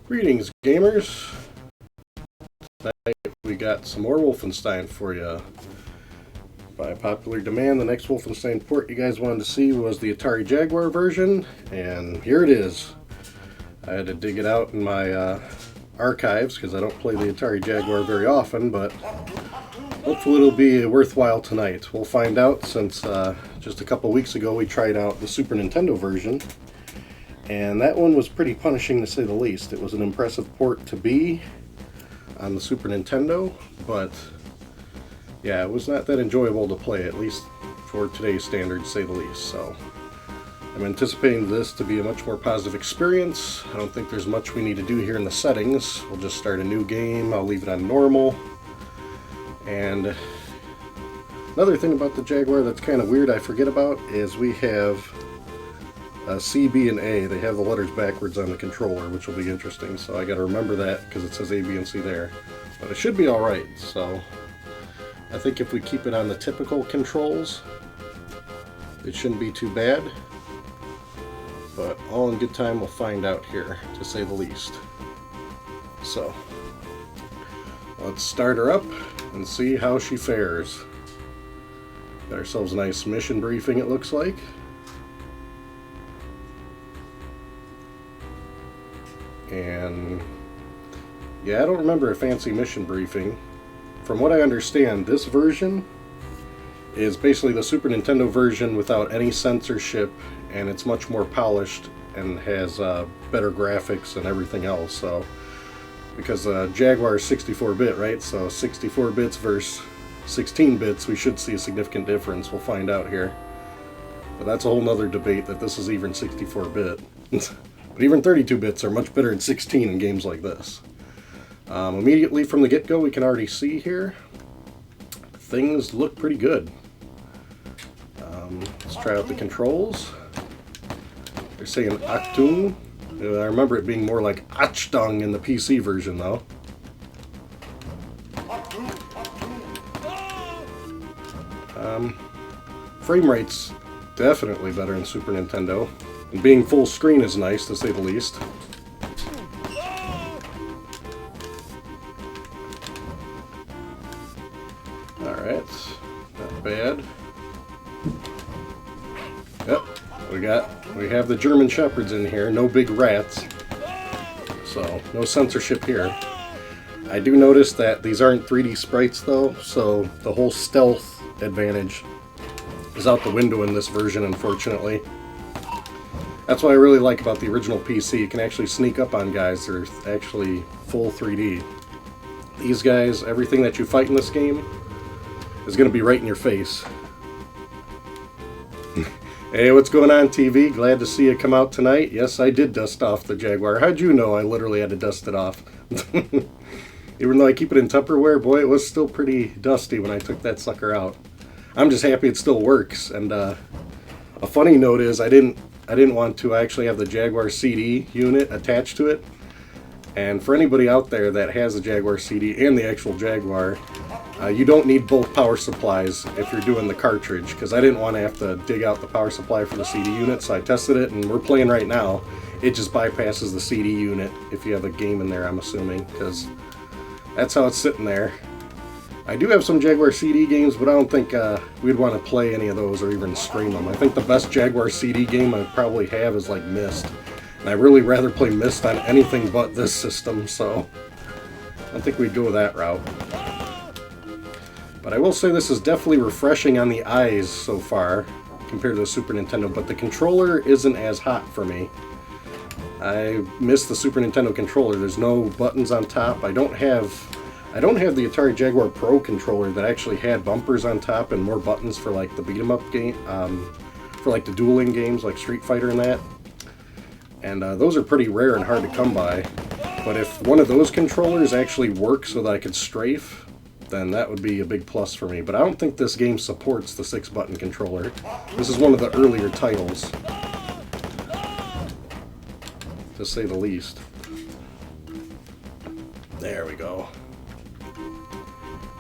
Greetings, gamers. Tonight we got some more Wolfenstein for you. By popular demand, the next Wolfenstein port you guys wanted to see was the Atari Jaguar version, and here it is. I had to dig it out in my archives because I don't play the Atari Jaguar very often, but hopefully it'll be worthwhile tonight. We'll find out, since just a couple weeks ago we tried out the Super Nintendo version, and that one was pretty punishing to say the least. It was an impressive port to be on the Super Nintendo, but yeah, it was not that enjoyable to play, at least for today's standards, to say the least. So I'm anticipating this to be a much more positive experience. I don't think there's much we need to do here in the settings. We'll just start a new game. I'll leave it on normal. And another thing about the Jaguar that's kind of weird I forget about is we have C, B, and A. They have the letters backwards on the controller, which will be interesting. So I got to remember that because it says A, B, and C there. But it should be alright. So I think if we keep it on the typical controls, it shouldn't be too bad. But all in good time, we'll find out here, to say the least. So let's start her up and see how she fares. Got ourselves a nice mission briefing, it looks like. And yeah, I don't remember a fancy mission briefing. From what I understand, this version is basically the Super Nintendo version without any censorship, and it's much more polished and has better graphics and everything else. So, because Jaguar is 64-bit, right? So 64 bits versus 16 bits, we should see a significant difference. We'll find out here. But that's a whole nother debate, that this is even 64-bit. But even 32 bits are much better than 16 in games like this. Immediately from the get-go, we can already see here, things look pretty good. Let's try out the controls. They're saying Achtung. I remember it being more like Achtung in the PC version, though. Frame rate's definitely better in Super Nintendo. And being full screen is nice, to say the least. Alright, not bad. Yep, we have the German Shepherds in here, no big rats. So, no censorship here. I do notice that these aren't 3D sprites though, so the whole stealth advantage is out the window in this version, unfortunately. That's what I really like about the original PC. You can actually sneak up on guys that are actually full 3D. These guys, everything that you fight in this game is going to be right in your face. Hey, what's going on, TV? Glad to see you come out tonight. Yes, I did dust off the Jaguar. How'd you know I literally had to dust it off? Even though I keep it in Tupperware, boy, it was still pretty dusty when I took that sucker out. I'm just happy it still works. And a funny note is I didn't want to actually have the Jaguar CD unit attached to it. And for anybody out there that has a Jaguar CD and the actual Jaguar, you don't need both power supplies if you're doing the cartridge, because I didn't want to have to dig out the power supply for the CD unit, so I tested it, and we're playing right now. It just bypasses the CD unit if you have a game in there, I'm assuming, because that's how it's sitting there. I do have some Jaguar CD games, but I don't think we'd want to play any of those or even stream them. I think the best Jaguar CD game I probably have is like Myst. And I'd really rather play Myst on anything but this system, so I don't think we'd go that route. But I will say this is definitely refreshing on the eyes so far compared to the Super Nintendo, but the controller isn't as hot for me. I miss the Super Nintendo controller. There's no buttons on top. I don't have the Atari Jaguar Pro controller that actually had bumpers on top and more buttons for like the beat 'em up game, for like the dueling games like Street Fighter and that. And those are pretty rare and hard to come by. But if one of those controllers actually works so that I could strafe, then that would be a big plus for me. But I don't think this game supports the 6-button controller. This is one of the earlier titles, to say the least. There we go.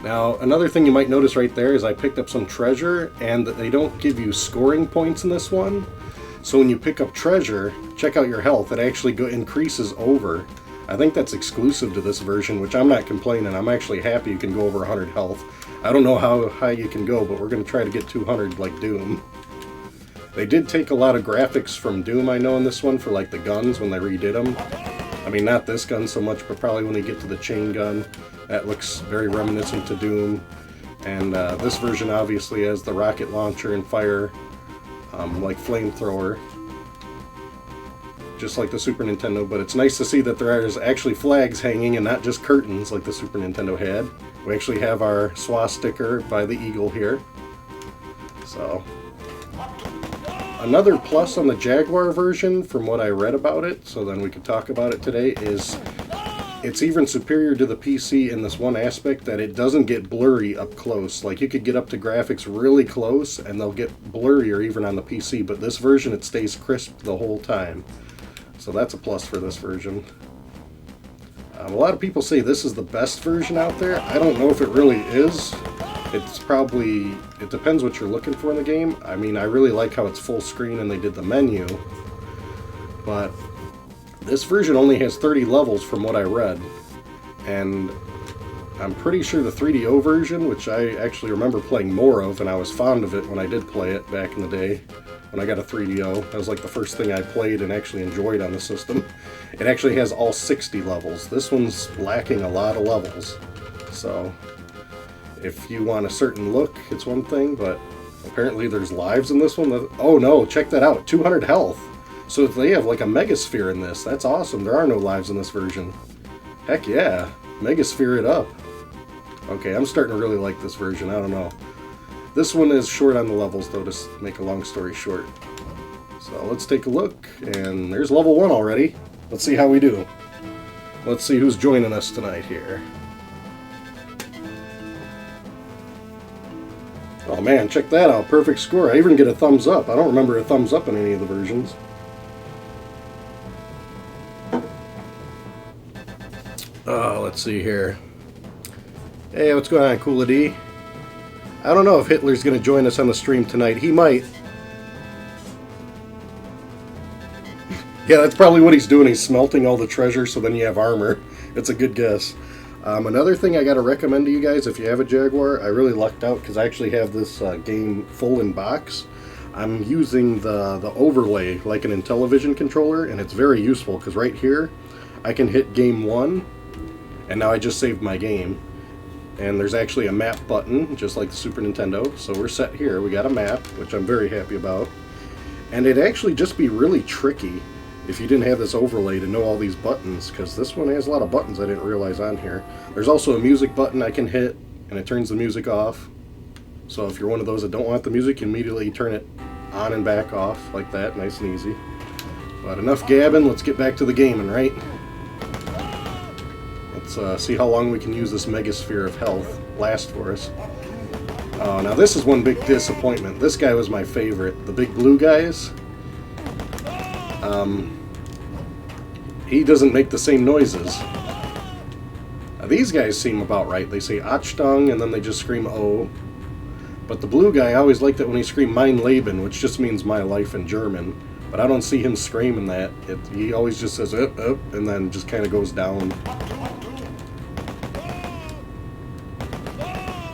Now, another thing you might notice right there is I picked up some treasure, and they don't give you scoring points in this one. So when you pick up treasure, check out your health. It actually increases over. I think that's exclusive to this version, which I'm not complaining. I'm actually happy you can go over 100 health. I don't know how high you can go, but we're going to try to get 200 like Doom. They did take a lot of graphics from Doom, I know, in this one for like the guns when they redid them. I mean, not this gun so much, but probably when they get to the chain gun. That looks very reminiscent to Doom. And this version obviously has the rocket launcher and fire, like flamethrower. Just like the Super Nintendo, but it's nice to see that there is actually flags hanging and not just curtains like the Super Nintendo had. We actually have our swastika by the eagle here. So, another plus on the Jaguar version, from what I read about it, so then we can talk about it today, is it's even superior to the PC in this one aspect that it doesn't get blurry up close. Like, you could get up to graphics really close and they'll get blurrier even on the PC, but this version it stays crisp the whole time. So that's a plus for this version. A lot of people say this is the best version out there. I don't know if it really is. It's probably, it depends what you're looking for in the game. I mean, I really like how it's full screen and they did the menu. But this version only has 30 levels from what I read. And I'm pretty sure the 3DO version, which I actually remember playing more of, and I was fond of it when I did play it back in the day, when I got a 3DO. That was like the first thing I played and actually enjoyed on the system. It actually has all 60 levels. This one's lacking a lot of levels. So, if you want a certain look, it's one thing, but apparently there's lives in this one. Oh no, check that out, 200 health. So they have like a megasphere in this. That's awesome. There are no lives in this version. Heck yeah, megasphere it up. Okay, I'm starting to really like this version. I don't know. This one is short on the levels, though, to make a long story short. So let's take a look, and there's level 1 already. Let's see how we do. Let's see who's joining us tonight here. Oh man, check that out. Perfect score. I even get a thumbs up. I don't remember a thumbs up in any of the versions. Oh, let's see here. Hey, what's going on, Coola D? I don't know if Hitler's going to join us on the stream tonight. He might. Yeah, that's probably what he's doing. He's smelting all the treasure, so then you have armor. It's a good guess. Another thing I got to recommend to you guys, if you have a Jaguar, I really lucked out because I actually have this game full in box. I'm using the overlay like an Intellivision controller, and it's very useful because right here I can hit game 1, and now I just saved my game. And there's actually a map button, just like the Super Nintendo. So we're set here. We got a map, which I'm very happy about. And it'd actually just be really tricky if you didn't have this overlay to know all these buttons, because this one has a lot of buttons I didn't realize on here. There's also a music button I can hit, and it turns the music off. So if you're one of those that don't want the music, you immediately turn it on and back off, like that, nice and easy. But enough gabbing, let's get back to the gaming, right? Let's see how long we can use this megasphere of health last for us. Oh, now this is one big disappointment. This guy was my favorite. The big blue guys. He doesn't make the same noises. Now, these guys seem about right. They say Achtung and then they just scream oh. But the blue guy, I always liked it when he screamed Mein Leben, which just means my life in German. But I don't see him screaming that. He always just says up, and then just kind of goes down.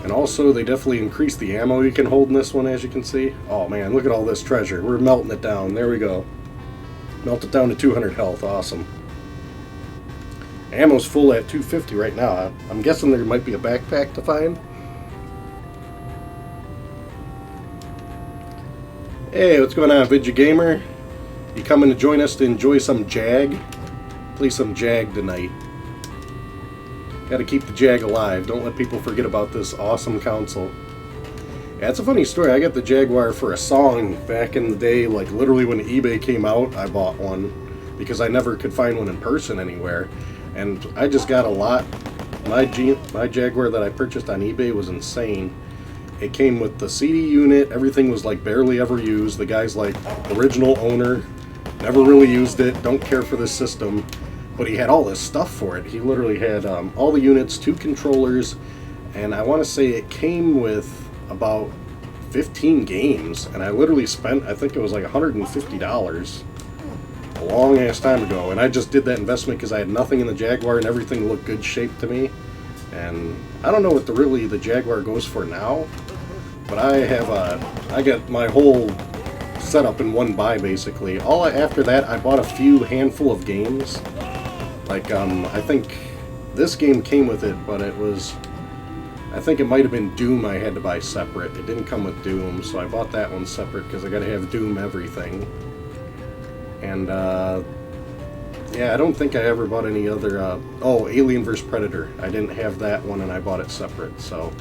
And also, they definitely increased the ammo you can hold in this one, as you can see. Oh man, look at all this treasure. We're melting it down. There we go. Melt it down to 200 health. Awesome. Ammo's full at 250 right now. I'm guessing there might be a backpack to find. Hey, what's going on, Vidya Gamer? You coming to join us to enjoy some Jag? Play some Jag tonight. Gotta keep the Jag alive. Don't let people forget about this awesome console. Yeah, it's a funny story. I got the Jaguar for a song back in the day. Like, literally when eBay came out, I bought one. Because I never could find one in person anywhere. And I just got a lot. My Jaguar that I purchased on eBay was insane. It came with the CD unit. Everything was like barely ever used. The guy's like original owner. Never really used it. Don't care for this system. But he had all this stuff for it. He literally had all the units, 2 controllers, and I want to say it came with about 15 games. And I literally spent, I think it was like $150. a long ass time ago, and I just did that investment because I had nothing in the Jaguar and everything looked good shape to me. And I don't know what the Jaguar goes for now, but I got my whole setup in one buy basically. After that, I bought a few handful of games. Like I think this game came with it, but I think it might have been Doom I had to buy separate. It didn't come with Doom, so I bought that one separate because I got to have Doom everything. And yeah, I don't think I ever bought any other. Oh, Alien vs Predator. I didn't have that one, and I bought it separate. So,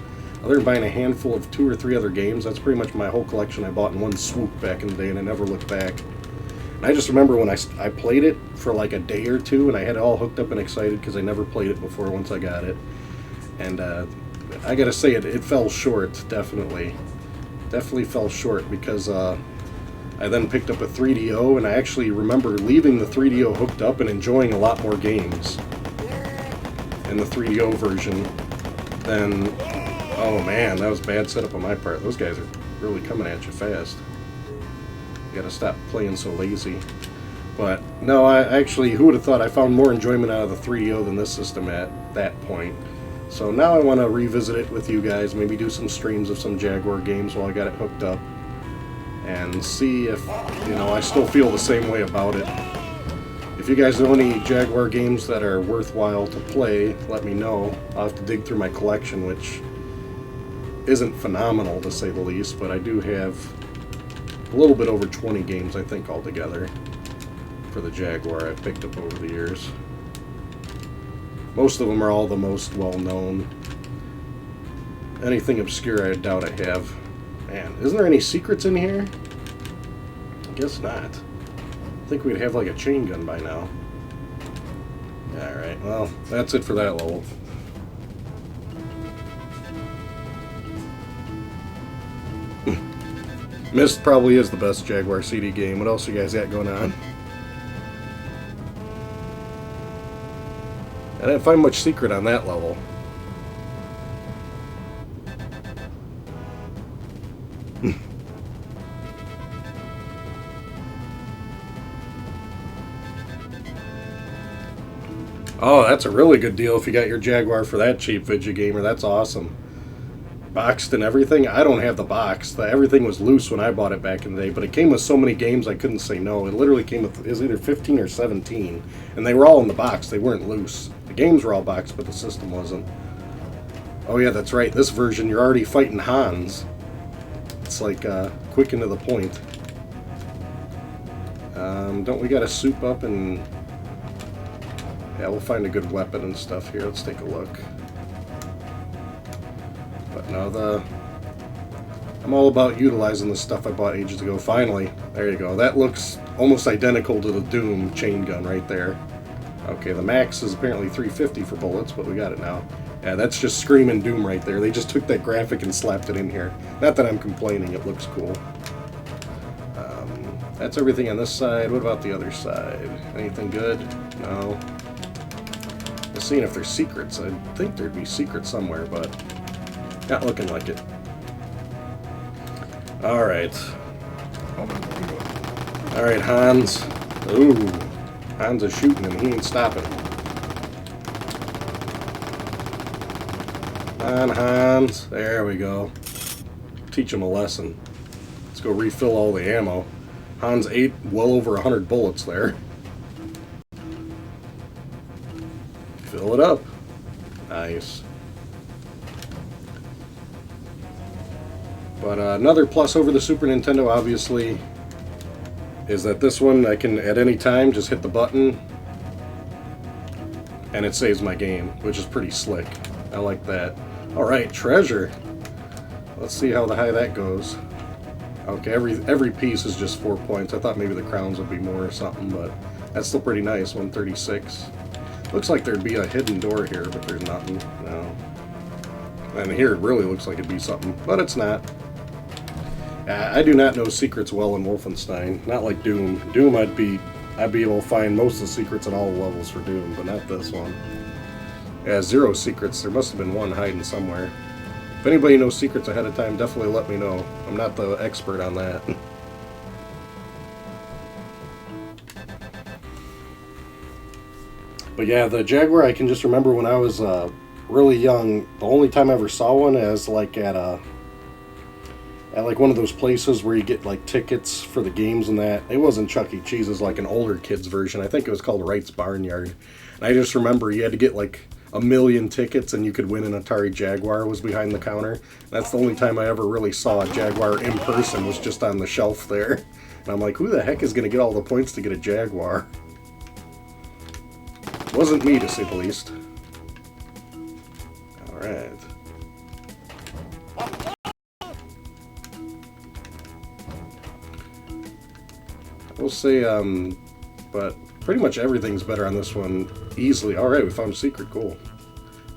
other than buying a handful of 2 or 3 other games, that's pretty much my whole collection I bought in one swoop back in the day, and I never looked back. And I just remember when I played it for like a day or two, and I had it all hooked up and excited because I never played it before once I got it. And I gotta say, it fell short, definitely. Definitely fell short because I then picked up a 3DO, and I actually remember leaving the 3DO hooked up and enjoying a lot more games in the 3DO version than... Oh man, that was bad setup on my part. Those guys are really coming at you fast. You gotta stop playing so lazy. But, no, I actually, who would have thought I found more enjoyment out of the 3DO than this system at that point. So now I want to revisit it with you guys, maybe do some streams of some Jaguar games while I got it hooked up, and see if, I still feel the same way about it. If you guys know any Jaguar games that are worthwhile to play, let me know. I'll have to dig through my collection, which isn't phenomenal to say the least, but I do have a little bit over 20 games, I think, altogether for the Jaguar I've picked up over the years. Most of them are all the most well-known. Anything obscure, I doubt I have. Man, isn't there any secrets in here? I guess not. I think we'd have like a chain gun by now. Alright, well, that's it for that level. Myst probably is the best Jaguar CD game. What else you guys got going on? I didn't find much secret on that level. Oh, that's a really good deal if you got your Jaguar for that cheap, Video Gamer. That's awesome. Boxed and everything. I don't have the box. Everything was loose when I bought it back in the day, but it came with so many games I couldn't say no. It literally came with, it was either 15 or 17, and they were all in the box. They weren't loose. The games were all boxed, but the system wasn't. Oh yeah, that's right. This version, you're already fighting Hans. It's like quick and to the point. Don't we gotta soup up and... Yeah, we'll find a good weapon and stuff here. Let's take a look. But no, I'm all about utilizing the stuff I bought ages ago. Finally, there you go. That looks almost identical to the Doom chain gun right there. Okay, the max is apparently 350 for bullets, but we got it now. Yeah, that's just screaming Doom right there. They just took that graphic and slapped it in here. Not that I'm complaining, it looks cool. That's everything on this side. What about the other side? Anything good? No. Just seeing if there's secrets. I think there'd be secrets somewhere, but not looking like it. Alright. Alright, Hans. Ooh. Hans is shooting him. He ain't stopping. Come on, Hans. There we go. Teach him a lesson. Let's go refill all the ammo. Hans ate well over 100 bullets there. Fill it up. Nice. But another plus over the Super Nintendo, obviously, is that this one I can, at any time, just hit the button and it saves my game, which is pretty slick. I like that. Alright, treasure. Let's see how high that goes. Okay, every piece is just 4 points. I thought maybe the crowns would be more or something, but that's still pretty nice. 136. Looks like there'd be a hidden door here, but there's nothing. No. And here it really looks like it'd be something, but it's not. I do not know secrets well in Wolfenstein. Not like Doom. Doom, I'd be able to find most of the secrets in all the levels for Doom, but not this one. Yeah, 0 secrets. There must have been one hiding somewhere. If anybody knows secrets ahead of time, definitely let me know. I'm not the expert on that. But yeah, the Jaguar, I can just remember when I was really young, the only time I ever saw one is like at like one of those places where you get like tickets for the games and that. It wasn't Chuck E. Cheese, it was like an older kid's version. I think it was called Wright's Barnyard. And I just remember you had to get like 1,000,000 tickets and you could win an Atari Jaguar was behind the counter. That's the only time I ever really saw a Jaguar in person, was just on the shelf there. And I'm like, who the heck is going to get all the points to get a Jaguar? Wasn't me, to say the least. Alright. I will say, but pretty much everything's better on this one easily. Alright, we found a secret, cool.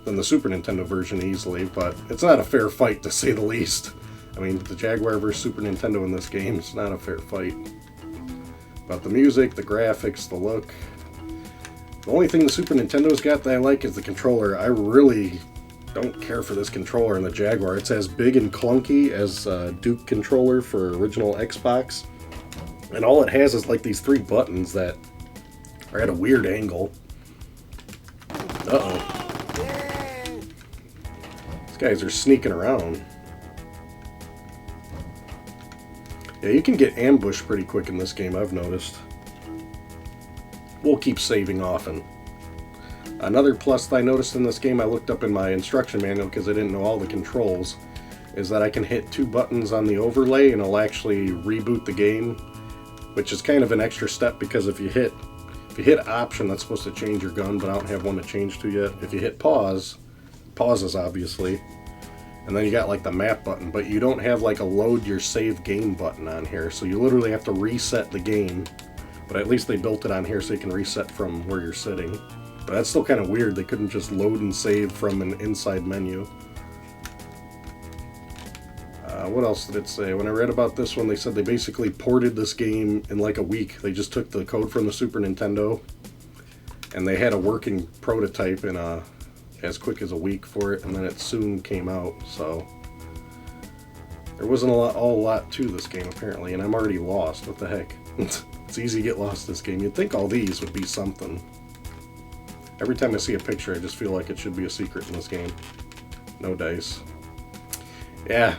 Than the Super Nintendo version easily, but it's not a fair fight, to say the least. I mean, the Jaguar versus Super Nintendo in this game is not a fair fight. But the music, the graphics, the look. The only thing the Super Nintendo's got that I like is the controller. I really don't care for this controller in the Jaguar. It's as big and clunky as Duke controller for original Xbox. And all it has is like these 3 buttons that are at a weird angle. Uh-oh. These guys are sneaking around. Yeah, you can get ambushed pretty quick in this game, I've noticed. We'll keep saving often. Another plus that I noticed in this game, I looked up in my instruction manual because I didn't know all the controls, is that I can hit 2 buttons on the overlay and it'll actually reboot the game, which is kind of an extra step because if you hit option, that's supposed to change your gun, but I don't have one to change to yet. If you hit pause, pauses obviously, and then you got like the map button, but you don't have like a load your save game button on here, so you literally have to reset the game. But at least they built it on here so you can reset from where you're sitting. But that's still kind of weird. They couldn't just load and save from an inside menu. What else did it say? When I read about this one, they said they basically ported this game in like a week. They just took the code from the Super Nintendo, and they had a working prototype in as quick as a week for it, and then it soon came out. So there wasn't a lot to this game apparently, and I'm already lost. What the heck? It's easy to get lost in this game. You'd think all these would be something. Every time I see a picture, I just feel like it should be a secret in this game. No dice. Yeah.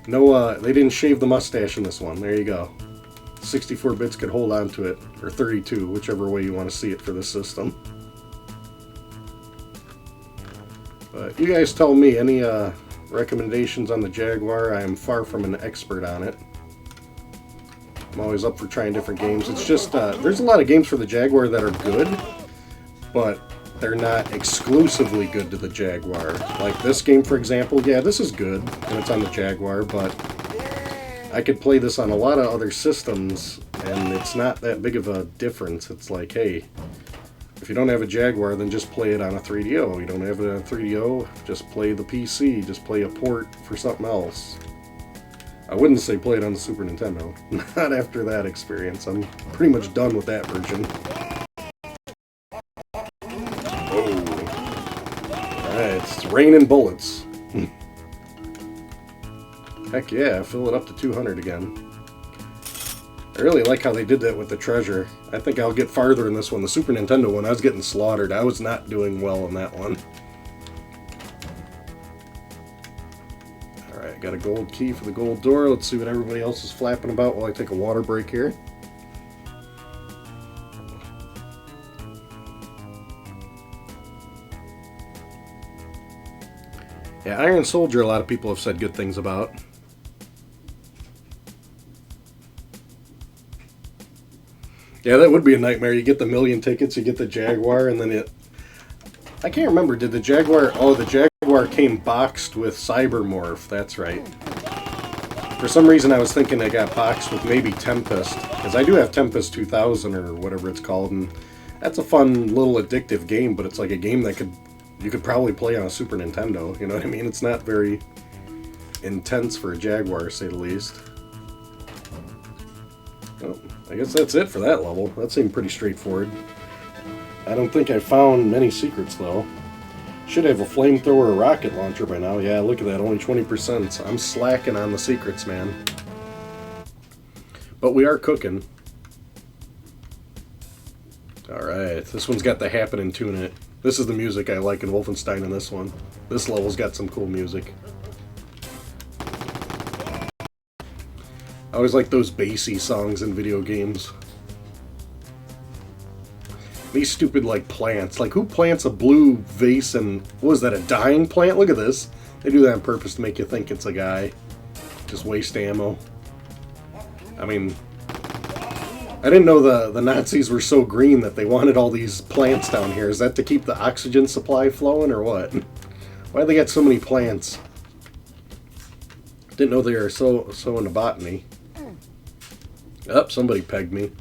No, they didn't shave the mustache in this one. There you go. 64 bits could hold on to it. Or 32, whichever way you want to see it for this system. But you guys tell me, any recommendations on the Jaguar? I am far from an expert on it. I'm always up for trying different games. It's just, there's a lot of games for the Jaguar that are good, but they're not exclusively good to the Jaguar. Like this game, for example, yeah, this is good, and it's on the Jaguar, but I could play this on a lot of other systems, and it's not that big of a difference. It's like, hey, if you don't have a Jaguar, then just play it on a 3DO. You don't have it on a 3DO, just play the PC, just play a port for something else. I wouldn't say play it on the Super Nintendo. Not after that experience. I'm pretty much done with that version. Whoa. Alright, it's raining bullets. Heck yeah, fill it up to 200 again. I really like how they did that with the treasure. I think I'll get farther in this one. The Super Nintendo one, I was getting slaughtered. I was not doing well in that one. Got a gold key for the gold door. Let's see what everybody else is flapping about while I take a water break here. Yeah, Iron Soldier, a lot of people have said good things about. Yeah, that would be a nightmare. You get the 1,000,000 tickets, you get the Jaguar, and then it... I can't remember, did the Jaguar... Oh, the Jaguar came boxed with Cybermorph, that's right. For some reason I was thinking I got boxed with maybe Tempest, because I do have Tempest 2000 or whatever it's called, and that's a fun little addictive game, but it's like a game that you could probably play on a Super Nintendo, you know what I mean? It's not very intense for a Jaguar, to say the least. Well, I guess that's it for that level. That seemed pretty straightforward. I don't think I found many secrets, though. Should have a flamethrower or rocket launcher by now. Yeah, look at that, only 20%. I'm slacking on the secrets, man. But we are cooking. Alright, this one's got the happening tune in it. This is the music I like in Wolfenstein in this one. This level's got some cool music. I always like those bassy songs in video games. These stupid, like, plants. Like, who plants a blue vase and... what is that, a dying plant? Look at this. They do that on purpose to make you think it's a guy. Just waste ammo. I mean... I didn't know the Nazis were so green that they wanted all these plants down here. Is that to keep the oxygen supply flowing, or what? Why do they got so many plants? Didn't know they were so into botany. Oh, somebody pegged me.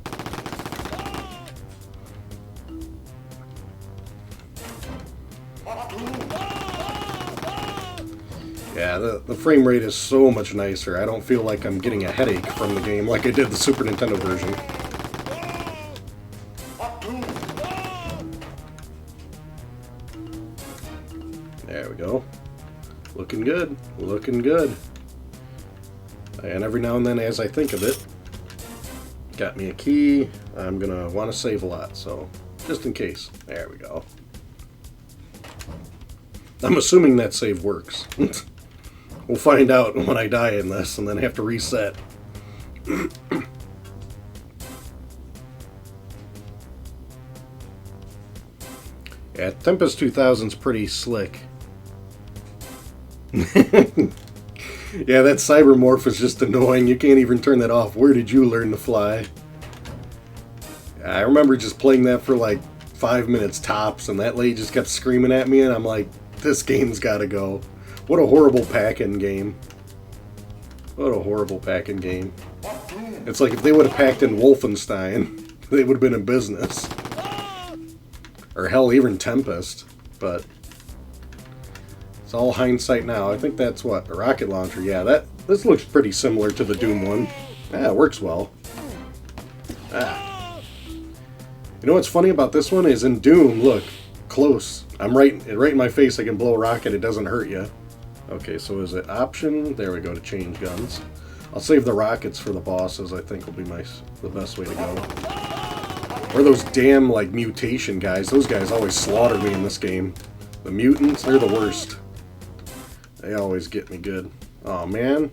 Yeah, the frame rate is so much nicer. I don't feel like I'm getting a headache from the game like I did the Super Nintendo version. There we go. Looking good. Looking good. And every now and then, as I think of it, got me a key. I'm going to want to save a lot, so just in case. There we go. I'm assuming that save works. We'll find out when I die in this and then have to reset. Yeah, Tempest 2000's pretty slick. Yeah, that cybermorph is just annoying. You can't even turn that off. Where did you learn to fly? I remember just playing that for like 5 minutes tops, and that lady just kept screaming at me, and I'm like, this game's gotta go. What a horrible pack-in game. What a horrible pack-in game. It's like if they would have packed in Wolfenstein, they would have been in business. Or hell, even Tempest. But it's all hindsight now. I think that's what? A rocket launcher. Yeah, this looks pretty similar to the Doom one. Yeah, it works well. Ah. You know what's funny about this one is in Doom, look, close. I'm right in my face. I can blow a rocket. It doesn't hurt you. Okay, so is it option? There we go, to change guns. I'll save the rockets for the bosses. I think will be the best way to go. Or those damn, like, mutation guys. Those guys always slaughter me in this game. The mutants, they're the worst. They always get me good. Oh, man.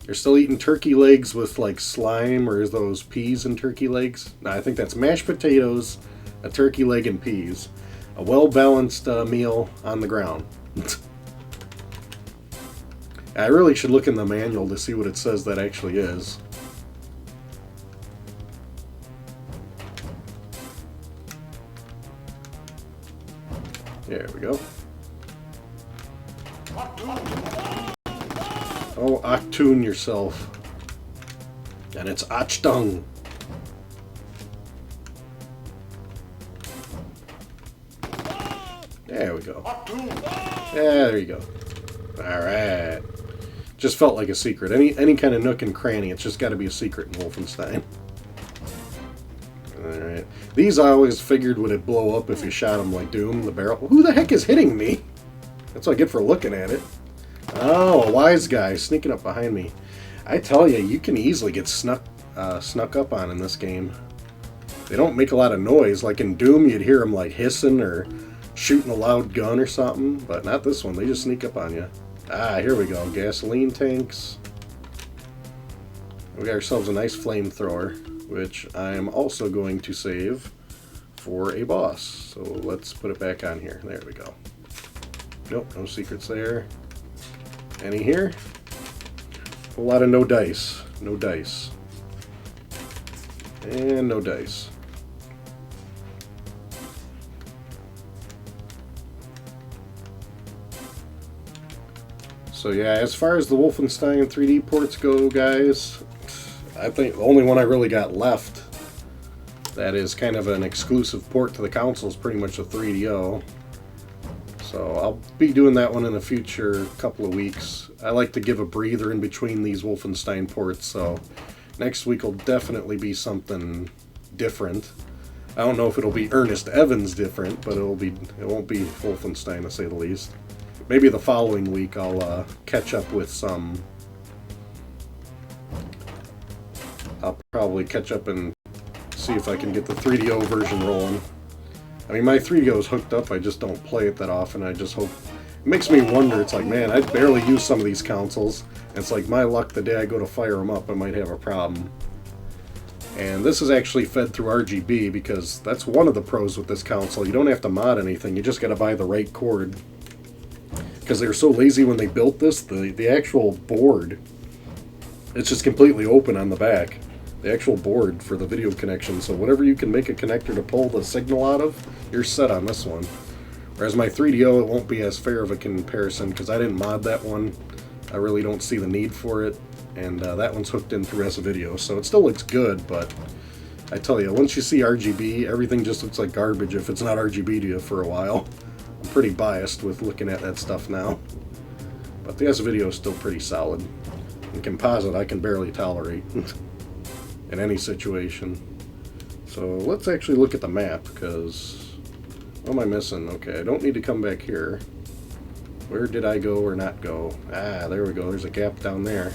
You're still eating turkey legs with, like, slime, or is those peas and turkey legs? No, I think that's mashed potatoes, a turkey leg, and peas. A well-balanced meal on the ground. I really should look in the manual to see what it says that actually is. There we go. Oh, Octoon yourself. And it's Achtung. There we go. Yeah, there you go. Alright. Just felt like a secret. Any kind of nook and cranny, it's just got to be a secret in Wolfenstein. Alright. These I always figured would it blow up if you shot them like Doom, the barrel. Who the heck is hitting me? That's what I get for looking at it. Oh, a wise guy sneaking up behind me. I tell you, you can easily get snuck up on in this game. They don't make a lot of noise. Like in Doom, you'd hear them like hissing or shooting a loud gun or something. But not this one. They just sneak up on you. Ah, here we go. Gasoline tanks. We got ourselves a nice flamethrower, which I'm also going to save for a boss. So let's put it back on here. There we go. Nope, no secrets there. Any here? A lot of no dice. No dice. And no dice. So yeah, as far as the Wolfenstein 3D ports go, guys, I think the only one I really got left that is kind of an exclusive port to the console is pretty much a 3DO. So I'll be doing that one in a future couple of weeks. I like to give a breather in between these Wolfenstein ports, so next week will definitely be something different. I don't know if it'll be Ernest Evans different, but it won't be Wolfenstein to say the least. Maybe the following week I'll catch up with some. I'll probably catch up and see if I can get the 3DO version rolling. I mean, my 3DO is hooked up, I just don't play it that often. I just hope... It makes me wonder, it's like, man, I barely use some of these consoles. And it's like, my luck, the day I go to fire them up, I might have a problem. And this is actually fed through RGB, because that's one of the pros with this console. You don't have to mod anything, you just gotta buy the right cord. Because they were so lazy when they built this, the actual board, it's just completely open on the back. The actual board for the video connection, so whatever you can make a connector to pull the signal out of, you're set on this one. Whereas my 3DO, it won't be as fair of a comparison, because I didn't mod that one. I really don't see the need for it, and that one's hooked in through S-Video, so it still looks good, but I tell you, once you see RGB, everything just looks like garbage if it's not RGB to you for a while. I'm pretty biased with looking at that stuff now, but the S-Video is still pretty solid. And composite, I can barely tolerate in any situation. So let's actually look at the map, because what am I missing? Okay, I don't need to come back here. Where did I go or not go? Ah, there we go. There's a gap down there.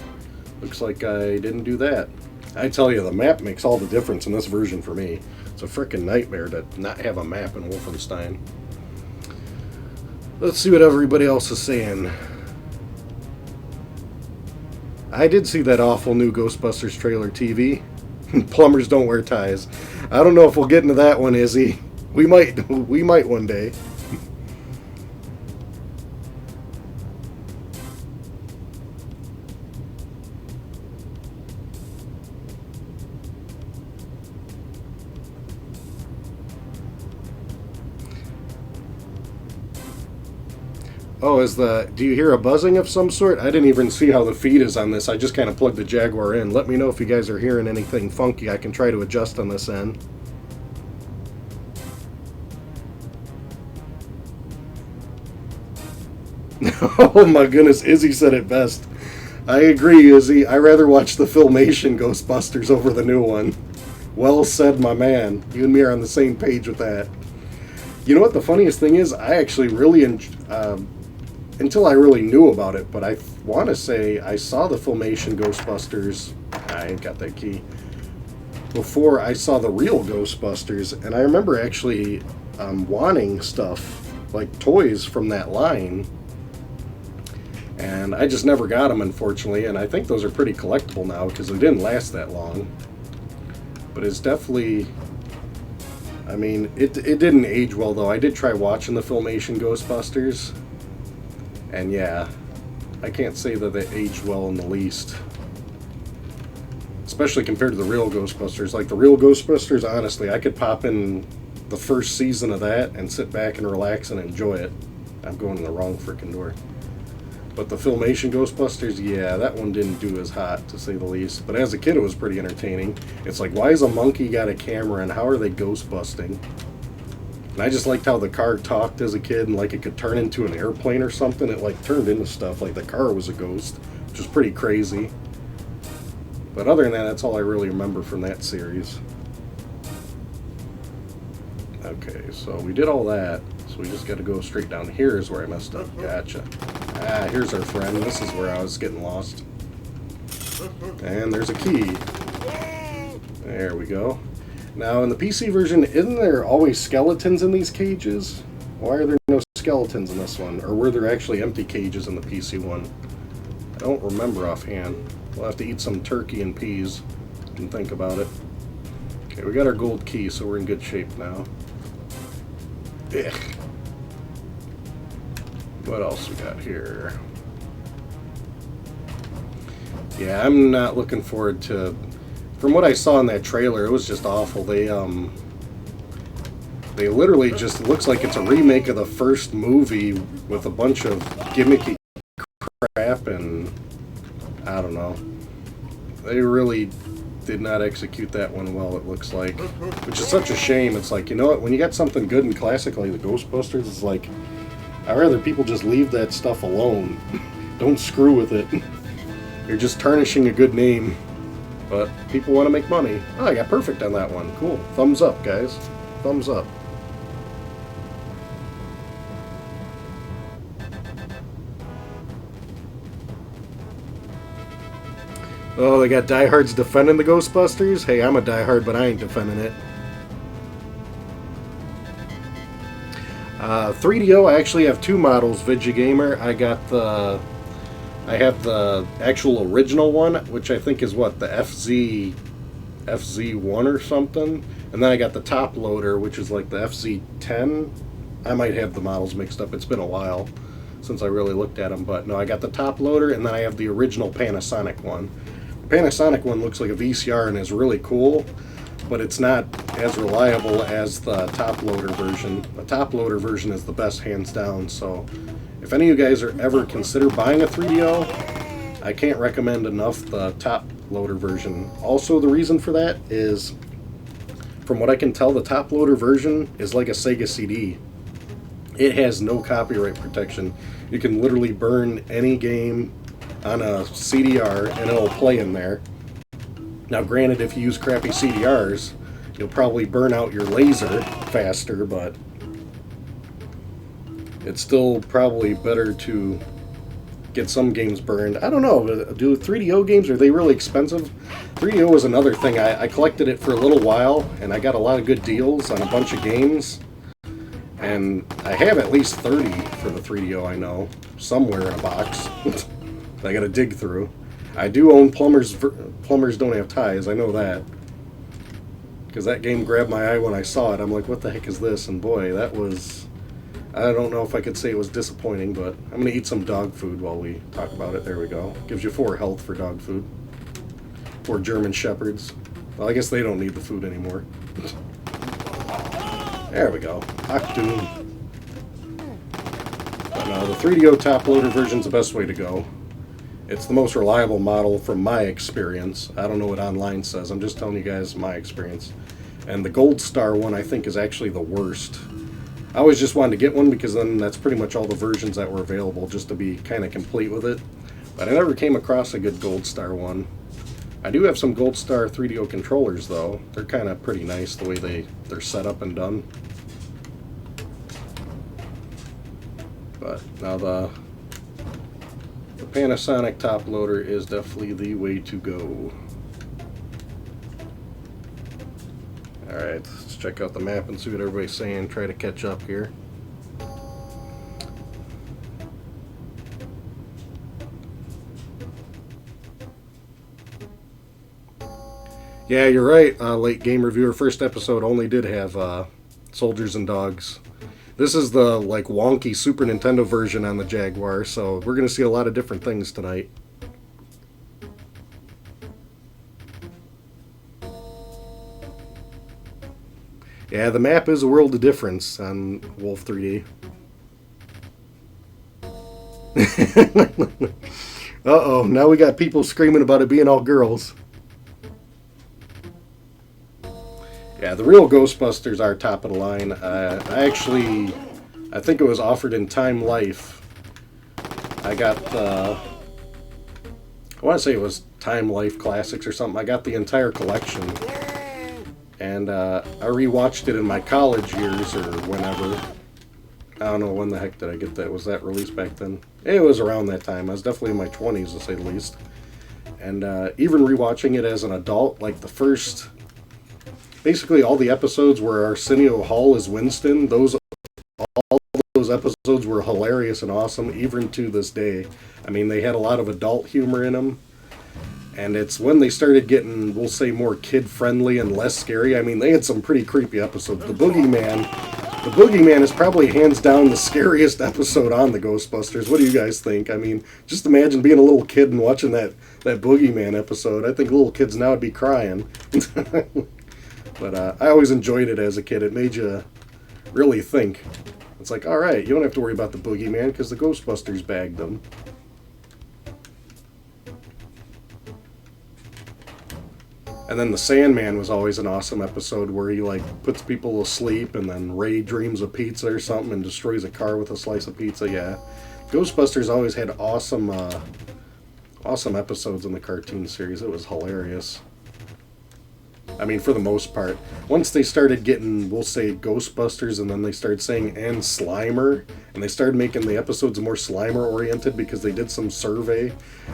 Looks like I didn't do that. I tell you, the map makes all the difference in this version for me. It's a frickin' nightmare to not have a map in Wolfenstein. Let's see what everybody else is saying. I did see that awful new Ghostbusters trailer TV. Plumbers don't wear ties. I don't know if we'll get into that one, Izzy. We might one day. Oh, do you hear a buzzing of some sort? I didn't even see how the feed is on this. I just kind of plugged the Jaguar in. Let me know if you guys are hearing anything funky. I can try to adjust on this end. Oh my goodness, Izzy said it best. I agree, Izzy. I rather watch the Filmation Ghostbusters over the new one. Well said, my man. You and me are on the same page with that. You know what the funniest thing is? I actually really until I really knew about it, but I want to say I saw the Filmation Ghostbusters. I ain't got that key. Before I saw the real Ghostbusters, and I remember actually wanting stuff, like toys from that line, and I just never got them, unfortunately, and I think those are pretty collectible now, because they didn't last that long. But it's definitely... I mean, it didn't age well, though. I did try watching the Filmation Ghostbusters, and yeah, I can't say that they aged well in the least. Especially compared to the real Ghostbusters. Like, the real Ghostbusters, honestly, I could pop in the first season of that and sit back and relax and enjoy it. I'm going in the wrong freaking door. But the Filmation Ghostbusters, yeah, that one didn't do as hot, to say the least. But as a kid, it was pretty entertaining. It's like, why has a monkey got a camera, and how are they ghost busting? And I just liked how the car talked as a kid, and like it could turn into an airplane or something. It like turned into stuff, like the car was a ghost, which was pretty crazy. But other than that, that's all I really remember from that series. Okay, so we did all that. So we just got to go straight down here is where I messed up. Gotcha. Ah, here's our friend. This is where I was getting lost. And there's a key. There we go. Now, in the PC version, isn't there always skeletons in these cages? Why are there no skeletons in this one? Or were there actually empty cages in the PC one? I don't remember offhand. We'll have to eat some turkey and peas and think about it. Okay, we got our gold key, so we're in good shape now. Ugh. What else we got here? Yeah, I'm not looking forward to... From what I saw in that trailer, it was just awful. They literally just... It looks like it's a remake of the first movie with a bunch of gimmicky crap, and... I don't know. They really did not execute that one well, it looks like. Which is such a shame. It's like, you know what? When you got something good and classic like the Ghostbusters, it's like... I'd rather people just leave that stuff alone. Don't screw with it. You're just tarnishing a good name. But people want to make money. Oh, I got perfect on that one. Cool. Thumbs up, guys. Thumbs up. Oh, they got diehards defending the Ghostbusters? Hey, I'm a diehard, but I ain't defending it. 3DO, I actually have two models, Vidjagamer. I have the actual original one, which I think is what, the FZ1 or something. And then I got the top loader, which is like the FZ10. I might have the models mixed up. It's been a while since I really looked at them. But no, I got the top loader, and then I have the original Panasonic one. The Panasonic one looks like a VCR and is really cool, but it's not as reliable as the top loader version. The top loader version is the best, hands down. So if any of you guys are ever consider buying a 3DO, I can't recommend enough the top loader version. Also, the reason for that is, from what I can tell, the top loader version is like a Sega CD. It has no copyright protection. You can literally burn any game on a CDR and it'll play in there. Now, granted, if you use crappy CDRs, you'll probably burn out your laser faster, but it's still probably better to get some games burned. I don't know, do 3DO games, are they really expensive? 3DO was another thing. I collected it for a little while, and I got a lot of good deals on a bunch of games. And I have at least 30 for the 3DO, I know, somewhere in a box. I gotta dig through. I do own Plumbers Don't Have Ties, I know that. Because that game grabbed my eye when I saw it. I'm like, what the heck is this? And boy, that was... I don't know if I could say it was disappointing, but I'm going to eat some dog food while we talk about it. There we go. Gives you 4 health for dog food. 4 German Shepherds. Well, I guess they don't need the food anymore. There we go. Octoon. But no, the 3DO top loader version's the best way to go. It's the most reliable model from my experience. I don't know what online says. I'm just telling you guys my experience. And the Gold Star one, I think, is actually the worst. I always just wanted to get one because then that's pretty much all the versions that were available, just to be kind of complete with it. But I never came across a good Gold Star one. I do have some Gold Star 3DO controllers, though. They're kind of pretty nice the way they're set up and done. But now the Panasonic top loader is definitely the way to go. Alright, let's check out the map and see what everybody's saying. Try to catch up here. Yeah, you're right, late game reviewer. First episode only did have soldiers and dogs. This is the like wonky Super Nintendo version on the Jaguar, so we're going to see a lot of different things tonight. Yeah, the map is a world of difference on Wolf 3D. Uh-oh, now we got people screaming about it being all girls. Yeah, the real Ghostbusters are top of the line. I think it was offered in Time Life. I got the... I want to say it was Time Life Classics or something. I got the entire collection. And I rewatched it in my college years or whenever. I don't know when the heck did I get that. Was that released back then? It was around that time. I was definitely in my 20s, to say the least. And even rewatching it as an adult, like the first... Basically all the episodes where Arsenio Hall is Winston, all those episodes were hilarious and awesome, even to this day. I mean, they had a lot of adult humor in them. And it's when they started getting, we'll say, more kid-friendly and less scary. I mean, they had some pretty creepy episodes. The Boogeyman is probably hands down the scariest episode on the Ghostbusters. What do you guys think? I mean, just imagine being a little kid and watching that Boogeyman episode. I think little kids now would be crying. But I always enjoyed it as a kid. It made you really think. It's like, all right, you don't have to worry about the Boogeyman because the Ghostbusters bagged them. And then the Sandman was always an awesome episode where he like puts people to sleep and then Ray dreams of pizza or something and destroys a car with a slice of pizza. Yeah, Ghostbusters always had awesome episodes in the cartoon series. It was hilarious. I mean, for the most part. Once they started getting, we'll say, Ghostbusters, and then they started saying, and Slimer, and they started making the episodes more Slimer-oriented because they did some survey,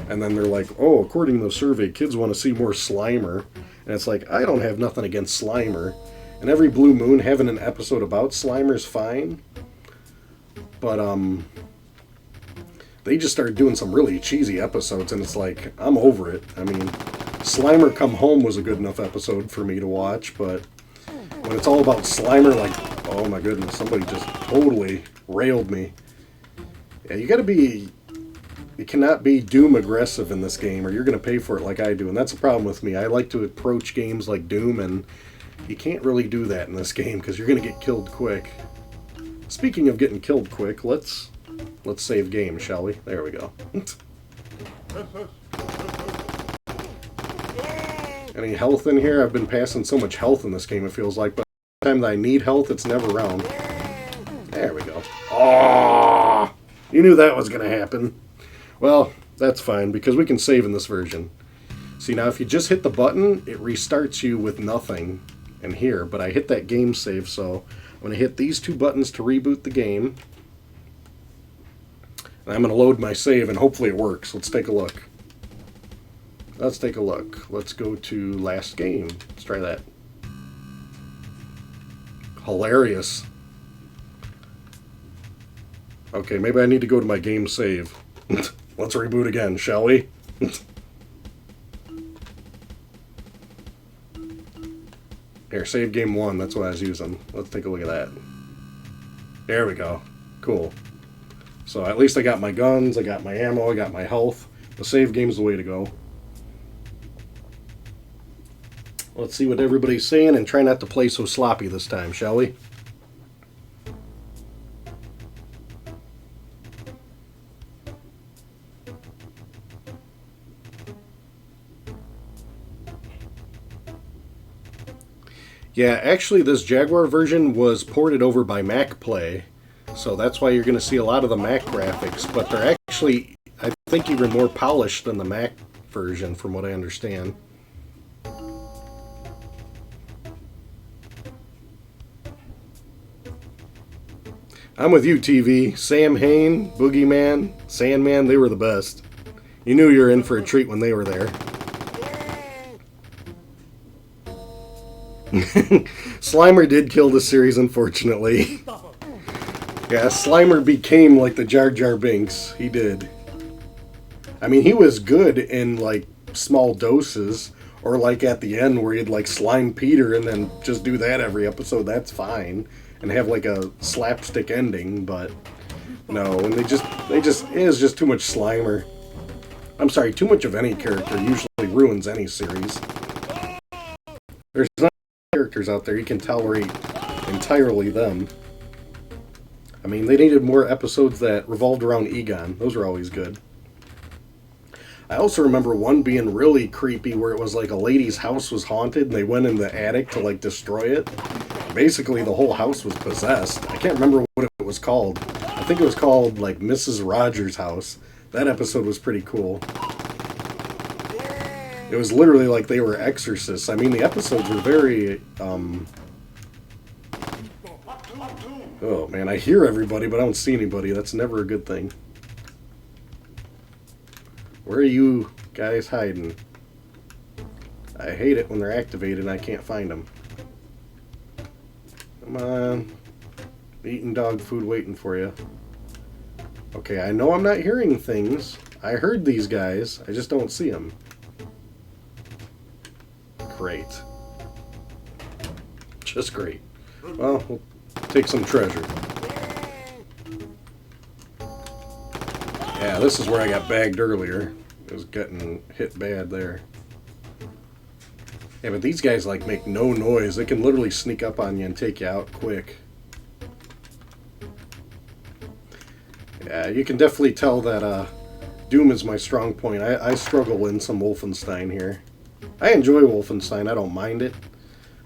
and then they're like, oh, according to the survey, kids want to see more Slimer. And it's like, I don't have nothing against Slimer. And every blue moon, having an episode about Slimer is fine. But, they just started doing some really cheesy episodes, and it's like, I'm over it. I mean, Slimer Come Home was a good enough episode for me to watch, but when it's all about Slimer, like, oh my goodness, somebody just totally railed me. Yeah, you cannot be Doom aggressive in this game, or you're going to pay for it like I do, and that's a problem with me. I like to approach games like Doom, and you can't really do that in this game, because you're going to get killed quick. Speaking of getting killed quick, let's save game, shall we? There we go. Any health in here? I've been passing so much health in this game, it feels like, but the time that I need health, it's never around. There we go. Oh, you knew that was going to happen. Well, that's fine, because we can save in this version. See, now if you just hit the button, it restarts you with nothing in here, but I hit that game save, so I'm going to hit these two buttons to reboot the game. And I'm going to load my save, and hopefully it works. Let's take a look. Let's take a look. Let's go to last game. Let's try that. Hilarious. Okay, maybe I need to go to my game save. Let's reboot again, shall we? Here, save game 1. That's what I was using. Let's take a look at that. There we go. Cool. So at least I got my guns, I got my ammo, I got my health. The save game's the way to go. Let's see what everybody's saying and try not to play so sloppy this time, shall we? Yeah, actually this Jaguar version was ported over by MacPlay, so that's why you're going to see a lot of the Mac graphics, but they're actually, I think, even more polished than the Mac version, from what I understand. I'm with you, TV. Sam Hain, Boogeyman, Sandman, they were the best. You knew you were in for a treat when they were there. Slimer did kill the series, unfortunately. Yeah, Slimer became like the Jar Jar Binks. He did. I mean, he was good in, like, small doses, or like at the end where he'd, like, slime Peter and then just do that every episode. That's fine. And have, like, a slapstick ending, but no. And it is just too much Slimer. I'm sorry, too much of any character usually ruins any series. There's not characters out there you can tolerate entirely them. I mean, they needed more episodes that revolved around Egon. Those were always good. I also remember one being really creepy where it was like a lady's house was haunted and they went in the attic to, like, destroy it. Basically, the whole house was possessed. I can't remember what it was called. I think it was called, like, Mrs. Rogers' House. That episode was pretty cool. It was literally like they were exorcists. I mean, the episodes were very, oh, man, I hear everybody, but I don't see anybody. That's never a good thing. Where are you guys hiding? I hate it when they're activated and I can't find them. Come on. Eating dog food waiting for you. Okay, I know I'm not hearing things. I heard these guys. I just don't see them. Great. Just great. Well, we'll take some treasure. Yeah, this is where I got bagged earlier. I was getting hit bad there. Yeah, but these guys, like, make no noise. They can literally sneak up on you and take you out quick. Yeah, you can definitely tell that Doom is my strong point. I struggle in some Wolfenstein here. I enjoy Wolfenstein. I don't mind it.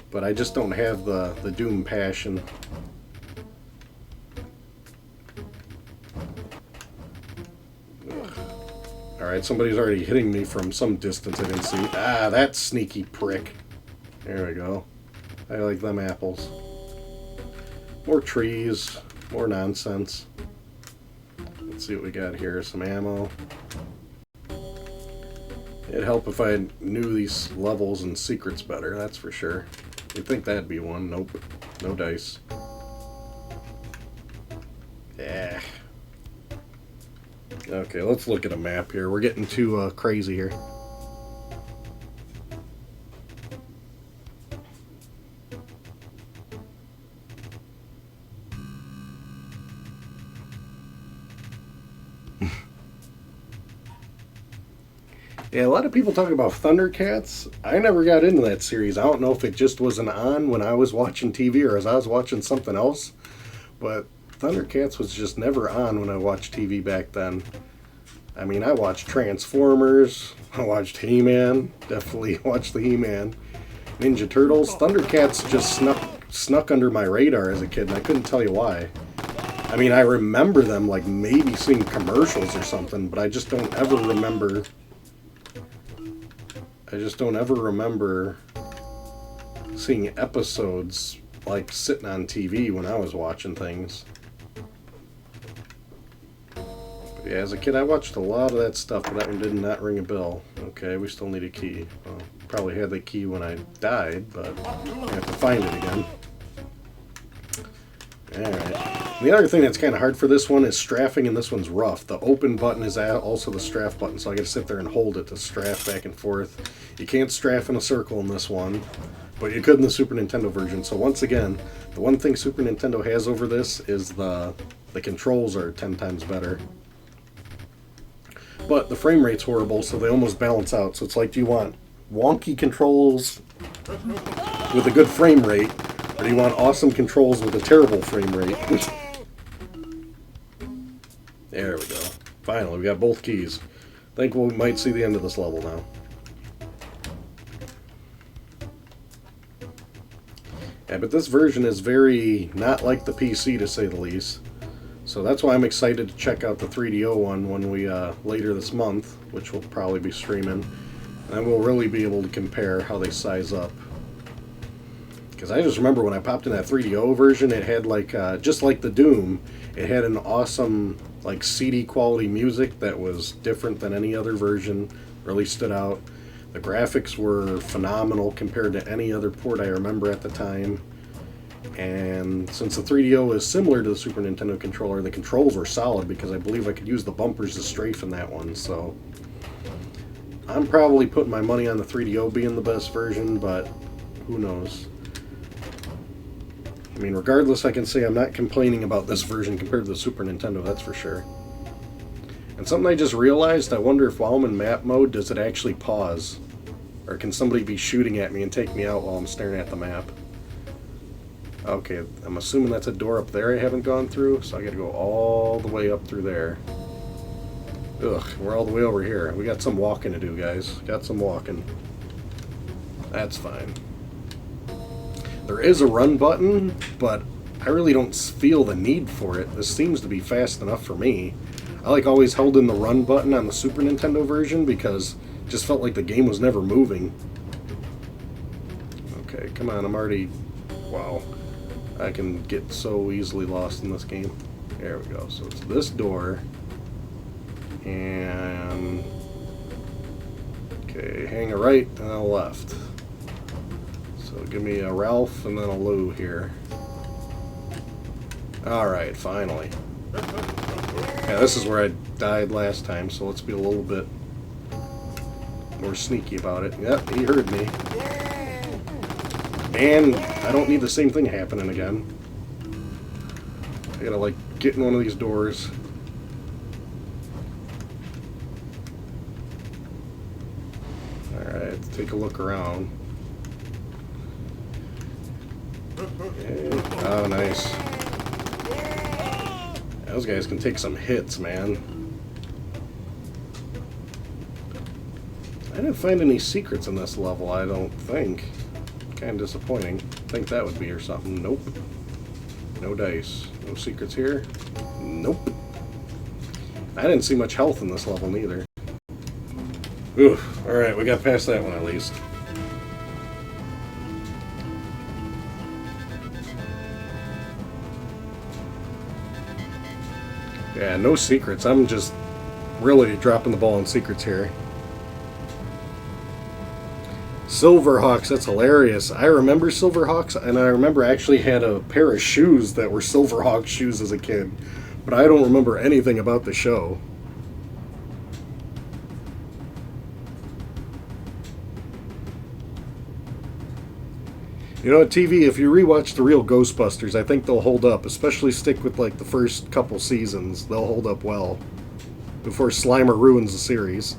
But I just don't have the Doom passion. Alright, somebody's already hitting me from some distance I didn't see. Ah, that sneaky prick. There we go. I like them apples. More trees, more nonsense. Let's see what we got here. Some ammo. It'd help if I knew these levels and secrets better, that's for sure. You'd think that'd be one. Nope. No dice. Yeah. Okay, let's look at a map here. We're getting too crazy here. Yeah, a lot of people talk about Thundercats. I never got into that series. I don't know if it just wasn't on when I was watching TV or as I was watching something else. But Thundercats was just never on when I watched TV back then. I mean, I watched Transformers. I watched He-Man. Definitely watched the He-Man. Ninja Turtles. Thundercats just snuck under my radar as a kid, and I couldn't tell you why. I mean, I remember them, like, maybe seeing commercials or something, but I just don't ever remember... seeing episodes, like, sitting on TV when I was watching things. But yeah, as a kid, I watched a lot of that stuff, but that one did not ring a bell. Okay, we still need a key. Well, probably had the key when I died, but I have to find it again. Alright. The other thing that's kind of hard for this one is strafing, and this one's rough. The open button is also the strafe button, so I gotta sit there and hold it to strafe back and forth. You can't strafe in a circle in this one, but you could in the Super Nintendo version. So once again, the one thing Super Nintendo has over this is the controls are 10 times better. But the frame rate's horrible, so they almost balance out. So it's like, do you want wonky controls with a good frame rate, or do you want awesome controls with a terrible frame rate? There we go. Finally, we got both keys. I think we might see the end of this level now. Yeah, but this version is very not like the PC, to say the least. So that's why I'm excited to check out the 3DO one when we later this month, which we'll probably be streaming, and then we'll really be able to compare how they size up. Because I just remember when I popped in that 3DO version, it had like just like the Doom, it had an awesome like CD quality music that was different than any other version. Really stood out. The graphics were phenomenal compared to any other port I remember at the time. And since the 3DO is similar to the Super Nintendo controller, the controls were solid because I believe I could use the bumpers to strafe in that one. So I'm probably putting my money on the 3DO being the best version, but who knows. I mean, regardless, I can say I'm not complaining about this version compared to the Super Nintendo, that's for sure. And something I just realized, I wonder if while I'm in map mode, does it actually pause? Or can somebody be shooting at me and take me out while I'm staring at the map? Okay, I'm assuming that's a door up there I haven't gone through, so I gotta go all the way up through there. Ugh, we're all the way over here. We got some walking to do, guys. Got some walking. That's fine. There is a run button, but I really don't feel the need for it. This seems to be fast enough for me. I like always held in the run button on the Super Nintendo version because it just felt like the game was never moving. Okay, come on, I'm already... Wow. I can get so easily lost in this game. There we go. So it's this door. And... Okay, hang a right and a left. So give me a Ralph and then a Lou here. Alright, finally. Yeah, this is where I died last time, so let's be a little bit more sneaky about it. Yep, he heard me. And I don't need the same thing happening again. I gotta, like, get in one of these doors. Alright, let's take a look around. Okay. Oh, nice. Those guys can take some hits, man. I didn't find any secrets in this level, I don't think. Kind of disappointing. Think that would be or something. Nope. No dice. No secrets here. Nope. I didn't see much health in this level neither. Oof. Alright, we got past that one at least. Yeah, no secrets. I'm just really dropping the ball in secrets here. Silverhawks, that's hilarious. I remember Silverhawks, and I remember I actually had a pair of shoes that were Silverhawks shoes as a kid, but I don't remember anything about the show. You know, TV, if you rewatch the real Ghostbusters, I think they'll hold up, especially stick with like the first couple seasons. They'll hold up well before Slimer ruins the series.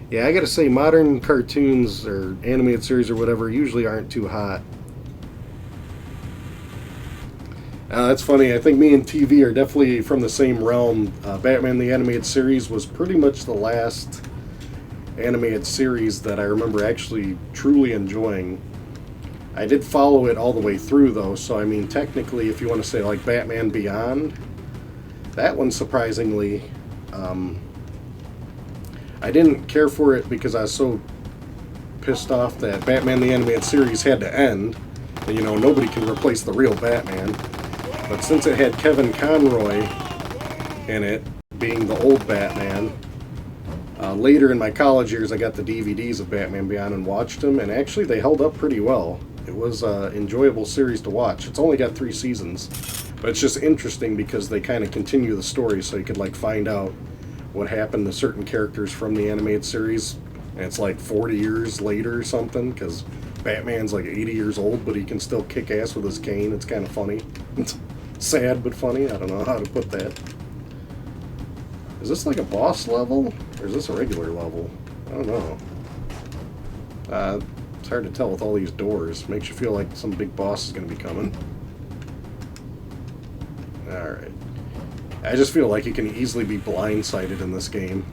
Yeah, I gotta say, modern cartoons or animated series or whatever usually aren't too hot. That's funny. I think me and TV are definitely from the same realm. Batman the Animated Series was pretty much the last animated series that I remember actually truly enjoying. I did follow it all the way through, though, so I mean, technically, if you want to say like Batman Beyond, that one surprisingly, I didn't care for it because I was so pissed off that Batman the Animated Series had to end. And, you know, nobody can replace the real Batman. But since it had Kevin Conroy in it, being the old Batman, later in my college years I got the DVDs of Batman Beyond and watched them, and actually they held up pretty well. It was an enjoyable series to watch. It's only got 3 seasons, but it's just interesting because they kind of continue the story, so you could like find out what happened to certain characters from the animated series, and it's like 40 years later or something, because Batman's like 80 years old, but he can still kick ass with his cane. It's kind of funny. It's sad but funny. I don't know how to put that. Is this like a boss level, or is this a regular level? I don't know. It's hard to tell with all these doors. Makes you feel like some big boss is going to be coming. Alright. I just feel like you can easily be blindsided in this game.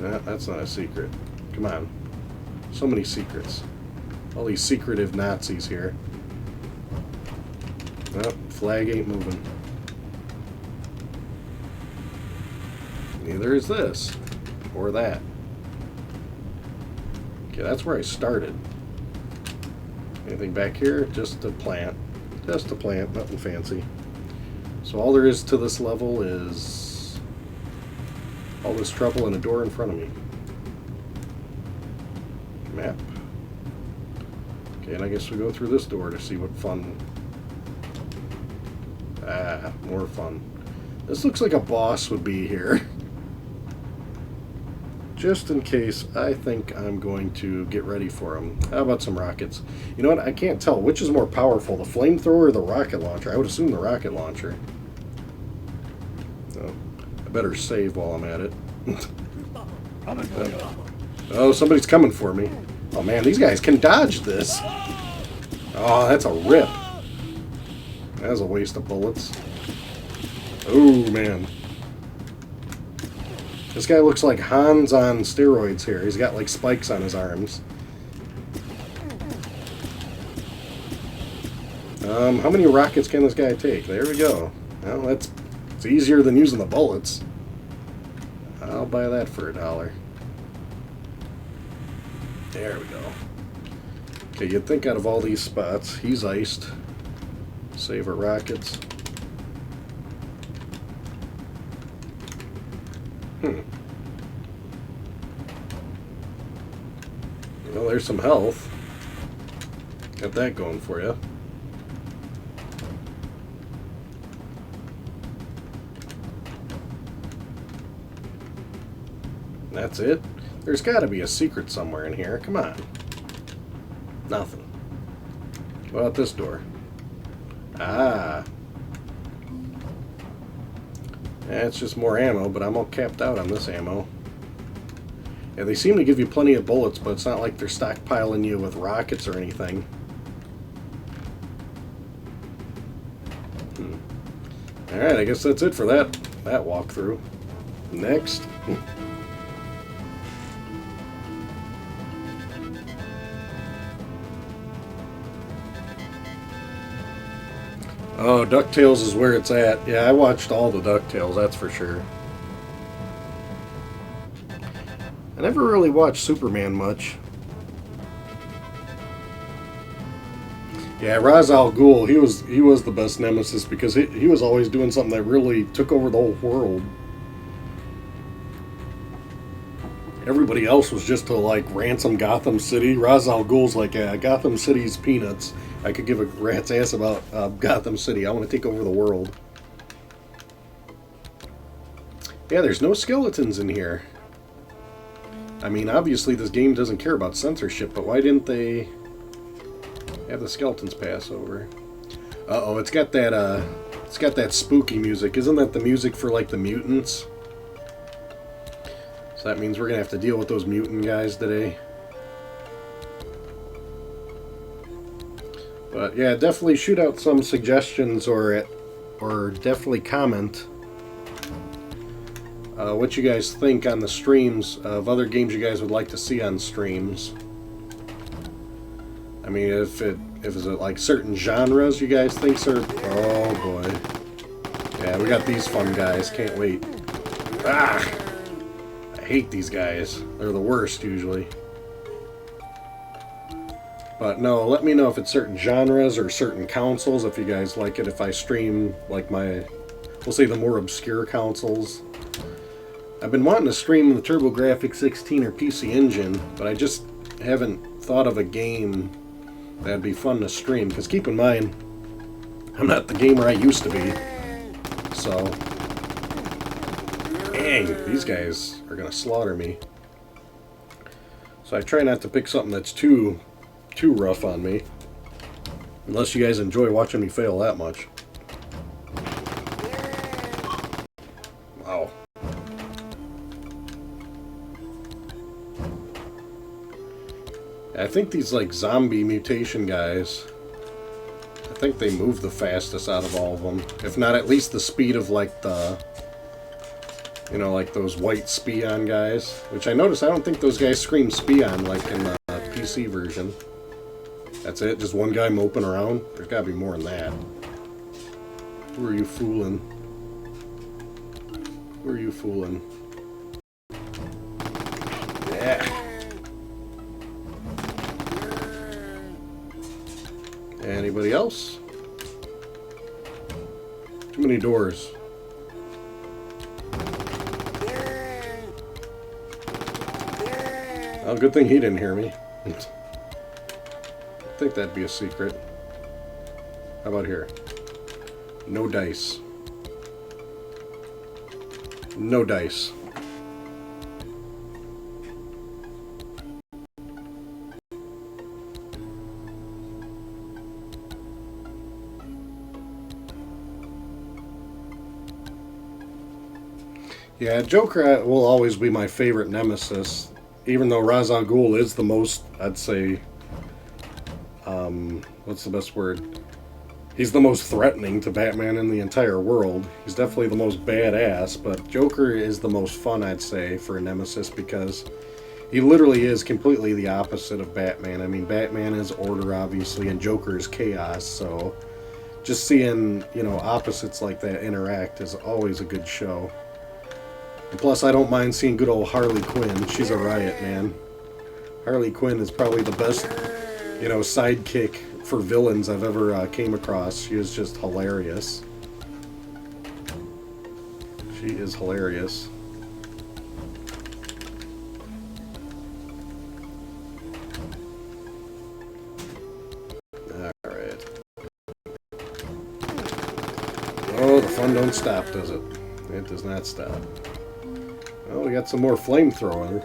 Nah, that's not a secret. Come on. So many secrets. All these secretive Nazis here. Nope, flag ain't moving. Neither is this. Or that. Okay, that's where I started. Anything back here? Just a plant. Just a plant, nothing fancy. So all there is to this level is all this trouble and a door in front of me. Map. Okay, and I guess we go through this door to see what fun. Ah, more fun. This looks like a boss would be here. Just in case, I think I'm going to get ready for him. How about some rockets? You know what? I can't tell. Which is more powerful, the flamethrower or the rocket launcher? I would assume the rocket launcher. So, I better save while I'm at it. Oh, somebody's coming for me. Oh man, these guys can dodge this. Oh, that's a rip. That's a waste of bullets. Oh man. This guy looks like Hans on steroids here. He's got like spikes on his arms. How many rockets can this guy take? There we go. Well, it's easier than using the bullets. I'll buy that for $1. There we go. Okay, you'd think out of all these spots, he's iced. Save our rockets. Well, there's some health. Got that going for you. That's it? There's got to be a secret somewhere in here. Come on. Nothing. What about this door? Ah. It's just more ammo, but I'm all capped out on this ammo. Yeah, they seem to give you plenty of bullets, but it's not like they're stockpiling you with rockets or anything. Alright, I guess that's it for that walkthrough. Next. Oh, DuckTales is where it's at. Yeah, I watched all the DuckTales, that's for sure. I never really watched Superman much. Yeah, Ra's al Ghul, he was the best nemesis because he was always doing something that really took over the whole world. Everybody else was just to like ransom Gotham City. Ra's al Ghul's like, yeah, Gotham City's peanuts. I could give a rat's ass about Gotham City. I want to take over the world. Yeah, there's no skeletons in here. I mean, obviously this game doesn't care about censorship, but why didn't they have the skeletons pass over? Uh-oh, it's got that spooky music. Isn't that the music for like the mutants? So that means we're gonna have to deal with those mutant guys today. But yeah, definitely shoot out some suggestions or definitely comment what you guys think on the streams of other games you guys would like to see on streams. I mean, if it's like certain genres you guys think are... Oh boy. Yeah, we got these fun guys. Can't wait. Ah! I hate these guys. They're the worst usually. But no, let me know if it's certain genres or certain consoles, if you guys like it, if I stream like we'll say the more obscure consoles. I've been wanting to stream the TurboGrafx 16 or PC Engine, but I just haven't thought of a game that'd be fun to stream, because keep in mind, I'm not the gamer I used to be. So, dang, these guys are gonna slaughter me. So I try not to pick something that's too rough on me, unless you guys enjoy watching me fail that much. Wow. I think these like zombie mutation guys, I think they move the fastest out of all of them. If not at least the speed of like the, you know, like those white Speon guys. Which I noticed I don't think those guys scream Speon like in the PC version. That's it? Just one guy moping around? There's gotta be more than that. Who are you fooling? Who are you fooling? Yeah. Anybody else? Too many doors. Oh, good thing he didn't hear me. I think that'd be a secret. How about here? No dice. No dice. Yeah, Joker will always be my favorite nemesis, even though Ra's al Ghul is the most, I'd say, what's the best word? He's the most threatening to Batman in the entire world. He's definitely the most badass, but Joker is the most fun, I'd say, for a nemesis, because he literally is completely the opposite of Batman. I mean, Batman is order, obviously, and Joker is chaos, so just seeing, you know, opposites like that interact is always a good show. And plus, I don't mind seeing good old Harley Quinn. She's a riot, man. Harley Quinn is probably the best, you know, sidekick for villains I've ever came across. She is just hilarious. She is hilarious. Alright. Oh, the fun don't stop, does it? It does not stop. Well, we got some more flamethrower.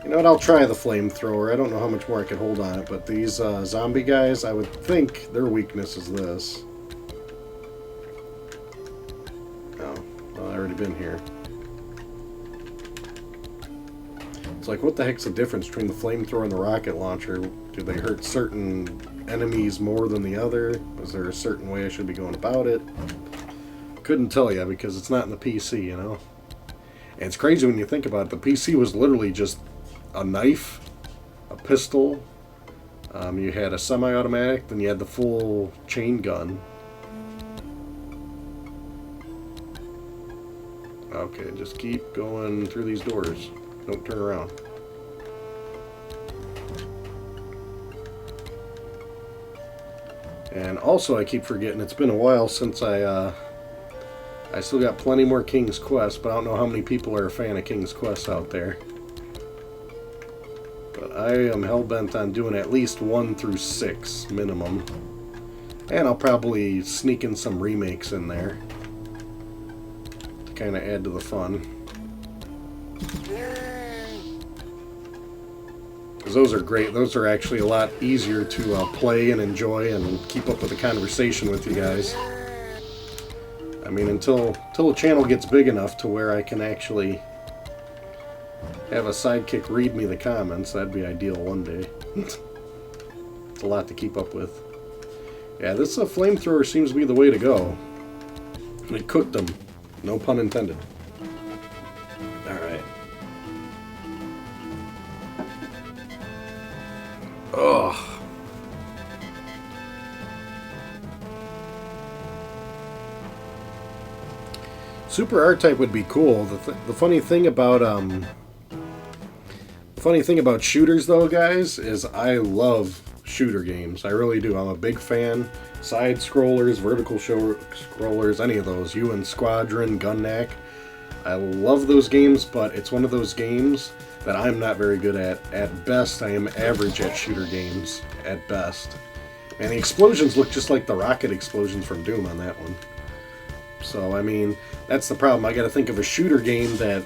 You know what, I'll try the flamethrower. I don't know how much more I can hold on it, but these zombie guys, I would think their weakness is this. Oh, well, I've already been here. It's like, what the heck's the difference between the flamethrower and the rocket launcher? Do they hurt certain enemies more than the other? Is there a certain way I should be going about it? Couldn't tell you, because it's not in the PC, you know? And it's crazy when you think about it. The PC was literally just a knife, a pistol, you had a semi-automatic, then you had the full chain gun. Okay, just keep going through these doors. Don't turn around. And also, I keep forgetting, it's been a while since I still got plenty more King's Quest, but I don't know how many people are a fan of King's Quest out there. But I am hell-bent on doing at least 1 through 6 minimum. And I'll probably sneak in some remakes in there to kind of add to the fun. Because those are great. Those are actually a lot easier to play and enjoy and keep up with the conversation with you guys. I mean, until the channel gets big enough to where I can actually have a sidekick read me the comments, that'd be ideal one day. It's a lot to keep up with. Yeah, this flamethrower seems to be the way to go. We cooked them. No pun intended. Alright. Ugh. Super R-Type would be cool. The funny thing about shooters, though, guys, is I love shooter games. I really do. I'm a big fan. Side scrollers, vertical scrollers, any of those. UN Squadron, Gunnack. I love those games, but it's one of those games that I'm not very good at. At best, I am average at shooter games. At best. And the explosions look just like the rocket explosions from Doom on that one. So, I mean, that's the problem. I gotta think of a shooter game that,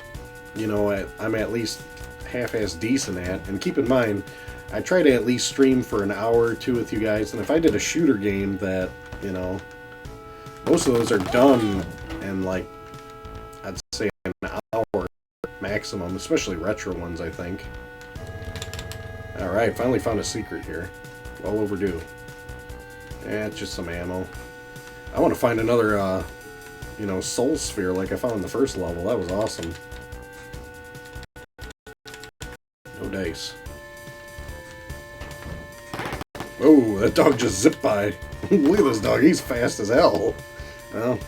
you know, I'm at least half-ass decent at. And keep in mind, I try to at least stream for an hour or two with you guys. And if I did a shooter game that, you know, most of those are done in, like, I'd say an hour maximum, especially retro ones, I think. Alright, finally found a secret here. Well overdue. Eh, it's just some ammo. I want to find another, you know, soul sphere like I found in the first level. That was awesome. No dice. Oh, that dog just zipped by. Look at this dog. He's fast as hell. Well,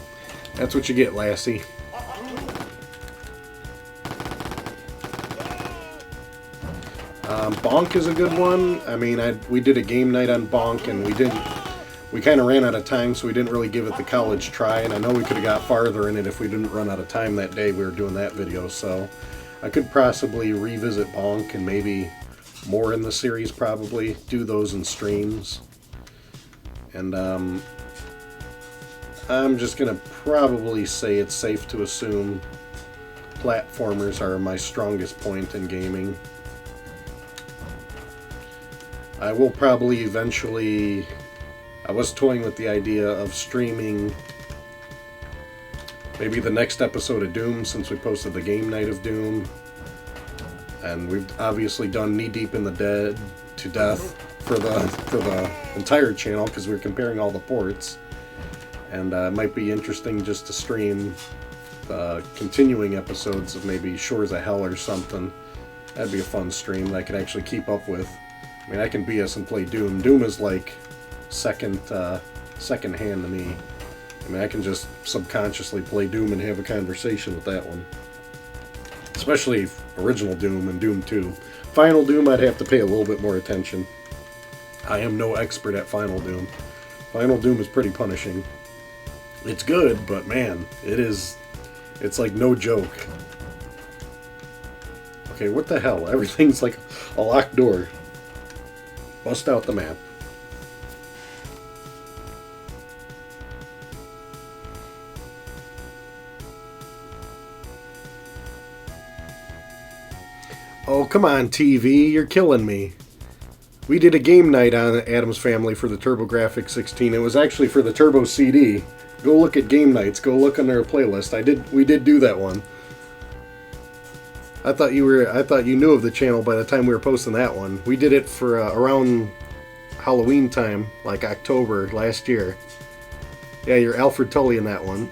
that's what you get, Lassie. Bonk is a good one. I mean, we did a game night on Bonk, and we kind of ran out of time, so we didn't really give it the college try, and I know we could have got farther in it if we didn't run out of time that day we were doing that video, so I could possibly revisit Bonk and maybe more in the series, probably do those in streams. And I'm just gonna probably say it's safe to assume platformers are my strongest point in gaming. I will probably eventually... I was toying with the idea of streaming maybe the next episode of Doom, since we posted the game night of Doom. And we've obviously done Knee Deep in the Dead to death for the entire channel, because we're comparing all the ports. And it might be interesting just to stream the continuing episodes of maybe Shores of Hell or something. That'd be a fun stream that I could actually keep up with. I mean, I can BS and play Doom. Doom is like second hand to me. I mean, I can just subconsciously play Doom and have a conversation with that one. Especially original Doom and Doom 2. Final Doom, I'd have to pay a little bit more attention. I am no expert at Final Doom. Final Doom is pretty punishing. It's good, but man, it's like no joke. Okay, what the hell? Everything's like a locked door. Bust out the map. Oh, come on, TV. You're killing me. We did a game night on Adam's Family for the TurboGrafx 16. It was actually for the Turbo CD. Go look at game nights. Go look on their playlist. We did do that one. I thought you knew of the channel by the time we were posting that one. We did it for around Halloween time, like October last year. Yeah, you're Alfred Tully in that one.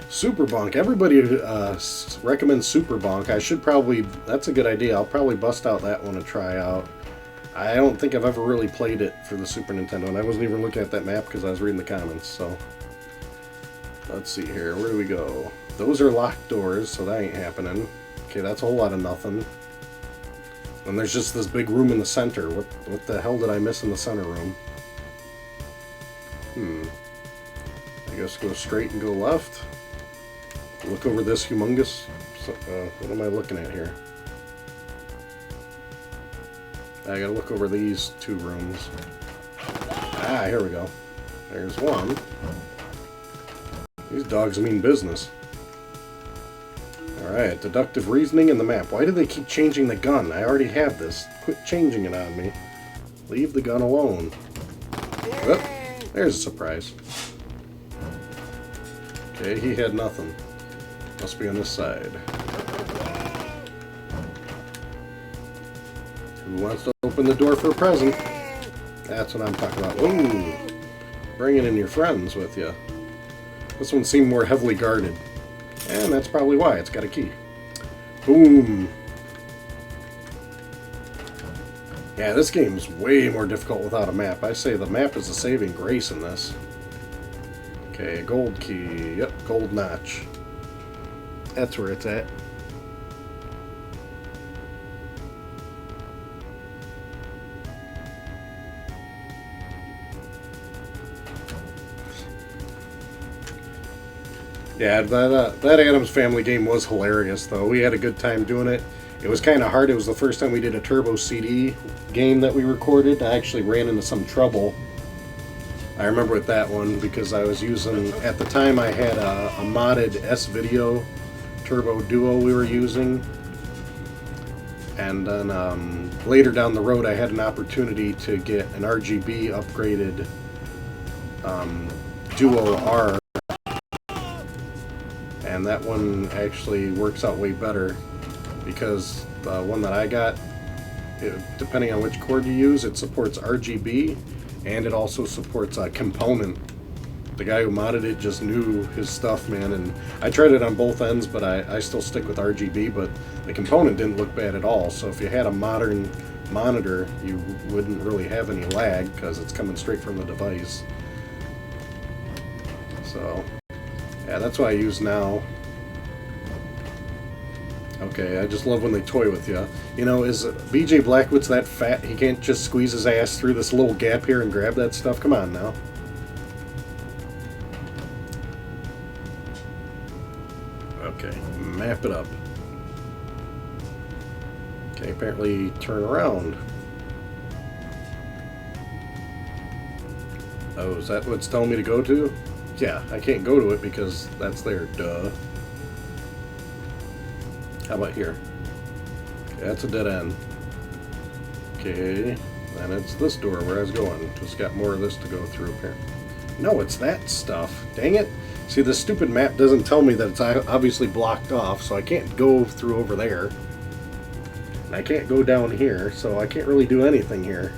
Super Bonk. Everybody recommends Super Bonk. I should probably... That's a good idea. I'll probably bust out that one to try out. I don't think I've ever really played it for the Super Nintendo, and I wasn't even looking at that map because I was reading the comments, so... Let's see here. Where do we go? Those are locked doors, so that ain't happening. Okay, that's a whole lot of nothing. And there's just this big room in the center. What the hell did I miss in the center room? I guess go straight and go left. Look over this humongous... what am I looking at here? I gotta look over these two rooms. Ah, here we go. There's one. These dogs mean business. Alright, deductive reasoning and the map. Why do they keep changing the gun? I already have this. Quit changing it on me. Leave the gun alone. Oop, there's a surprise. Okay, he had nothing. Must be on this side. Who wants to open the door for a present? That's what I'm talking about. Ooh, bringing in your friends with you. This one seemed more heavily guarded. And that's probably why. It's got a key. Boom. Yeah, this game's way more difficult without a map. I say the map is the saving grace in this. Okay, gold key. Yep, gold notch. That's where it's at. Yeah, that Addams Family game was hilarious, though. We had a good time doing it. It was kind of hard. It was the first time we did a Turbo CD game that we recorded. I actually ran into some trouble. I remember with that one because I was using... At the time, I had a modded S-Video Turbo Duo we were using. And then later down the road, I had an opportunity to get an RGB upgraded Duo R. And that one actually works out way better because the one that I got, depending on which cord you use, it supports RGB and it also supports a component. The guy who modded it just knew his stuff, man, and I tried it on both ends, but I still stick with RGB, but the component didn't look bad at all. So if you had a modern monitor, you wouldn't really have any lag because it's coming straight from the device. So... yeah, that's what I use now. Okay, I just love when they toy with you. You know, is BJ Blackwoods that fat he can't just squeeze his ass through this little gap here and grab that stuff? Come on now. Okay, map it up. Okay, apparently turn around. Oh, is that what it's telling me to go to? Yeah, I can't go to it because that's there, duh. How about here? Okay, that's a dead end. Okay, and it's this door where I was going. Just got more of this to go through here. No, it's that stuff. Dang it. See, the stupid map doesn't tell me that it's obviously blocked off, so I can't go through over there. And I can't go down here, so I can't really do anything here.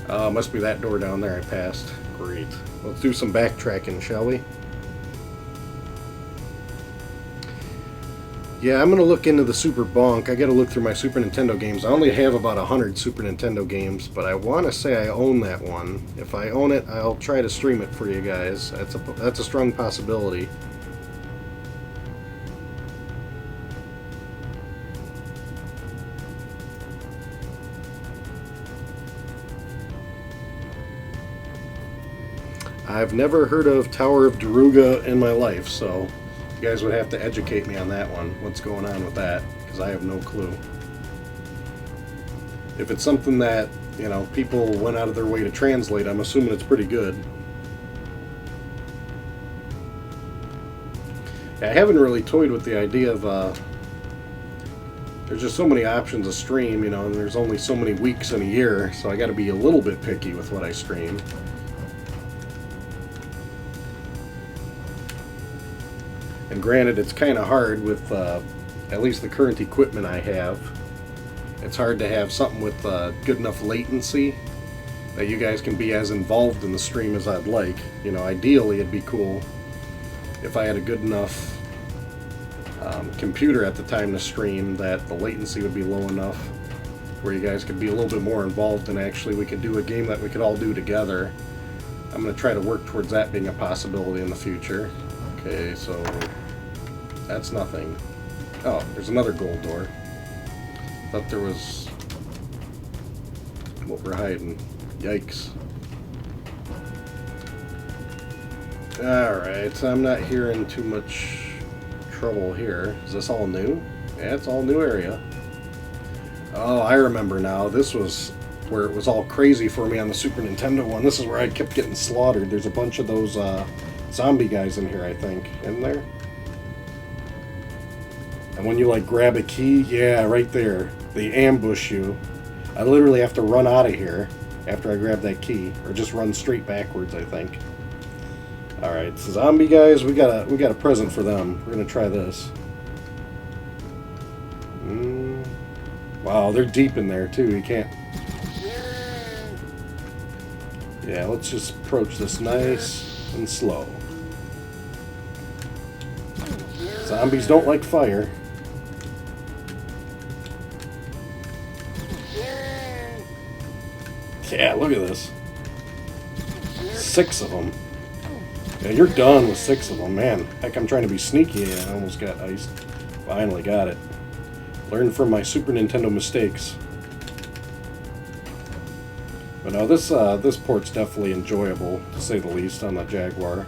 Must be that door down there I passed. Great. Let's do some backtracking, shall we? Yeah, I'm going to look into the Super Bonk. I got to look through my Super Nintendo games. I only have about 100 Super Nintendo games, but I want to say I own that one. If I own it, I'll try to stream it for you guys. That's a strong possibility. I've never heard of Tower of Daruga in my life, so you guys would have to educate me on that one. What's going on with that? Because I have no clue. If it's something that, you know, people went out of their way to translate, I'm assuming it's pretty good. I haven't really toyed with the idea of, there's just so many options to stream, you know, and there's only so many weeks in a year, so I got to be a little bit picky with what I stream. And granted, it's kind of hard with at least the current equipment I have. It's hard to have something with good enough latency that you guys can be as involved in the stream as I'd like. You know, ideally it'd be cool if I had a good enough computer at the time to stream that the latency would be low enough where you guys could be a little bit more involved and actually we could do a game that we could all do together. I'm going to try to work towards that being a possibility in the future. Okay, so that's nothing. Oh, there's another gold door. Thought there was what we're hiding. Yikes. Alright, so I'm not hearing too much trouble here. Is this all new? Yeah, it's all new area. Oh, I remember now. This was where it was all crazy for me on the Super Nintendo one. This is where I kept getting slaughtered. There's a bunch of those zombie guys in here, I think. Isn't there? And when you, like, grab a key, yeah, right there. They ambush you. I literally have to run out of here after I grab that key. Or just run straight backwards, I think. Alright, so zombie guys, we got a present for them. We're gonna try this. Wow, they're deep in there too. You can't. Yeah, let's just approach this nice and slow. Zombies don't like fire. Yeah, look at this. 6 of them. Yeah, you're done with 6 of them, man. Heck, I'm trying to be sneaky and I almost got iced. Finally got it. Learned from my Super Nintendo mistakes. But no, this port's definitely enjoyable, to say the least, on the Jaguar.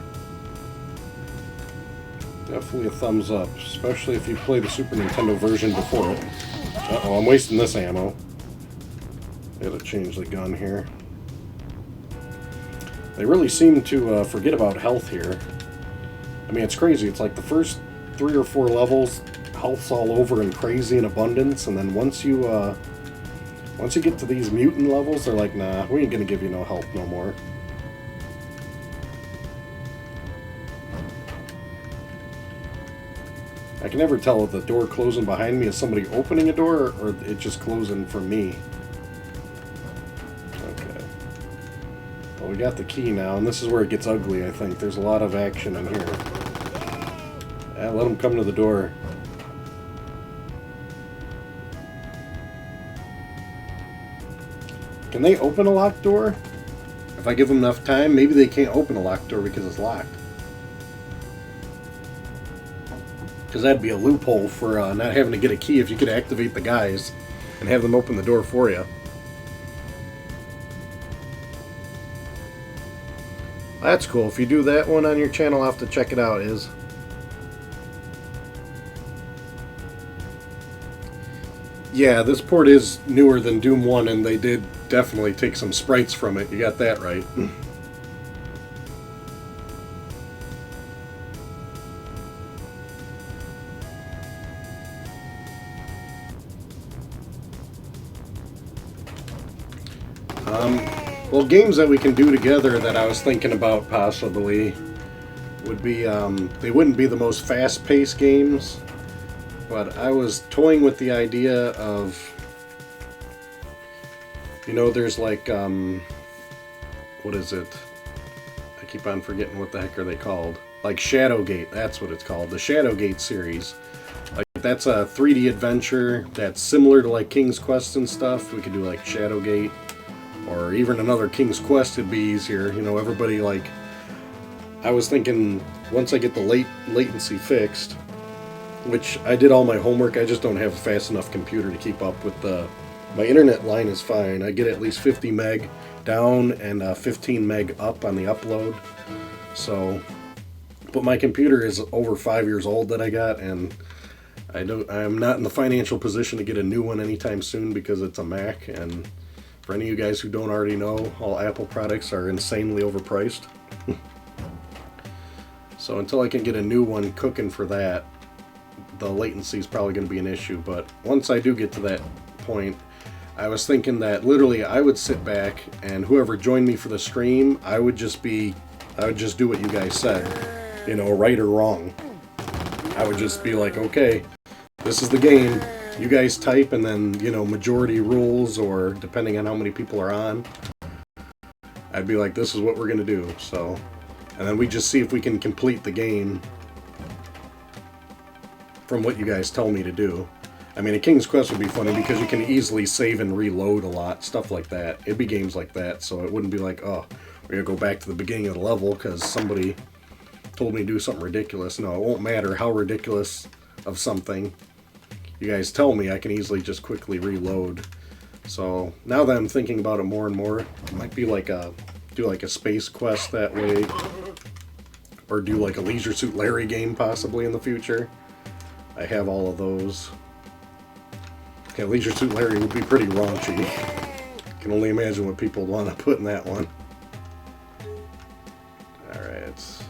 Definitely a thumbs up, especially if you play the Super Nintendo version before it. Uh-oh, I'm wasting this ammo. Gotta change the gun here. They really seem to forget about health here. I mean, it's crazy. It's like the first 3 or 4 levels, health's all over and crazy in abundance, and then once you get to these mutant levels, they're like, nah, we ain't gonna give you no health no more. I can never tell if the door closing behind me is somebody opening a door or it just closing for me. Okay. Well, we got the key now, and this is where it gets ugly, I think. There's a lot of action in here. Yeah, let them come to the door. Can they open a locked door? If I give them enough time, maybe they can't open a locked door because it's locked. Because that'd be a loophole for not having to get a key if you could activate the guys and have them open the door for you. That's cool. If you do that one on your channel, I'll have to check it out. Yeah, this port is newer than Doom 1, and they did definitely take some sprites from it. You got that right. Well, games that we can do together that I was thinking about possibly would be, they wouldn't be the most fast-paced games, but I was toying with the idea of, you know, there's like, what is it? I keep on forgetting what the heck are they called. Like Shadowgate, that's what it's called. The Shadowgate series. Like, that's a 3D adventure that's similar to like King's Quest and stuff. We could do like Shadowgate. Or even another King's Quest would be easier. You know, everybody like... I was thinking, once I get the latency fixed, which I did all my homework, I just don't have a fast enough computer to keep up with the... My internet line is fine. I get at least 50 meg down and 15 meg up on the upload. So... But my computer is over 5 years old that I got, and I'm not in the financial position to get a new one anytime soon because it's a Mac, and... For any of you guys who don't already know, all Apple products are insanely overpriced. So until I can get a new one cooking for that, the latency is probably going to be an issue. But once I do get to that point, I was thinking that literally I would sit back and whoever joined me for the stream, I would just do what you guys said, you know, right or wrong. I would just be like, okay, this is the game. You guys type, and then, you know, majority rules, or depending on how many people are on, I'd be like, this is what we're going to do. So, and then we just see if we can complete the game from what you guys tell me to do. I mean, a King's Quest would be funny because you can easily save and reload a lot, stuff like that. It'd be games like that, so it wouldn't be like, oh, We're going to go back to the beginning of the level because somebody told me to do something ridiculous. No, it won't matter how ridiculous of something you guys tell me, I can easily just quickly reload. So now that I'm thinking about it more and more, it might be like do like a space quest that way, or do like a Leisure Suit Larry game possibly in the future. I have all of those. Yeah, Leisure Suit Larry would be pretty raunchy. Can only imagine what people want to put in that one. Alright.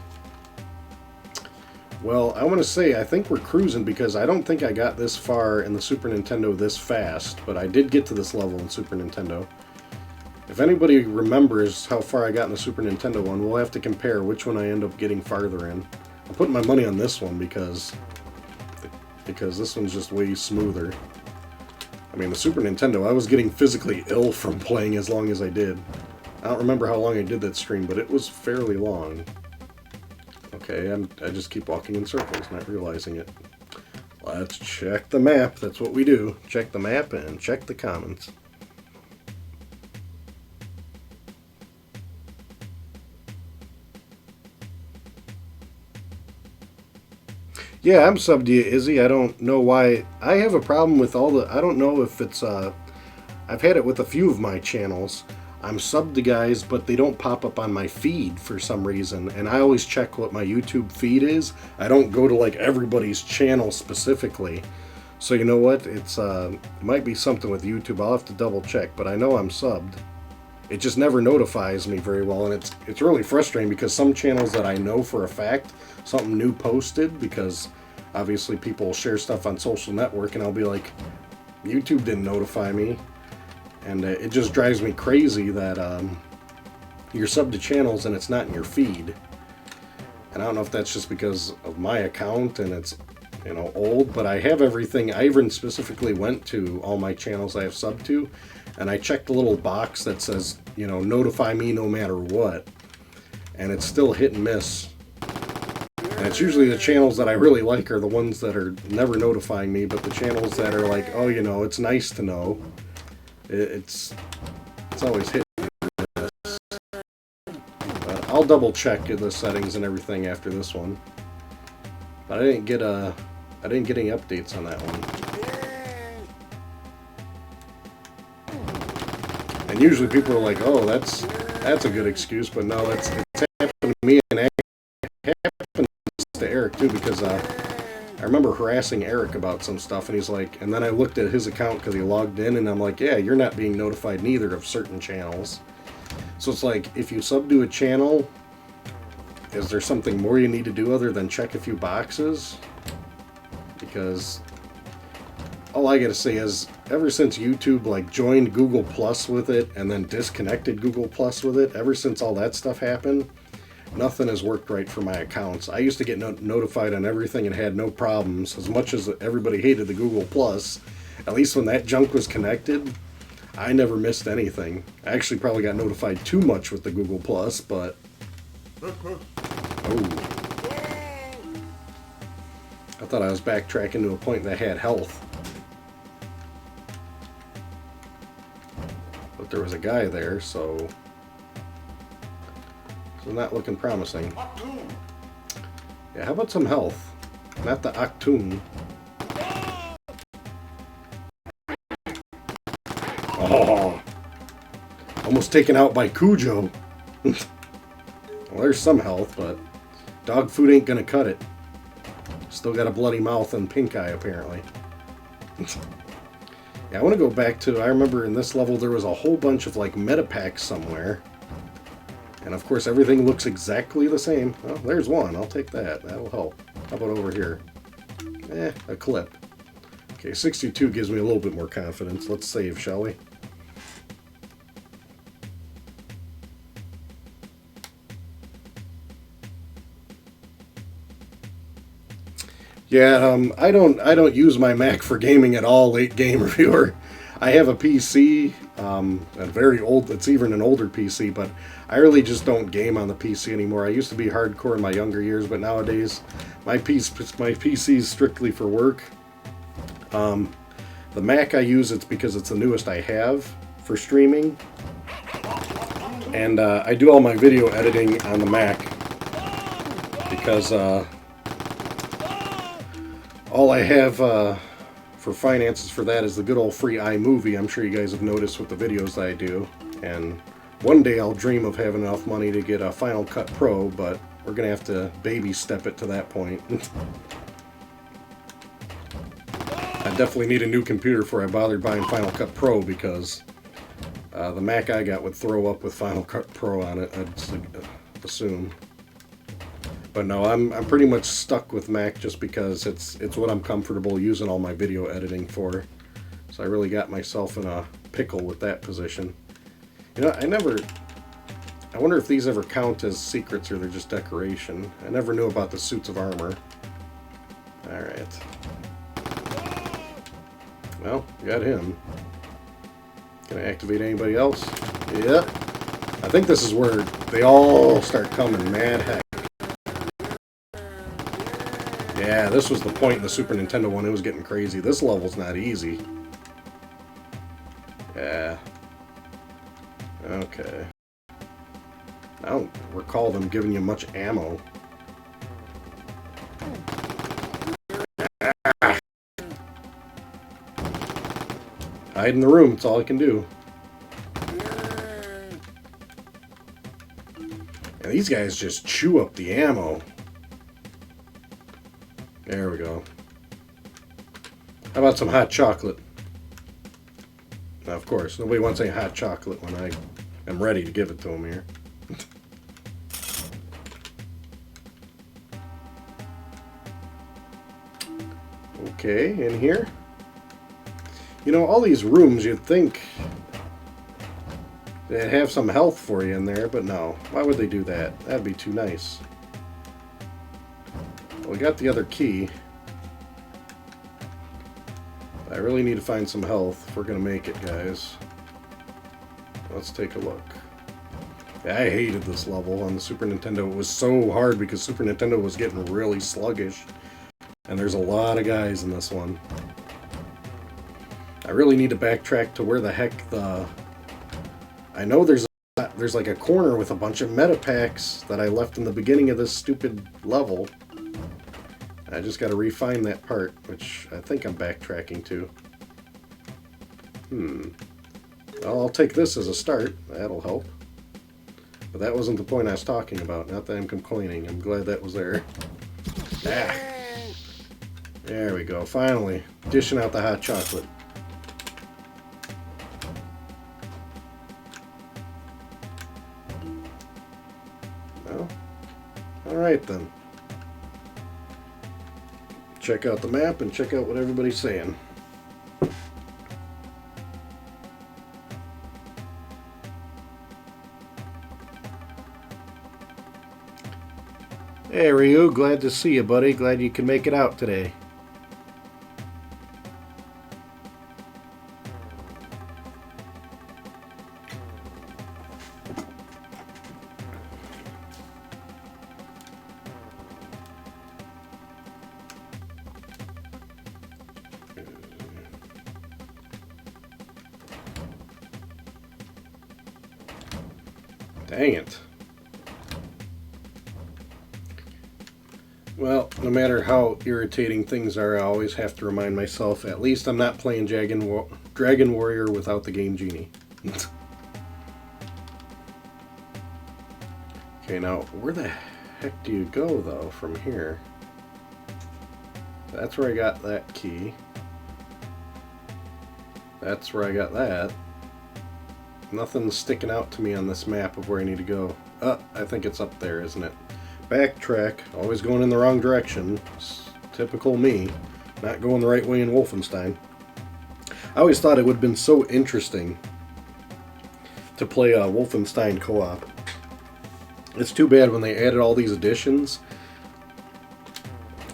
Well, I want to say I think we're cruising because I don't think I got this far in the Super Nintendo this fast, but I did get to this level in Super Nintendo. If anybody remembers how far I got in the Super Nintendo one, we'll have to compare which one I end up getting farther in. I'm putting my money on this one because this one's just way smoother. I mean, the Super Nintendo, I was getting physically ill from playing as long as I did. I don't remember how long I did that stream, but it was fairly long. Okay, I just keep walking in circles, not realizing it. Let's check the map. That's what we do. Check the map and check the comments. Yeah, I'm subbed to you, Izzy. I don't know why. I have a problem with all the... I don't know if it's... I've had it with a few of my channels. I'm subbed to guys, but they don't pop up on my feed for some reason. And I always check what my YouTube feed is. I don't go to, like, everybody's channel specifically. So you know what? It might be something with YouTube. I'll have to double check, but I know I'm subbed. It just never notifies me very well, and it's really frustrating because some channels that I know for a fact something new posted, because obviously people share stuff on social network, and I'll be like, YouTube didn't notify me, and it just drives me crazy that you're subbed to channels and it's not in your feed. And I don't know if that's just because of my account and it's, you know, old, but I have everything. I even specifically went to all my channels I have subbed to, and I checked the little box that says, you know, notify me no matter what, and it's still hit and miss. And it's usually the channels that I really like are the ones that are never notifying me, but the channels that are like, oh, you know, it's nice to know, it's always hit and miss. But I'll double check the settings and everything after this one. But I didn't get any updates on that one. And usually people are like, oh, that's a good excuse, but no, it's happened to me, and it happens to Eric too, because I remember harassing Eric about some stuff, and he's like, and then I looked at his account because he logged in, and I'm like, yeah, you're not being notified neither of certain channels. So it's like, if you sub to a channel, is there something more you need to do other than check a few boxes? Because all I gotta say is, ever since YouTube like joined Google Plus with it and then disconnected Google Plus with it, ever since all that stuff happened, nothing has worked right for my accounts. I used to get notified on everything and had no problems. As much as everybody hated the Google Plus, at least when that junk was connected, I never missed anything. I actually probably got notified too much with the Google Plus, but... Oh. I thought I was backtracking to a point that had health. But there was a guy there, so not looking promising. Yeah, how about some health? Not the Octoon. Oh! Almost taken out by Cujo. Well, there's some health, but dog food ain't gonna cut it. Still got a bloody mouth and pink eye, apparently. Yeah, I want to go back to... I remember in this level there was a whole bunch of, like, meta packs somewhere. And, of course, everything looks exactly the same. Well, there's one. I'll take that. That'll help. How about over here? A clip. Okay, 62 gives me a little bit more confidence. Let's save, shall we? Yeah, I don't use my Mac for gaming at all, late game reviewer. I have a PC, a very old, it's even an older PC, but I really just don't game on the PC anymore. I used to be hardcore in my younger years, but nowadays my PC is strictly for work. The Mac I use, it's because it's the newest I have for streaming. And I do all my video editing on the Mac because all I have for finances for that is the good old free iMovie. I'm sure you guys have noticed with the videos that I do. And one day I'll dream of having enough money to get a Final Cut Pro, but we're going to have to baby step it to that point. I definitely need a new computer before I bother buying Final Cut Pro, because the Mac I got would throw up with Final Cut Pro on it, I'd assume. But no, I'm pretty much stuck with Mac just because it's what I'm comfortable using all my video editing for. So I really got myself in a pickle with that position. You know, I wonder if these ever count as secrets or they're just decoration. I never knew about the suits of armor. Alright. Well, got him. Can I activate anybody else? Yep. I think this is where they all start coming mad heck. Yeah, this was the point in the Super Nintendo when it was getting crazy. This level's not easy. Yeah. Okay. I don't recall them giving you much ammo. Hide in the room, that's all I can do. And these guys just chew up the ammo. There we go. How about some hot chocolate? Now, of course, nobody wants any hot chocolate when I am ready to give it to them here. Okay, in here. You know, all these rooms, you'd think they'd have some health for you in there, but no. Why would they do that? That'd be too nice. Well, we got the other key. I really need to find some health if we're going to make it, guys. Let's take a look. Yeah, I hated this level on the Super Nintendo. It was so hard because Super Nintendo was getting really sluggish. And there's a lot of guys in this one. I really need to backtrack to where the heck the... I know there's like a corner with a bunch of meta packs that I left in the beginning of this stupid level. I just got to refine that part, which I think I'm backtracking to. Well, I'll take this as a start. That'll help. But that wasn't the point I was talking about. Not that I'm complaining. I'm glad that was there. Ah. There we go. Finally, dishing out the hot chocolate. Well, alright then. Check out the map and check out what everybody's saying. Hey Ryu, glad to see you, buddy. Glad you can make it out today. Dang it. Well, no matter how irritating things are, I always have to remind myself, at least I'm not playing Dragon Warrior without the Game Genie. Okay, now, where the heck do you go, though, from here? That's where I got that key. That's where I got that. Nothing's sticking out to me on this map of where I need to go. I think it's up there, isn't it? Backtrack. Always going in the wrong direction. It's typical me. Not going the right way in Wolfenstein. I always thought it would have been so interesting to play a Wolfenstein co-op. It's too bad when they added all these additions.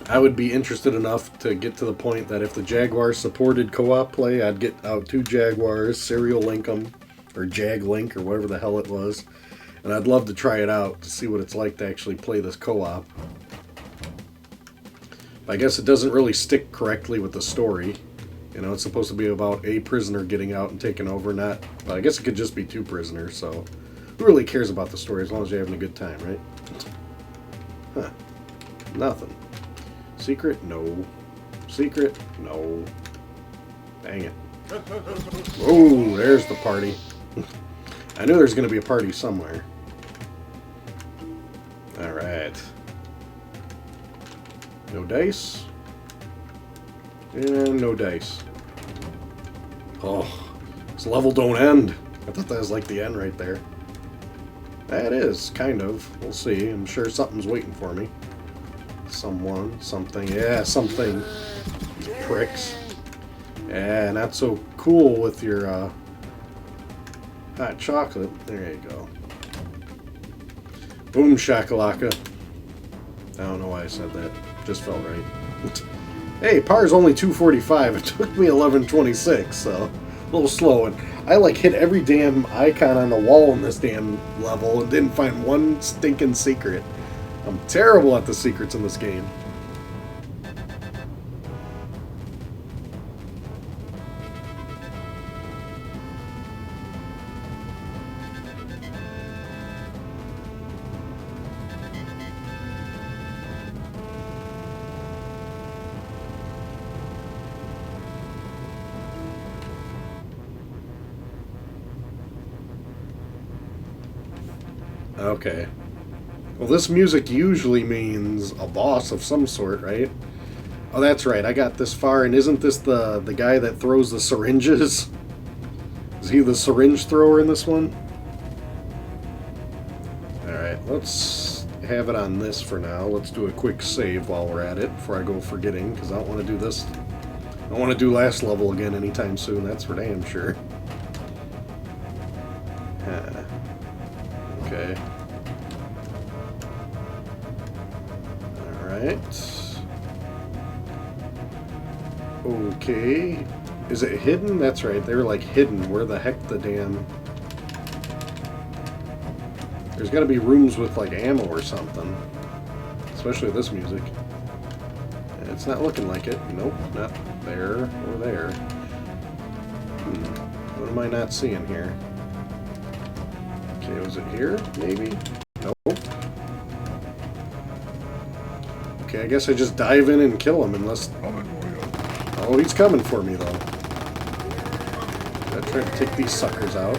I would be interested enough to get to the point that if the Jaguar supported co-op play, I'd get out 2 Jaguars, serial link them, or Jag Link, or whatever the hell it was. And I'd love to try it out to see what it's like to actually play this co-op. I guess it doesn't really stick correctly with the story. You know, it's supposed to be about a prisoner getting out and taking over, not... But I guess it could just be 2 prisoners, so... Who really cares about the story as long as you're having a good time, right? Huh. Nothing. Secret? No. Secret? No. Dang it. Oh, there's the party. I knew there was going to be a party somewhere. Alright. No dice. And no dice. Oh, this level don't end. I thought that was like the end right there. That is, kind of. We'll see. I'm sure something's waiting for me. Someone, something. Yeah, something. These pricks. Yeah, not so cool with your hot chocolate. There you go. Boom shakalaka. I don't know why I said that. Just felt right. Hey, par's only 245. It took me 1126, so a little slow. And I like hit every damn icon on the wall in this damn level and didn't find one stinking secret. I'm terrible at the secrets in this game. Okay. Well, this music usually means a boss of some sort, right? Oh, that's right. I got this far, and isn't this the guy that throws the syringes? Is he the syringe thrower in this one? Alright, let's have it on this for now. Let's do a quick save while we're at it before I go forgetting, because I don't want to do this. I don't want to do last level again anytime soon, that's for damn sure. Okay. Alright. Okay. Is it hidden? That's right, they were like hidden. Where the heck the damn... There's gotta be rooms with like ammo or something. Especially this music. And it's not looking like it. Nope, not there or there. What am I not seeing here? Okay, was it here? Maybe? Nope. Okay, I guess I just dive in and kill him unless... Oh, he's coming for me, though. Gotta try to take these suckers out.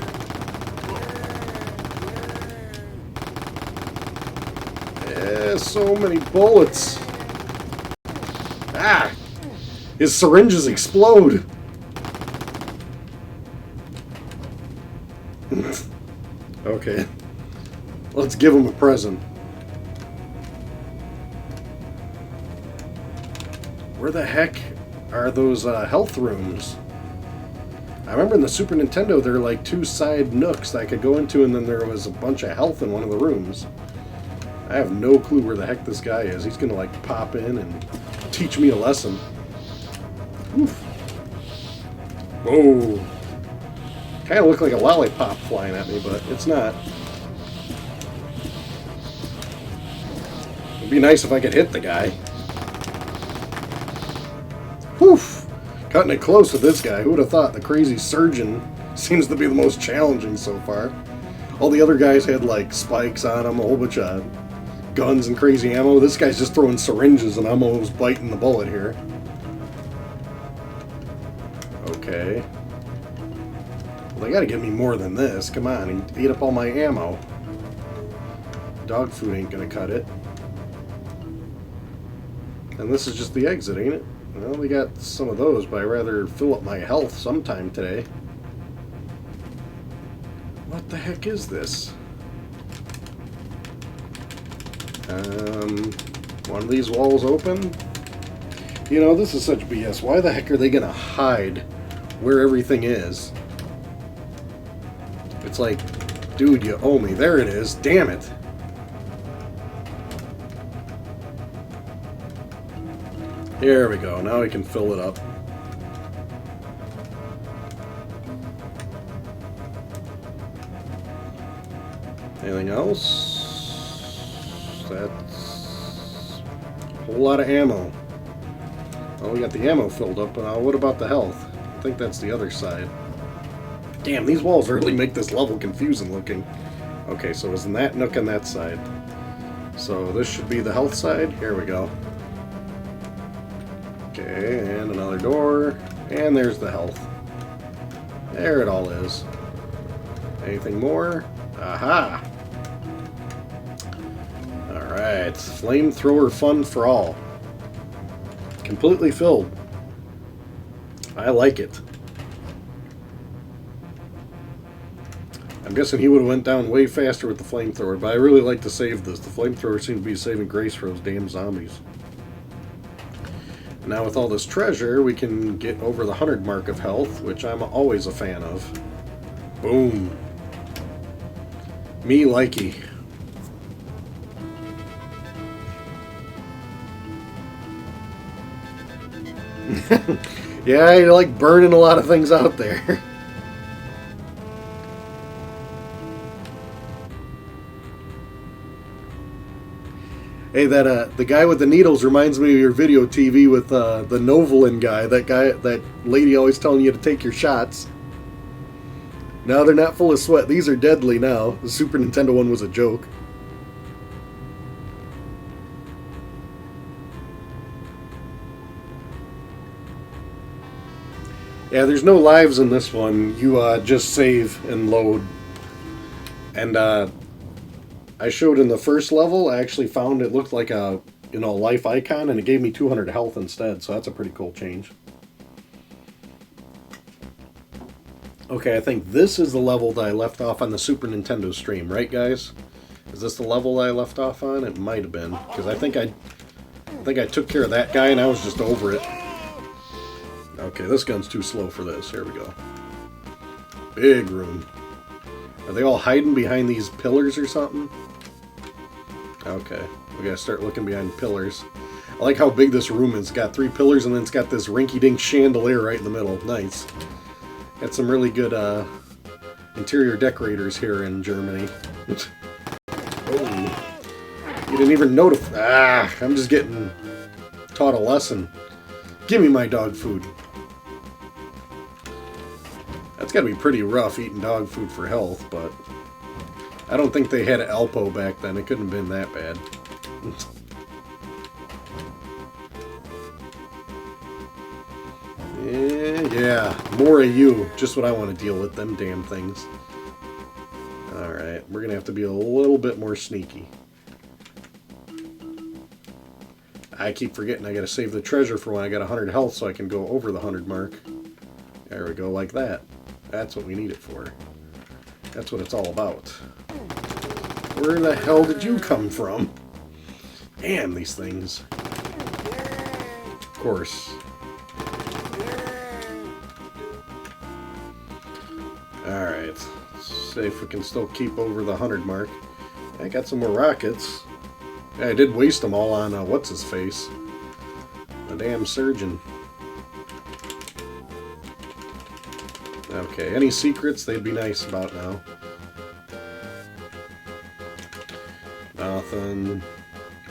Yeah, so many bullets. Ah! His syringes explode! Okay. Let's give him a present. Where the heck are those health rooms? I remember in the Super Nintendo there were like two side nooks that I could go into, and then there was a bunch of health in one of the rooms. I have no clue where the heck this guy is. He's gonna like pop in and teach me a lesson. Oof. Whoa. Kind of looked like a lollipop flying at me, but it's not. It'd be nice if I could hit the guy. Whew! Cutting it close with this guy. Who would have thought? The crazy surgeon seems to be the most challenging so far. All the other guys had like spikes on them, a whole bunch of guns and crazy ammo. This guy's just throwing syringes and I'm almost biting the bullet here. Okay. Well, they gotta give me more than this. Come on, he ate up all my ammo. Dog food ain't gonna cut it. And this is just the exit, ain't it? Well, we got some of those, but I'd rather fill up my health sometime today. What the heck is this? One of these walls open? You know, this is such BS. Why the heck are they gonna hide where everything is? It's like, dude, you owe me. There it is. Damn it. Here we go. Now we can fill it up. Anything else? That's a whole lot of ammo. Oh, we got the ammo filled up, but what about the health? I think that's the other side. Damn, these walls really make this level confusing looking. Okay, so it was in that nook on that side. So this should be the health side. Here we go. Okay, and another door. And there's the health. There it all is. Anything more? Aha! Alright, flamethrower fun for all. Completely filled. I like it. I'm guessing he would have went down way faster with the flamethrower, but I really like to save this. The flamethrower seems to be saving grace for those damn zombies. Now with all this treasure, we can get over the 100 mark of health, which I'm always a fan of. Boom. Me likey. Yeah, you like burning a lot of things out there. Hey, the guy with the needles reminds me of your video TV with the Novolin guy. That lady always telling you to take your shots. Now they're not full of sweat. These are deadly now. The Super Nintendo one was a joke. Yeah, there's no lives in this one. You just save and load. And I showed in the first level, I actually found it looked like a life icon, and it gave me 200 health instead, so that's a pretty cool change. Okay, I think this is the level that I left off on the Super Nintendo stream, right guys? Is this the level I left off on? It might have been, because I think I took care of that guy and I was just over it. Okay, this gun's too slow for this. Here we go. Big room. Are they all hiding behind these pillars or something? Okay, we gotta start looking behind pillars. I like how big this room is. It's got 3 pillars and then it's got this rinky-dink chandelier right in the middle. Nice. Got some really good interior decorators here in Germany. Oh, you didn't even notice. I'm just getting taught a lesson. Give me my dog food. That's got to be pretty rough eating dog food for health, but I don't think they had an Alpo back then. It couldn't have been that bad. Yeah, more of you. Just what I want to deal with, them damn things. Alright, we're going to have to be a little bit more sneaky. I keep forgetting I got to save the treasure for when I got 100 health so I can go over the 100 mark. There we go, like that. That's what we need it for. That's what it's all about. Where the hell did you come from? Damn, these things. Of course. Alright. See if we can still keep over the 100 mark. I got some more rockets. Yeah, I did waste them all on, what's-his-face? The damn surgeon. Okay, any secrets they'd be nice about now? Nothing.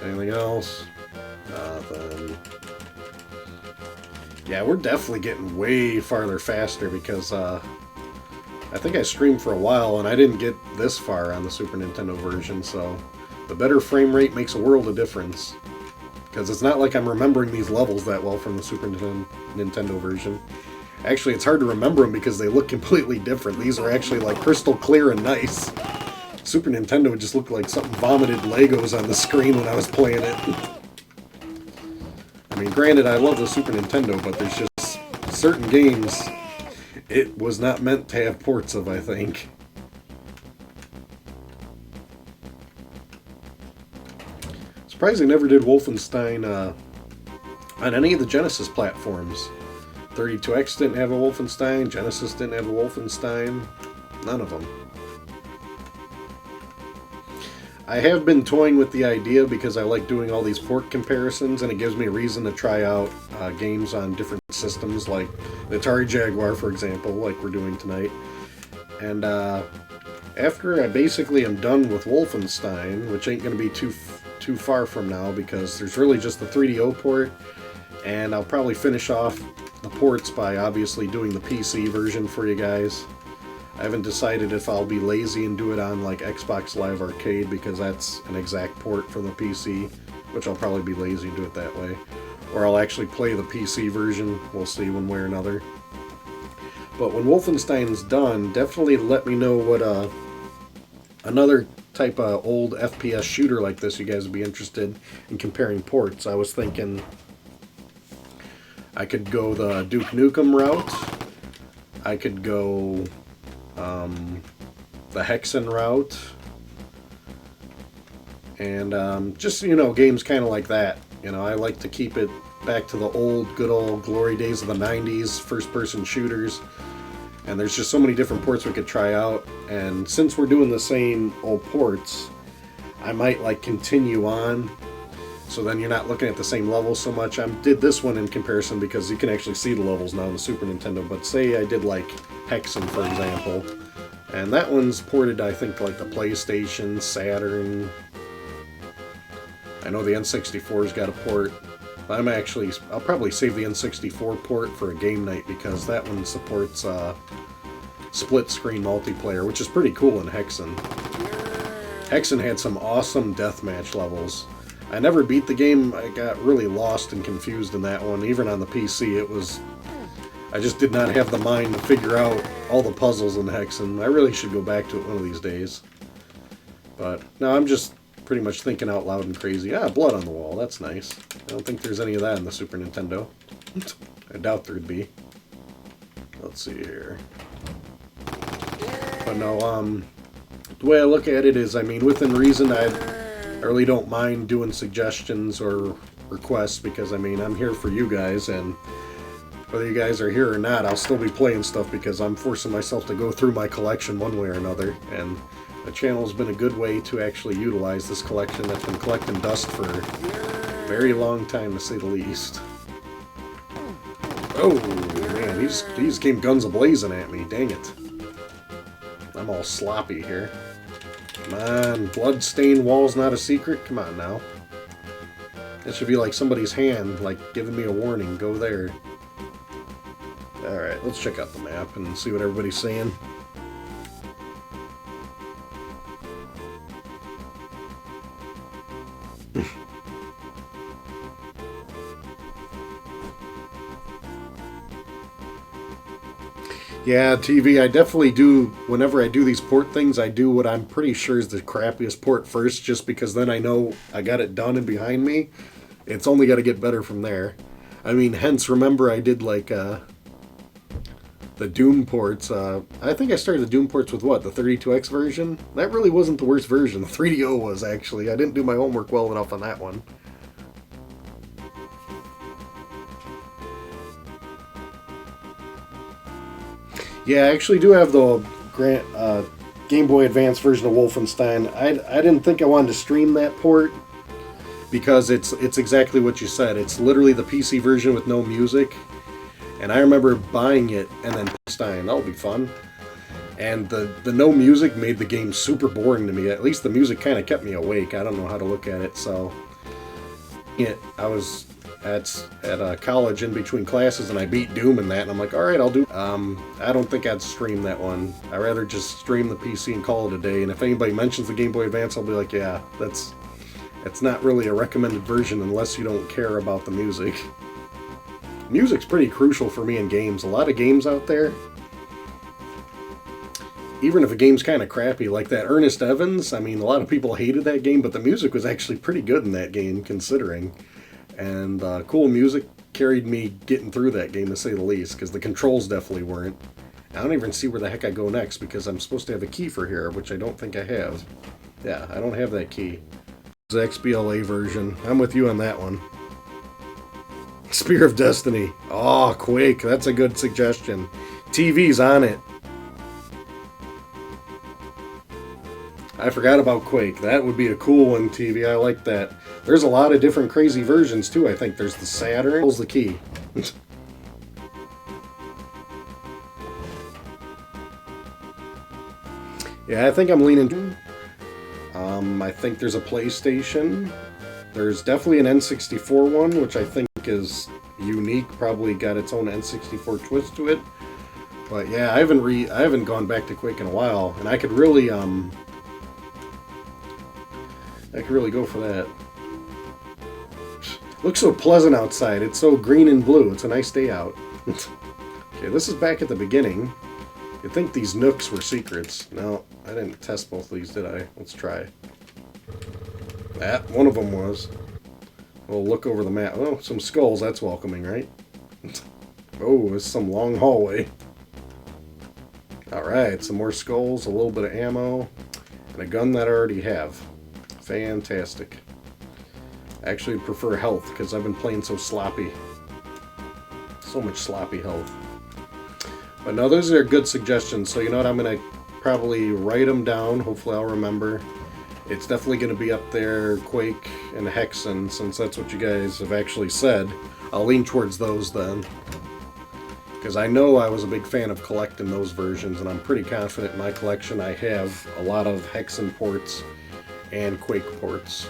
Anything else? Nothing. Yeah, we're definitely getting way farther faster because I think I streamed for a while and I didn't get this far on the Super Nintendo version, so the better frame rate makes a world of difference. Because it's not like I'm remembering these levels that well from the Super Nintendo version. Actually, it's hard to remember them because they look completely different. These are actually like crystal clear and nice. Super Nintendo just looked like something vomited Legos on the screen when I was playing it. I mean, granted, I love the Super Nintendo, but there's just certain games it was not meant to have ports of, I think. Surprised they never did Wolfenstein on any of the Genesis platforms. 32X didn't have a Wolfenstein, Genesis didn't have a Wolfenstein, none of them. I have been toying with the idea because I like doing all these port comparisons and it gives me a reason to try out games on different systems like the Atari Jaguar, for example, like we're doing tonight. And after I basically am done with Wolfenstein, which ain't going to be too far from now because there's really just the 3DO port, and I'll probably finish off the ports by obviously doing the PC version for you guys. I haven't decided if I'll be lazy and do it on like Xbox Live Arcade, because that's an exact port for the PC, which I'll probably be lazy and do it that way. Or I'll actually play the PC version. We'll see one way or another. But when Wolfenstein's done, definitely let me know what another type of old FPS shooter like this you guys would be interested in comparing ports. I was thinking I could go the Duke Nukem route. I could go the Hexen route. And just, you know, games kind of like that. You know, I like to keep it back to the old, good old glory days of the 90s, first-person shooters. And there's just so many different ports we could try out. And since we're doing the same old ports, I might like continue on. So then you're not looking at the same levels so much. I did this one in comparison because you can actually see the levels now on the Super Nintendo. But say I did like Hexen, for example. And that one's ported, I think, like the PlayStation, Saturn. I know the N64's got a port. I'll probably save the N64 port for a game night, because that one supports split screen multiplayer, which is pretty cool in Hexen. Hexen had some awesome deathmatch levels. I never beat the game. I got really lost and confused in that one. Even on the PC, I just did not have the mind to figure out all the puzzles in Hexen. I really should go back to it one of these days. But no, I'm just pretty much thinking out loud and crazy. Ah, blood on the wall. That's nice. I don't think there's any of that in the Super Nintendo. I doubt there'd be. Let's see here. But no, the way I look at it is, I mean, within reason, I really don't mind doing suggestions or requests, because, I mean, I'm here for you guys, and whether you guys are here or not, I'll still be playing stuff, because I'm forcing myself to go through my collection one way or another, and the channel's been a good way to actually utilize this collection that's been collecting dust for a very long time, to say the least. Oh, man, he just came guns a-blazing at me. Dang it. I'm all sloppy here. Come on, blood-stained wall's not a secret? Come on now. That should be like somebody's hand, like giving me a warning. Go there. Alright, let's check out the map and see what everybody's saying. Yeah, TV, I definitely do, whenever I do these port things, I do what I'm pretty sure is the crappiest port first, just because then I know I got it done and behind me. It's only got to get better from there. I mean, hence, remember I did like the Doom ports. I think I started the Doom ports with what, the 32X version? That really wasn't the worst version. The 3DO was, actually. I didn't do my homework well enough on that one. Yeah, I actually do have the Game Boy Advance version of Wolfenstein. I didn't think I wanted to stream that port, because it's exactly what you said. It's literally the PC version with no music. And I remember buying it and then Wolfenstein. That'll be fun. And the no music made the game super boring to me. At least the music kind of kept me awake. I don't know how to look at it. So I was at college in between classes, and I beat Doom in that, and I'm like, alright, I'll do I don't think I'd stream that one. I'd rather just stream the PC and call it a day. And if anybody mentions the Game Boy Advance, I'll be like, yeah, that's not really a recommended version unless you don't care about the music. Music's pretty crucial for me in games. A lot of games out there, even if a game's kind of crappy, like that Ernest Evans, I mean, a lot of people hated that game, but the music was actually pretty good in that game, considering. And cool music carried me getting through that game, to say the least, because the controls definitely weren't. I don't even see where the heck I go next, because I'm supposed to have a key for here, which I don't think I have. Yeah, I don't have that key. The XBLA version. I'm with you on that one. Spear of Destiny. Oh, Quake. That's a good suggestion. TV's on it. I forgot about Quake. That would be a cool one, TV. I like that. There's a lot of different crazy versions, too. I think there's the Saturn. What's the key? Yeah, I think I'm leaning... I think there's a PlayStation. There's definitely an N64 one, which I think is unique. Probably got its own N64 twist to it. But yeah, I haven't gone back to Quake in a while, and I could really go for that. Looks so pleasant outside. It's so green and blue. It's a nice day out. Okay, this is back at the beginning. You'd think these nooks were secrets. No, I didn't test both of these, did I? Let's try. That one of them was. We'll look over the map. Oh, some skulls. That's welcoming, right? Oh, it's some long hallway. Alright, some more skulls, a little bit of ammo, and a gun that I already have. Fantastic. I actually prefer health, because I've been playing so sloppy. So much sloppy health. But no, those are good suggestions, so you know what, I'm going to probably write them down, hopefully I'll remember. It's definitely going to be up there, Quake and Hexen, since that's what you guys have actually said. I'll lean towards those then. Because I know I was a big fan of collecting those versions, and I'm pretty confident in my collection I have a lot of Hexen ports and Quake ports.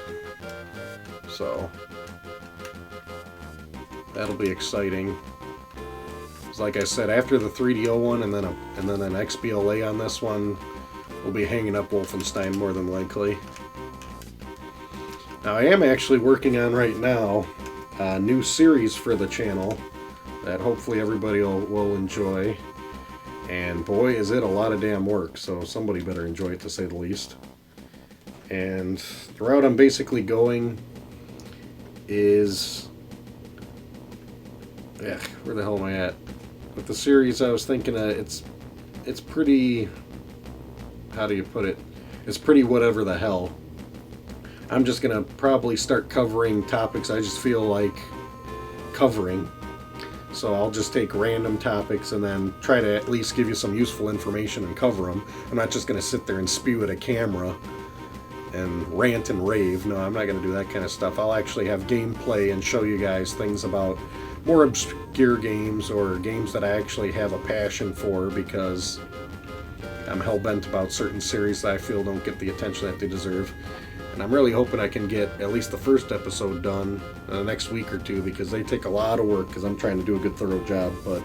So, that'll be exciting. Like I said, after the 3DO one and then an XBLA on this one, we'll be hanging up Wolfenstein more than likely. Now I am actually working on right now a new series for the channel that hopefully everybody will enjoy. And boy, is it a lot of damn work, so somebody better enjoy it to say the least. And the route I'm basically going is... where the hell am I at? With the series, I was thinking it's pretty... how do you put it? It's pretty whatever the hell. I'm just going to probably start covering topics I just feel like covering. So I'll just take random topics and then try to at least give you some useful information and cover them. I'm not just going to sit there and spew at a camera and rant and rave. No, I'm not going to do that kind of stuff. I'll actually have gameplay and show you guys things about more obscure games or games that I actually have a passion for because I'm hell-bent about certain series that I feel don't get the attention that they deserve. And I'm really hoping I can get at least the first episode done in the next week or two because they take a lot of work because I'm trying to do a good thorough job. But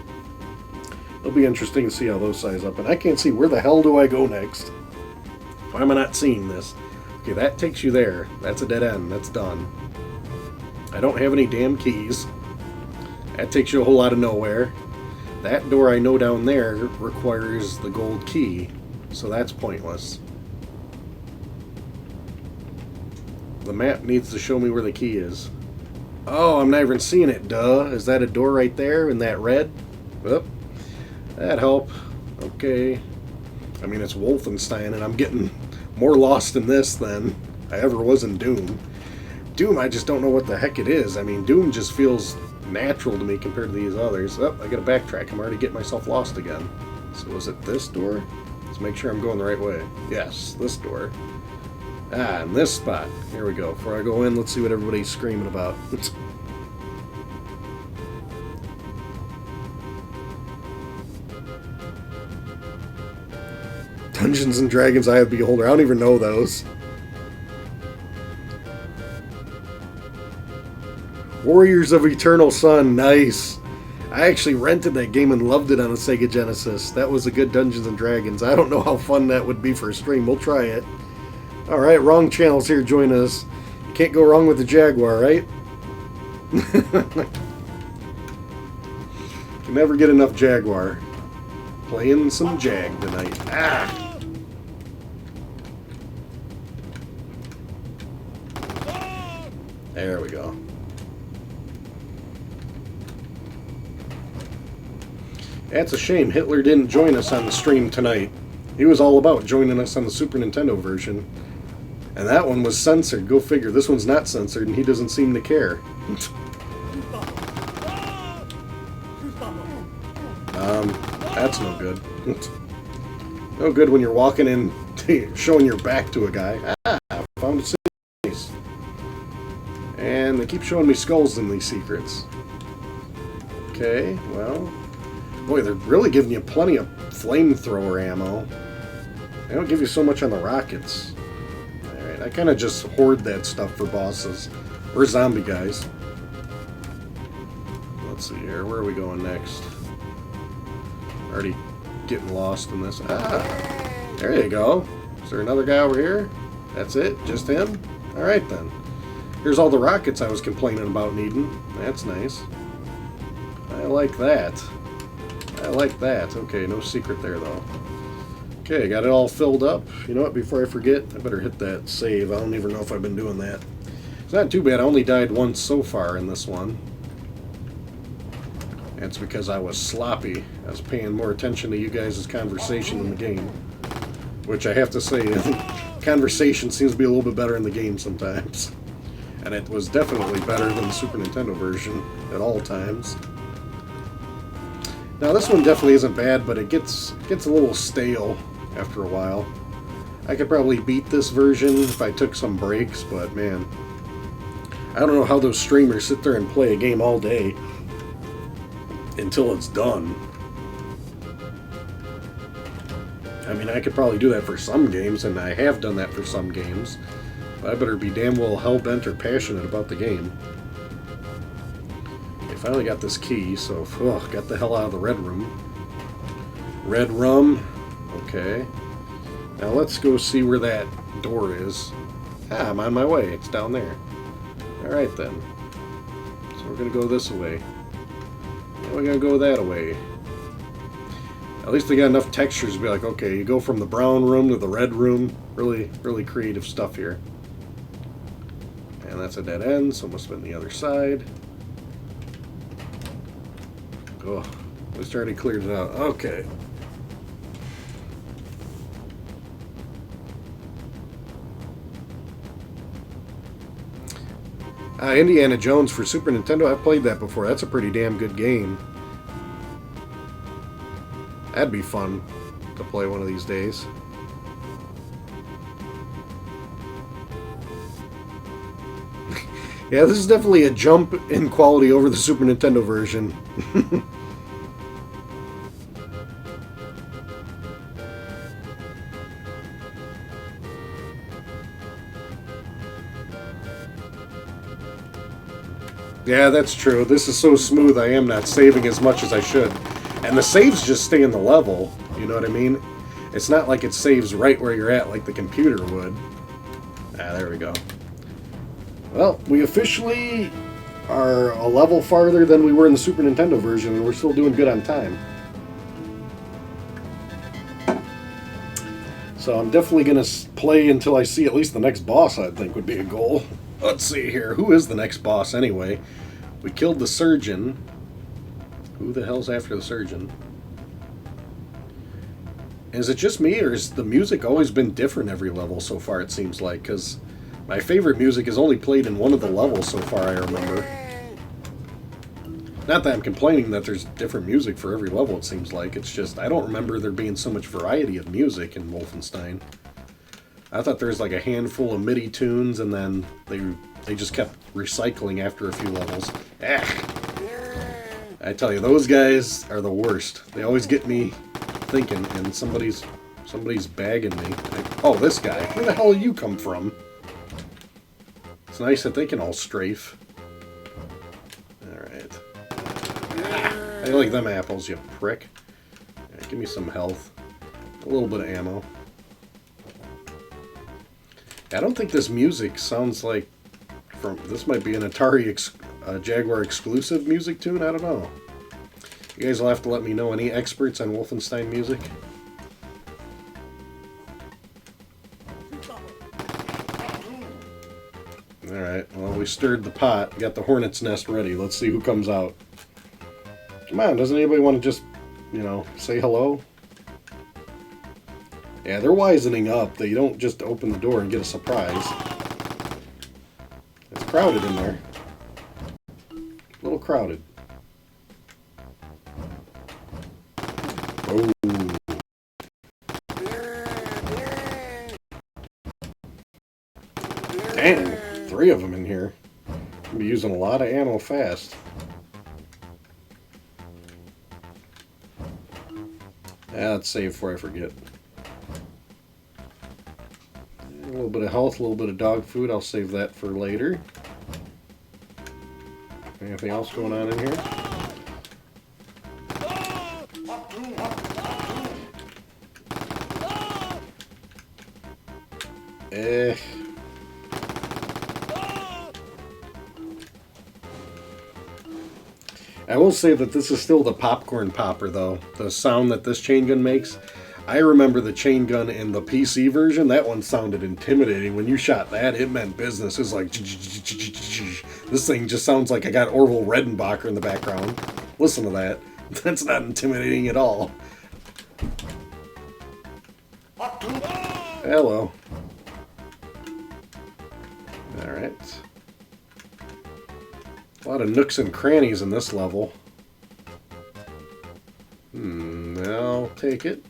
it'll be interesting to see how those size up. And I can't see where the hell do I go next. Why am I not seeing this? Okay, that takes you there. That's a dead end. That's done. I don't have any damn keys. That takes you a whole lot of nowhere. That door I know down there requires the gold key, so that's pointless. The map needs to show me where the key is. Oh, I'm not even seeing it, duh. Is that a door right there in that red? Oop. That'd help. Okay. I mean, it's Wolfenstein, and I'm getting more lost in this than I ever was in Doom. Doom, I just don't know what the heck it is. I mean, Doom just feels natural to me compared to these others. Oh, I gotta backtrack. I'm already getting myself lost again. So is it this door? Let's make sure I'm going the right way. Yes, this door. Ah, in this spot. Here we go. Before I go in, let's see what everybody's screaming about. Dungeons and Dragons Eye of the Beholder. I don't even know those. Warriors of Eternal Sun, nice. I actually rented that game and loved it on a Sega Genesis. That was a good Dungeons and Dragons. I don't know how fun that would be for a stream. We'll try it. Alright, wrong channels here. Join us. You can't go wrong with the Jaguar, right? Can never get enough Jaguar. Playing some Jag tonight. Ah! There we go. That's a shame Hitler didn't join us on the stream tonight. He was all about joining us on the Super Nintendo version. And that one was censored. Go figure. This one's not censored and he doesn't seem to care. That's no good. No good when you're walking in showing your back to a guy. Ah, found a space. And they keep showing me skulls in these secrets. Okay, well... Boy, they're really giving you plenty of flamethrower ammo. They don't give you so much on the rockets. Alright, I kind of just hoard that stuff for bosses. Or zombie guys. Let's see here, where are we going next? Already getting lost in this. Ah, there you go. Is there another guy over here? That's it? Just him? Alright then. Here's all the rockets I was complaining about needing. That's nice. I like that. I like that. Okay, no secret there though. Okay, got it all filled up. You know what, before I forget, I better hit that save. I don't even know if I've been doing that. It's not too bad. I only died once so far in this one. That's because I was sloppy. I was paying more attention to you guys' conversation in the game. Which I have to say, conversation seems to be a little bit better in the game sometimes. And it was definitely better than the Super Nintendo version at all times. Now this one definitely isn't bad, but it gets a little stale after a while. I could probably beat this version if I took some breaks, but man, I don't know how those streamers sit there and play a game all day until it's done. I mean, I could probably do that for some games, and I have done that for some games, but I better be damn well hell-bent or passionate about the game. I finally got this key, so got the hell out of the red room. Red rum. Okay. Now let's go see where that door is. Ah, I'm on my way. It's down there. Alright then. So we're going to go this way. Now we're going to go that way. At least they got enough textures to be like, okay, you go from the brown room to the red room. Really, really creative stuff here. And that's a dead end, so it must have been the other side. Oh, we already cleared it out. Okay. Indiana Jones for Super Nintendo. I've played that before. That's a pretty damn good game. That'd be fun to play one of these days. Yeah, this is definitely a jump in quality over the Super Nintendo version. Yeah, that's true. This is so smooth I am not saving as much as I should. And the saves just stay in the level, you know what I mean? It's not like it saves right where you're at like the computer would. Ah, there we go. Well, we officially are a level farther than we were in the Super Nintendo version, and we're still doing good on time. So I'm definitely going to play until I see at least the next boss, I think would be a goal. Let's see here. Who is the next boss anyway? We killed the surgeon. Who the hell's after the surgeon? Is it just me, or has the music always been different every level so far, it seems like? Because my favorite music is only played in one of the levels so far, I remember. Not that I'm complaining that there's different music for every level, it seems like. It's just, I don't remember there being so much variety of music in Wolfenstein. I thought there was like a handful of MIDI tunes, and then they just kept recycling after a few levels. I tell you, those guys are the worst. They always get me thinking, and somebody's bagging me. Oh, this guy. Where the hell did you come from? It's nice that they can all strafe. Alright. I like them apples, you prick. Right, give me some health. A little bit of ammo. I don't think this music sounds like this might be an Atari Jaguar exclusive music tune. I don't know. You guys will have to let me know. Any experts on Wolfenstein music? Alright, well, we stirred the pot. Got the hornet's nest ready. Let's see who comes out. Come on, doesn't anybody want to just, you know, say hello? Yeah, they're wisening up. They don't just open the door and get a surprise. It's crowded in there. A little crowded. Oh. Dang, 3 of them in here. I'll be using a lot of ammo fast. Yeah, let's save before I forget. A little bit of health, a little bit of dog food. I'll save that for later. Anything else going on in here? Eh. I will say that this is still the popcorn popper, though. The sound that this chain gun makes. I remember the chain gun in the PC version. That one sounded intimidating. When you shot that, it meant business. It was like... This thing just sounds like I got Orville Redenbacher in the background. Listen to that. That's not intimidating at all. Hello. Alright. A lot of nooks and crannies in this level. I'll take it.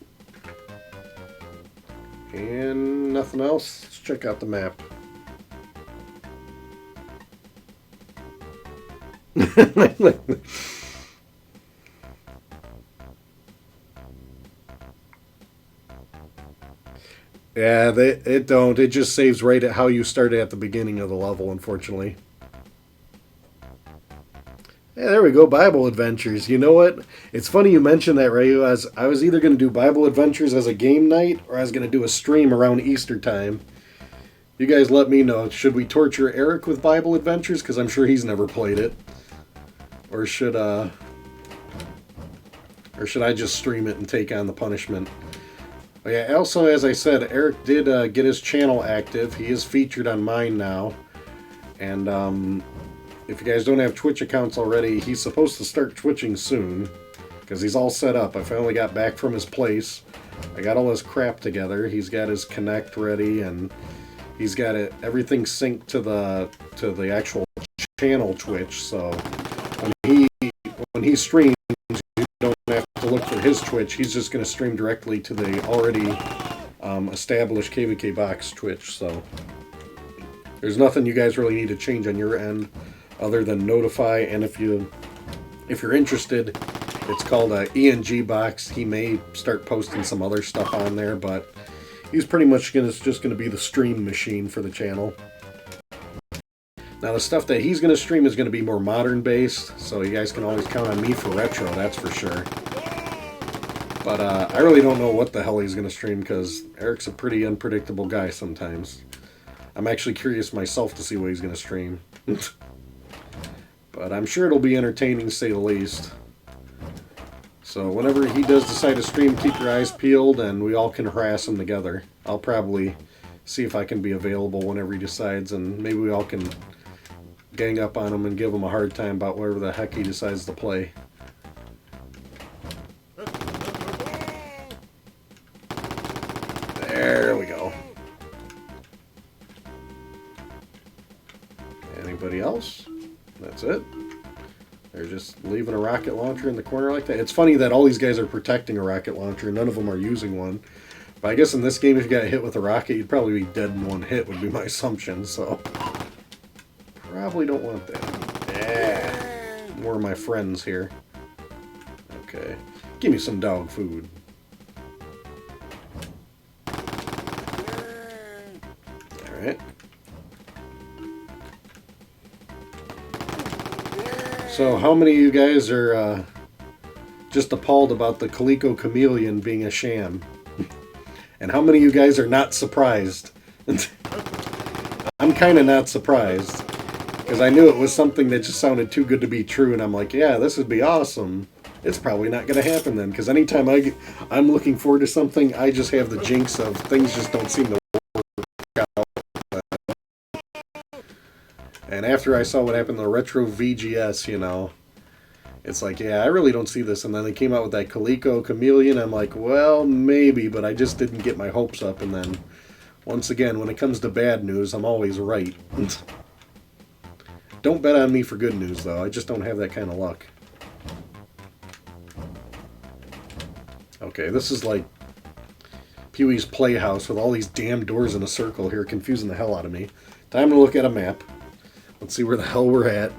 And nothing else. Let's check out the map. Yeah, it don't. It just saves right at how you started at the beginning of the level, unfortunately. Yeah, there we go, Bible Adventures. You know what? It's funny you mentioned that, Rayu. I was either going to do Bible Adventures as a game night, or I was going to do a stream around Easter time. You guys let me know. Should we torture Eric with Bible Adventures? Because I'm sure he's never played it. Or should I just stream it and take on the punishment? Oh, yeah, also, as I said, Eric did get his channel active. He is featured on mine now. And if you guys don't have Twitch accounts already, he's supposed to start Twitching soon. Because he's all set up. I finally got back from his place. I got all his crap together. He's got his Connect ready, and he's got everything synced to the actual channel Twitch. So when he streams, you don't have to look for his Twitch. He's just going to stream directly to the already established KWKBOX Twitch. So there's nothing you guys really need to change on your end other than notify. And if you're interested, it's called ENG Box. He may start posting some other stuff on there, but he's pretty much just going to be the stream machine for the channel. Now, the stuff that he's going to stream is going to be more modern-based, so you guys can always count on me for retro, that's for sure. But I really don't know what the hell he's going to stream, because Eric's a pretty unpredictable guy sometimes. I'm actually curious myself to see what he's going to stream. But I'm sure it'll be entertaining, to say the least. So whenever he does decide to stream, keep your eyes peeled, and we all can harass him together. I'll probably see if I can be available whenever he decides, and maybe we all can gang up on him and give him a hard time about whatever the heck he decides to play. There we go. Anybody else? That's it. They're just leaving a rocket launcher in the corner like that. It's funny that all these guys are protecting a rocket launcher. None of them are using one. But I guess in this game, if you got hit with a rocket, you'd probably be dead in one hit, would be my assumption. So probably don't want that. Yeah. More of my friends here. Okay. Give me some dog food. Alright. So how many of you guys are just appalled about the Calico Chameleon being a sham? And how many of you guys are not surprised? I'm kind of not surprised. Because I knew it was something that just sounded too good to be true, and I'm like, yeah, this would be awesome. It's probably not going to happen then, because anytime I'm looking forward to something, I just have the jinx of things just don't seem to work out. And after I saw what happened to the Retro VGS, you know, it's like, yeah, I really don't see this. And then they came out with that Calico Chameleon. I'm like, well, maybe, but I just didn't get my hopes up. And then, once again, when it comes to bad news, I'm always right. Don't bet on me for good news, though. I just don't have that kind of luck. Okay, this is like Pee-wee's Playhouse with all these damn doors in a circle here, confusing the hell out of me. Time to look at a map. Let's see where the hell we're at.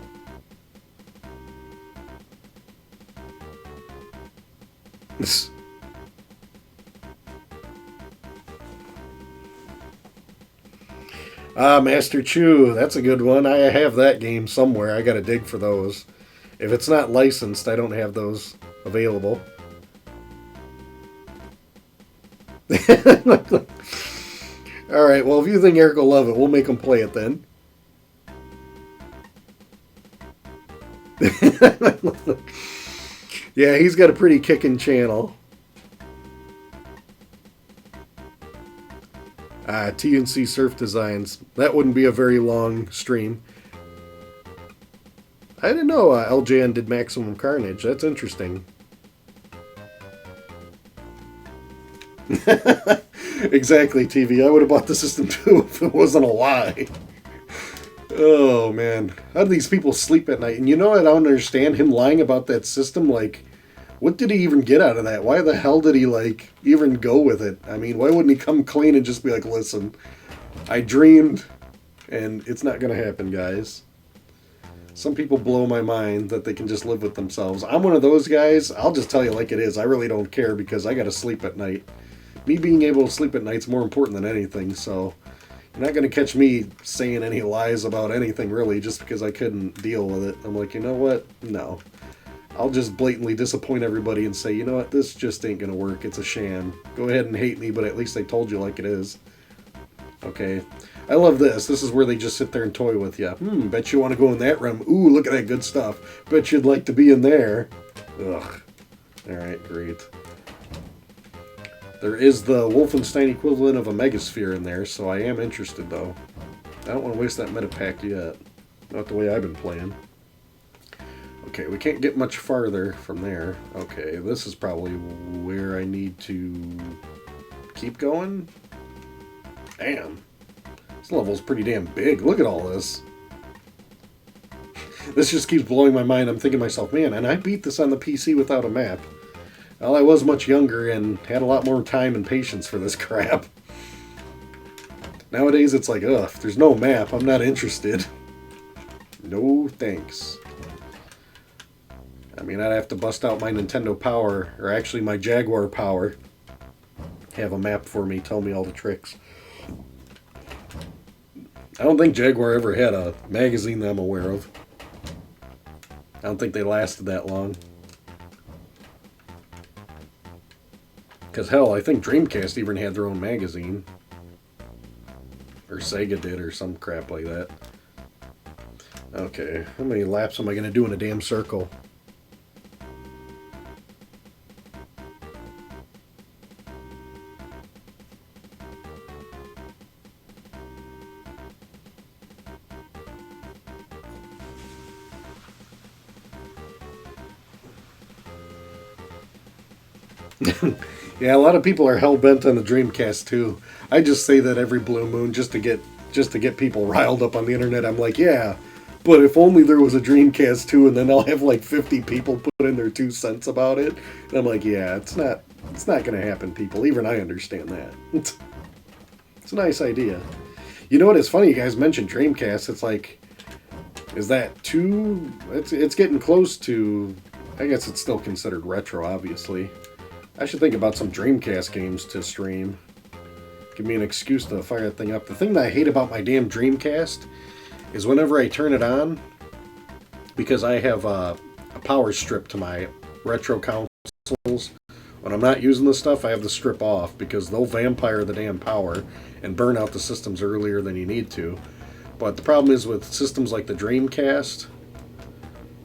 Master Chew, that's a good one. I have that game somewhere. I gotta dig for those. If it's not licensed, I don't have those available. Alright, well, if you think Eric will love it, we'll make him play it then. Yeah, he's got a pretty kicking channel. TNC Surf Designs. That wouldn't be a very long stream. I didn't know LJN did Maximum Carnage. That's interesting. Exactly, TV. I would have bought the system too if it wasn't a lie. Oh, man. How do these people sleep at night? And you know, I don't understand him lying about that system. Like, what did he even get out of that? Why the hell did he, like, even go with it? I mean, why wouldn't he come clean and just be like, listen, I dreamed, and it's not going to happen, guys. Some people blow my mind that they can just live with themselves. I'm one of those guys. I'll just tell you like it is. I really don't care because I got to sleep at night. Me being able to sleep at night is more important than anything, so you're not going to catch me saying any lies about anything, really, just because I couldn't deal with it. I'm like, you know what? No. I'll just blatantly disappoint everybody and say, you know what? This just ain't going to work. It's a sham. Go ahead and hate me, but at least I told you like it is. Okay. I love this. This is where they just sit there and toy with you. Bet you want to go in that room. Ooh, look at that good stuff. Bet you'd like to be in there. Ugh. Alright, great. There is the Wolfenstein equivalent of a Megasphere in there, so I am interested, though. I don't want to waste that meta pack yet. Not the way I've been playing. Okay, we can't get much farther from there. Okay, this is probably where I need to keep going. Damn. This level's pretty damn big. Look at all this. This just keeps blowing my mind. I'm thinking to myself, man, and I beat this on the PC without a map. Well, I was much younger and had a lot more time and patience for this crap. Nowadays, it's like, ugh, if there's no map, I'm not interested. No thanks. I mean, I'd have to bust out my Nintendo Power, or actually my Jaguar Power. Have a map for me, tell me all the tricks. I don't think Jaguar ever had a magazine that I'm aware of. I don't think they lasted that long. Because, hell, I think Dreamcast even had their own magazine. Or Sega did, or some crap like that. Okay, how many laps am I going to do in a damn circle? Yeah, a lot of people are hell-bent on the Dreamcast too. I just say that every blue moon just to get people riled up on the internet. I'm like, yeah, but if only there was a Dreamcast too, and then I'll have like 50 people put in their 2 cents about it. And I'm like, yeah, it's not going to happen, people. Even I understand that. It's a nice idea. You know what? It's funny you guys mentioned Dreamcast. It's like, is that too? It's getting close to. I guess it's still considered retro, obviously. I should think about some Dreamcast games to stream. Give me an excuse to fire that thing up. The thing that I hate about my damn Dreamcast is whenever I turn it on, because I have a power strip to my retro consoles, when I'm not using the stuff, I have the strip off because they'll vampire the damn power and burn out the systems earlier than you need to. But the problem is with systems like the Dreamcast,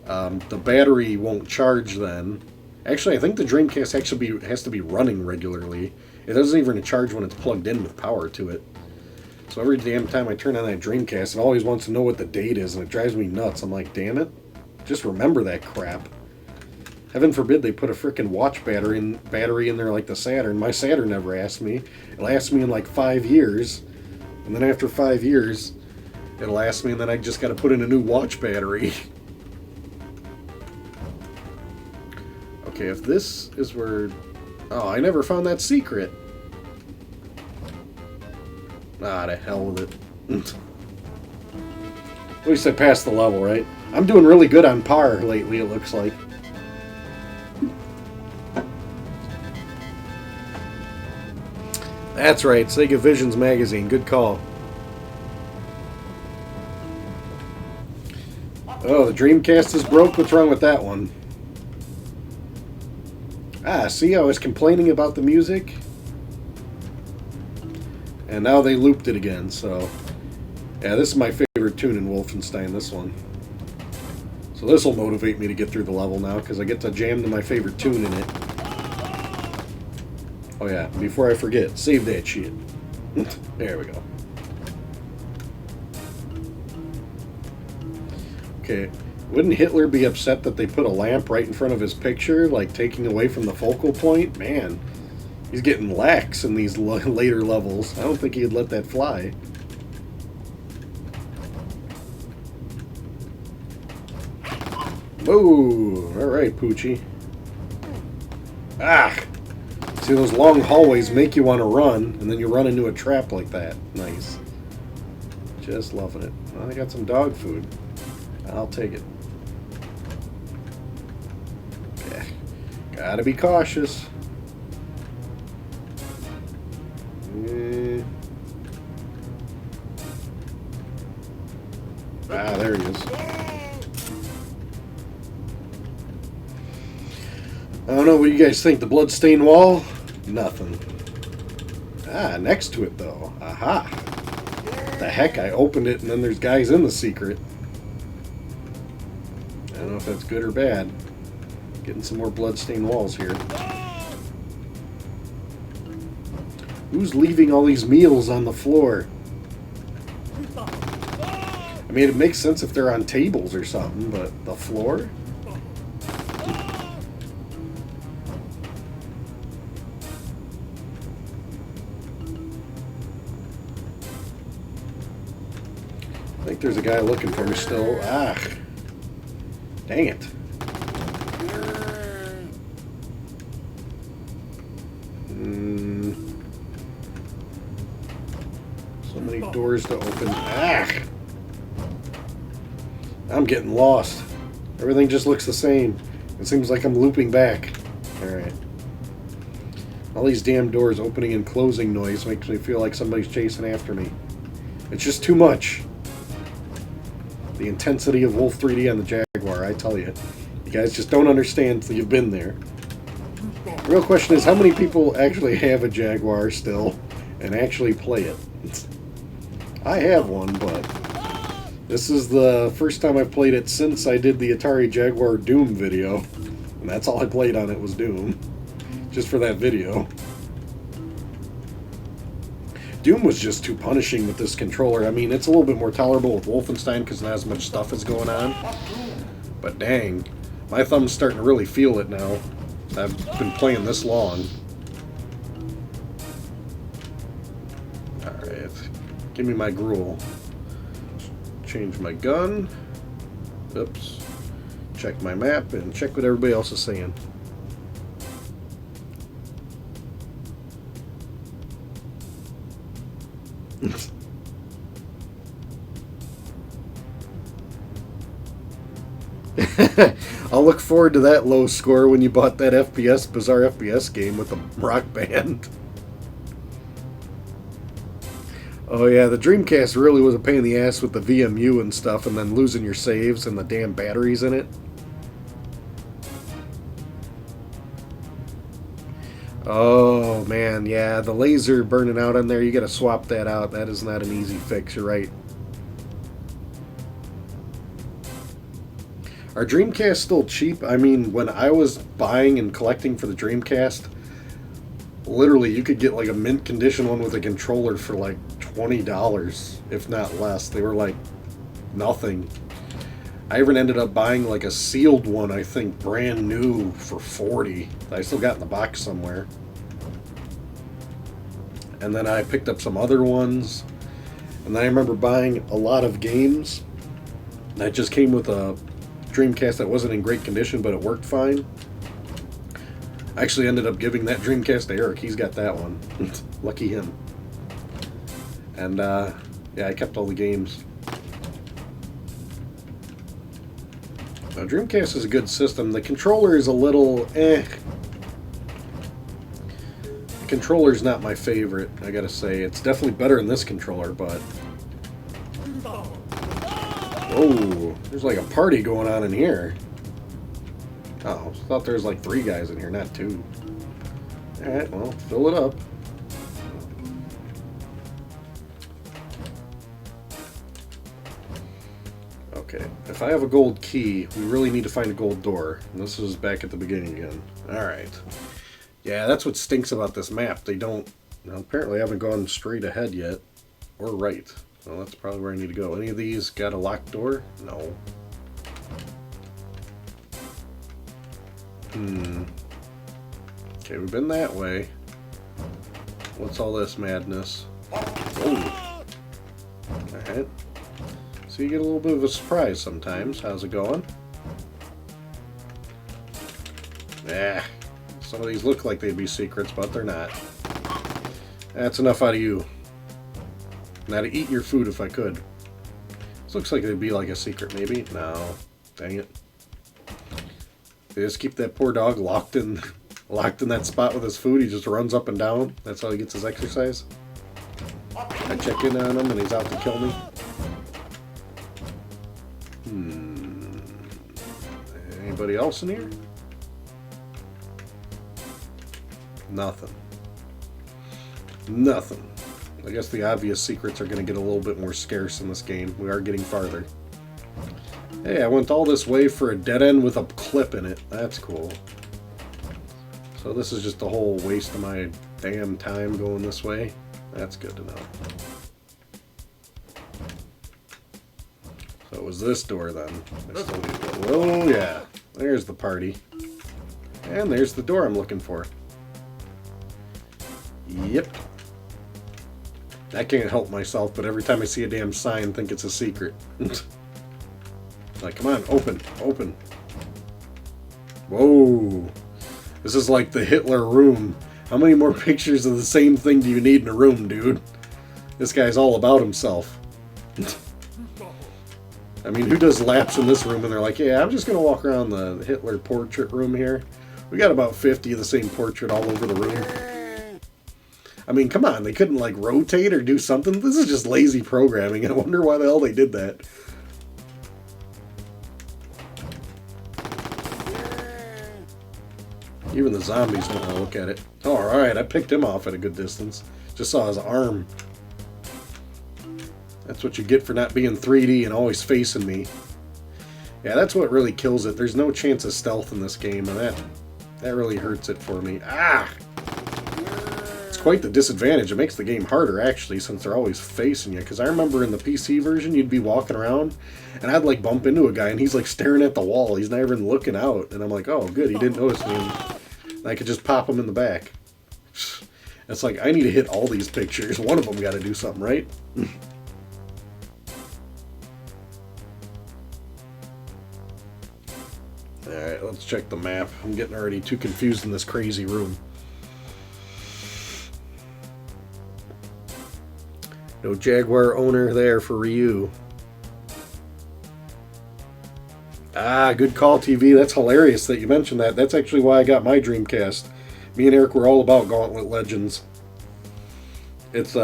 the battery won't charge then. Actually, I think the Dreamcast actually has to be running regularly. It doesn't even charge when it's plugged in with power to it. So every damn time I turn on that Dreamcast, it always wants to know what the date is, and it drives me nuts. I'm like, damn it. Just remember that crap. Heaven forbid they put a frickin' watch battery in there like the Saturn. My Saturn never asked me. It'll ask me in like 5 years. And then after 5 years, it'll ask me, and then I just got to put in a new watch battery. Okay, if this is where... Oh, I never found that secret. Ah, to hell with it. At least I passed the level, right? I'm doing really good on par lately, it looks like. That's right, Sega Visions magazine. Good call. Oh, the Dreamcast is broke. What's wrong with that one? Ah, see, I was complaining about the music. And now they looped it again, so... Yeah, this is my favorite tune in Wolfenstein, this one. So this will motivate me to get through the level now, because I get to jam to my favorite tune in it. Oh yeah, before I forget, save that shit. There we go. Okay, wouldn't Hitler be upset that they put a lamp right in front of his picture, like taking away from the focal point? Man, he's getting lax in these later levels. I don't think he'd let that fly. Whoa! Alright, Poochie. Ah! See, those long hallways make you want to run, and then you run into a trap like that. Nice. Just loving it. Well, I got some dog food. I'll take it. Yeah. Gotta be cautious. Ah, there he is. I don't know what you guys think. The bloodstained wall? Nothing. Ah, next to it though. Aha. The heck, I opened it and then there's guys in the secret. I don't know if that's good or bad. Getting some more bloodstained walls here. Who's leaving all these meals on the floor? I mean, it makes sense if they're on tables or something, but the floor? I think there's a guy looking for me still. Ah. Dang it. So many doors to open. Ah. I'm getting lost. Everything just looks the same. It seems like I'm looping back. Alright. All these damn doors opening and closing noise makes me feel like somebody's chasing after me. It's just too much. The intensity of Wolf 3D on the Jaguar, I tell you. You guys just don't understand until you've been there. The real question is, how many people actually have a Jaguar still and actually play it? I have one, but this is the first time I've played it since I did the Atari Jaguar Doom video. And that's all I played on it was Doom. Just for that video. Doom was just too punishing with this controller. I mean, it's a little bit more tolerable with Wolfenstein because not as much stuff is going on. But dang, my thumb's starting to really feel it now. I've been playing this long. Alright, give me my gruel. Change my gun. Oops. Check my map and check what everybody else is saying. I'll look forward to that low score when you bought that Bizarre FPS game with the Rock Band. Oh yeah, the Dreamcast really was a pain in the ass with the VMU and stuff, and then losing your saves and the damn batteries in it. Oh man, yeah, the laser burning out on there, you gotta swap that out. That is not an easy fix, you're right. Are Dreamcast still cheap? I mean, when I was buying and collecting for the Dreamcast, literally you could get like a mint condition one with a controller for like $20, if not less. They were like nothing. I even ended up buying like a sealed one, I think, brand new for $40. I still got in the box somewhere. And then I picked up some other ones. And then I remember buying a lot of games that just came with a Dreamcast that wasn't in great condition, but it worked fine. I actually ended up giving that Dreamcast to Eric. He's got that one. Lucky him. And, yeah, I kept all the games. Now, Dreamcast is a good system. The controller is a little eh. The controller's not my favorite, I gotta say. It's definitely better than this controller, but... Whoa, there's like a party going on in here. Oh, I thought there was like 3 guys in here, not 2. Alright, well, fill it up. Okay, if I have a gold key, we really need to find a gold door. And this is back at the beginning again. Alright. Yeah, that's what stinks about this map. They don't... Well, apparently I haven't gone straight ahead yet. Or right. Well, that's probably where I need to go. Any of these got a locked door? No. Okay, we've been that way. What's all this madness? Oh! Alright. So you get a little bit of a surprise sometimes. How's it going? Ah, some of these look like they'd be secrets, but they're not. That's enough out of you. Now to eat your food if I could. This looks like it'd be like a secret, maybe? No. Dang it. They just keep that poor dog locked in that spot with his food. He just runs up and down. That's how he gets his exercise. I check in on him and he's out to kill me. Anybody else in here? Nothing. Nothing. I guess the obvious secrets are going to get a little bit more scarce in this game. We are getting farther. Hey, I went all this way for a dead end with a clip in it. That's cool. So this is just a whole waste of my damn time going this way. That's good to know. So it was this door then. I still need to go. Oh yeah. There's the party. And there's the door I'm looking for. Yep. I can't help myself, but every time I see a damn sign, I think it's a secret. Like, come on, open, open. Whoa. This is like the Hitler room. How many more pictures of the same thing do you need in a room, dude? This guy's all about himself. I mean, who does laps in this room and they're like, yeah, I'm just going to walk around the Hitler portrait room here. We got about 50 of the same portrait all over the room. I mean, come on, they couldn't, like, rotate or do something? This is just lazy programming. I wonder why the hell they did that. Even the zombies don't want to look at it. Oh, alright, I picked him off at a good distance. Just saw his arm. That's what you get for not being 3D and always facing me. Yeah, that's what really kills it. There's no chance of stealth in this game, and that really hurts it for me. Ah! It's quite the disadvantage. It makes the game harder, actually, since they're always facing you. Because I remember in the PC version, you'd be walking around, and I'd, like, bump into a guy, and he's, like, staring at the wall. He's not even looking out. And I'm like, oh, good, he didn't notice me. And I could just pop him in the back. It's like, I need to hit all these pictures. One of them got to do something, right? Alright, let's check the map. I'm getting already too confused in this crazy room. No Jaguar owner there for Ryu. Ah, good call, TV. That's hilarious that you mentioned that. That's actually why I got my Dreamcast. Me and Eric were all about Gauntlet Legends. It's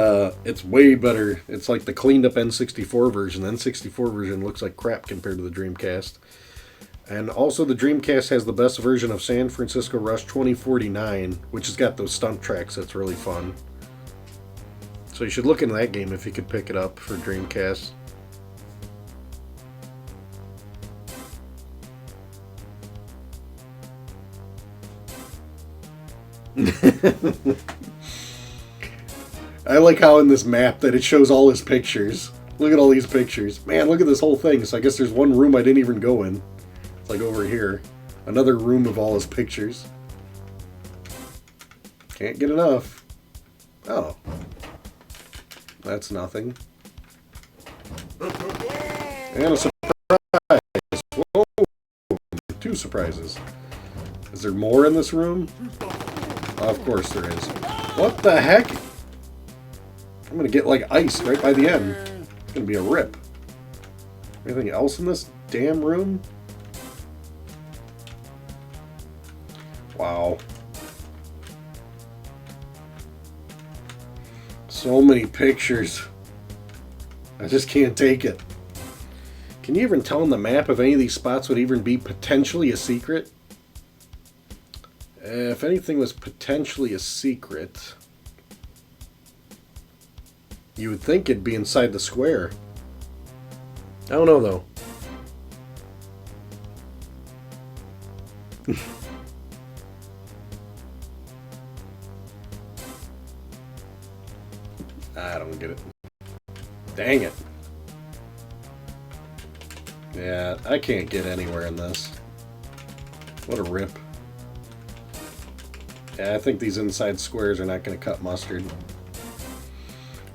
way better. It's like the cleaned up N64 version. The N64 version looks like crap compared to the Dreamcast. And also the Dreamcast has the best version of San Francisco Rush 2049, which has got those stunt tracks that's really fun. So you should look into that game if you could pick it up for Dreamcast. I like how in this map that it shows all his pictures. Look at all these pictures. Man, look at this whole thing. So I guess there's one room I didn't even go in. It's like over here. Another room of all his pictures. Can't get enough. Oh. That's nothing. And a surprise. Whoa. 2 surprises. Is there more in this room? Of course there is. What the heck? I'm gonna get like ice right by the end. It's gonna be a rip. Anything else in this damn room? Wow. So many pictures. I just can't take it. Can you even tell on the map if any of these spots would even be potentially a secret? If anything was potentially a secret, you would think it'd be inside the square. I don't know though. I don't get it. Dang it. Yeah, I can't get anywhere in this. What a rip. Yeah, I think these inside squares are not going to cut mustard.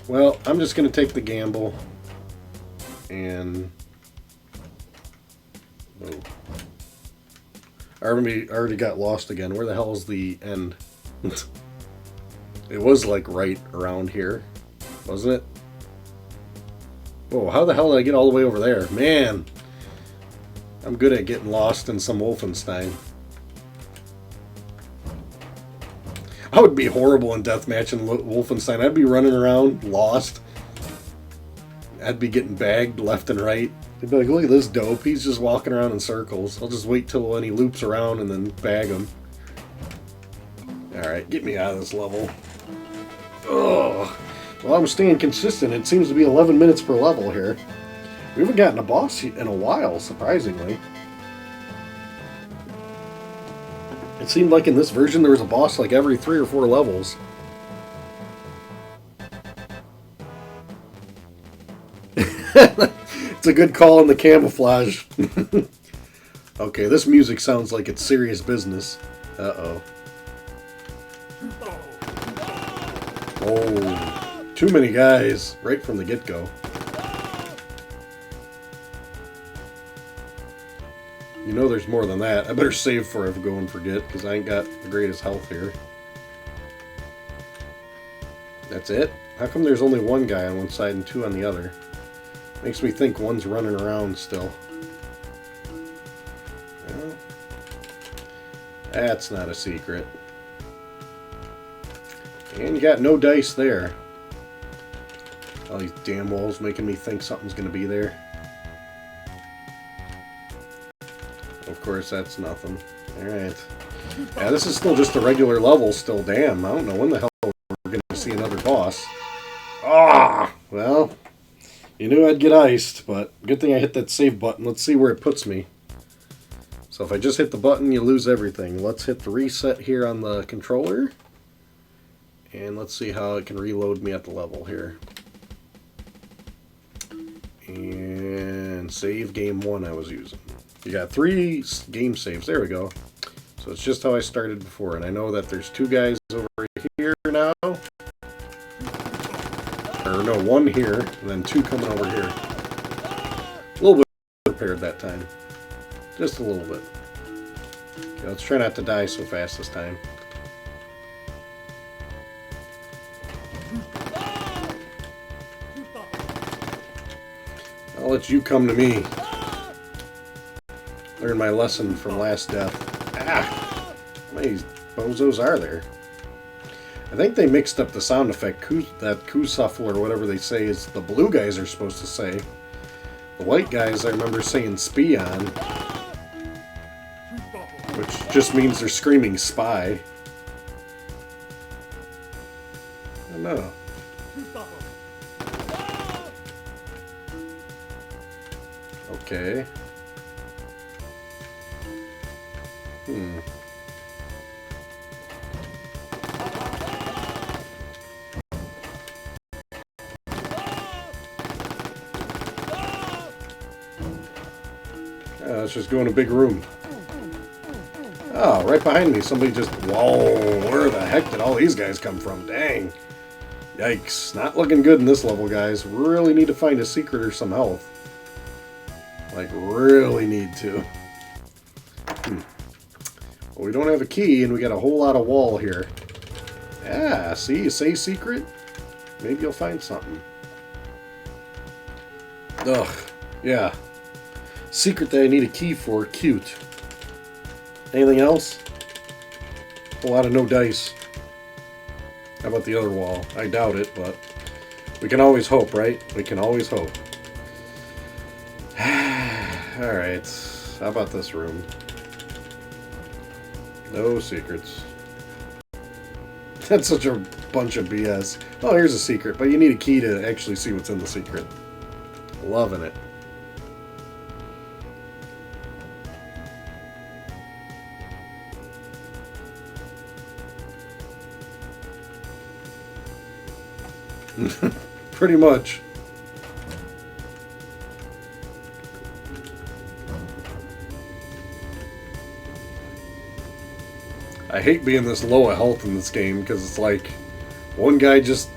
Well, I'm just going to take the gamble. And... oh. I already got lost again. Where the hell is the end? It was like right around here, wasn't it? Whoa, how the hell did I get all the way over there? Man, I'm good at getting lost in some Wolfenstein. I would be horrible in deathmatch in Wolfenstein. I'd be running around lost. I'd be getting bagged left and right. They'd be like, look at this dope. He's just walking around in circles. I'll just wait till when he loops around and then bag him. Alright, get me out of this level. Ugh. Well, I'm staying consistent. It seems to be 11 minutes per level here. We haven't gotten a boss in a while, surprisingly. It seemed like in this version there was a boss like every 3 or 4 levels. It's a good call on the camouflage. Okay, this music sounds like it's serious business. Uh-oh. Oh, too many guys right from the get-go. You know there's more than that. I better save for if I go and forget, because I ain't got the greatest health here. That's it? How come there's only one guy on one side and 2 on the other? Makes me think one's running around still. Well, that's not a secret. And you got no dice there. All these damn walls making me think something's going to be there. Of course, that's nothing. Alright. Yeah, this is still just a regular level still. Damn, I don't know when the hell we're going to see another boss. Ah! Well, you knew I'd get iced, but good thing I hit that save button. Let's see where it puts me. So if I just hit the button, you lose everything. Let's hit the reset here on the controller. And let's see how it can reload me at the level here. And save game 1 I was using. You got 3 game saves. There we go. So it's just how I started before. And I know that there's 2 guys over here now. Or no, 1 here, and then 2 coming over here. A little bit prepared that time. Just a little bit. Okay, let's try not to die so fast this time. I'll let you come to me. Learn my lesson from last death. Ah! How many bozos are there? I think they mixed up the sound effect. That Kusuffle or whatever they say is the blue guys are supposed to say. The white guys I remember saying Spion. Which just means they're screaming spy. I don't know. Okay. Let's just go in a big room. Oh, right behind me, somebody just... Whoa, where the heck did all these guys come from? Dang. Yikes. Not looking good in this level, guys. Really need to find a secret or some health. Like, really need to. Well, we don't have a key, and we got a whole lot of wall here. Yeah, see? You say secret? Maybe you'll find something. Ugh. Yeah. Secret that I need a key for. Cute. Anything else? A lot of no dice. How about the other wall? I doubt it, but we can always hope, right? We can always hope. Alright. How about this room? No secrets. That's such a bunch of BS. Oh, here's a secret, but you need a key to actually see what's in the secret. Loving it. Pretty much. I hate being this low of health in this game because it's like one guy just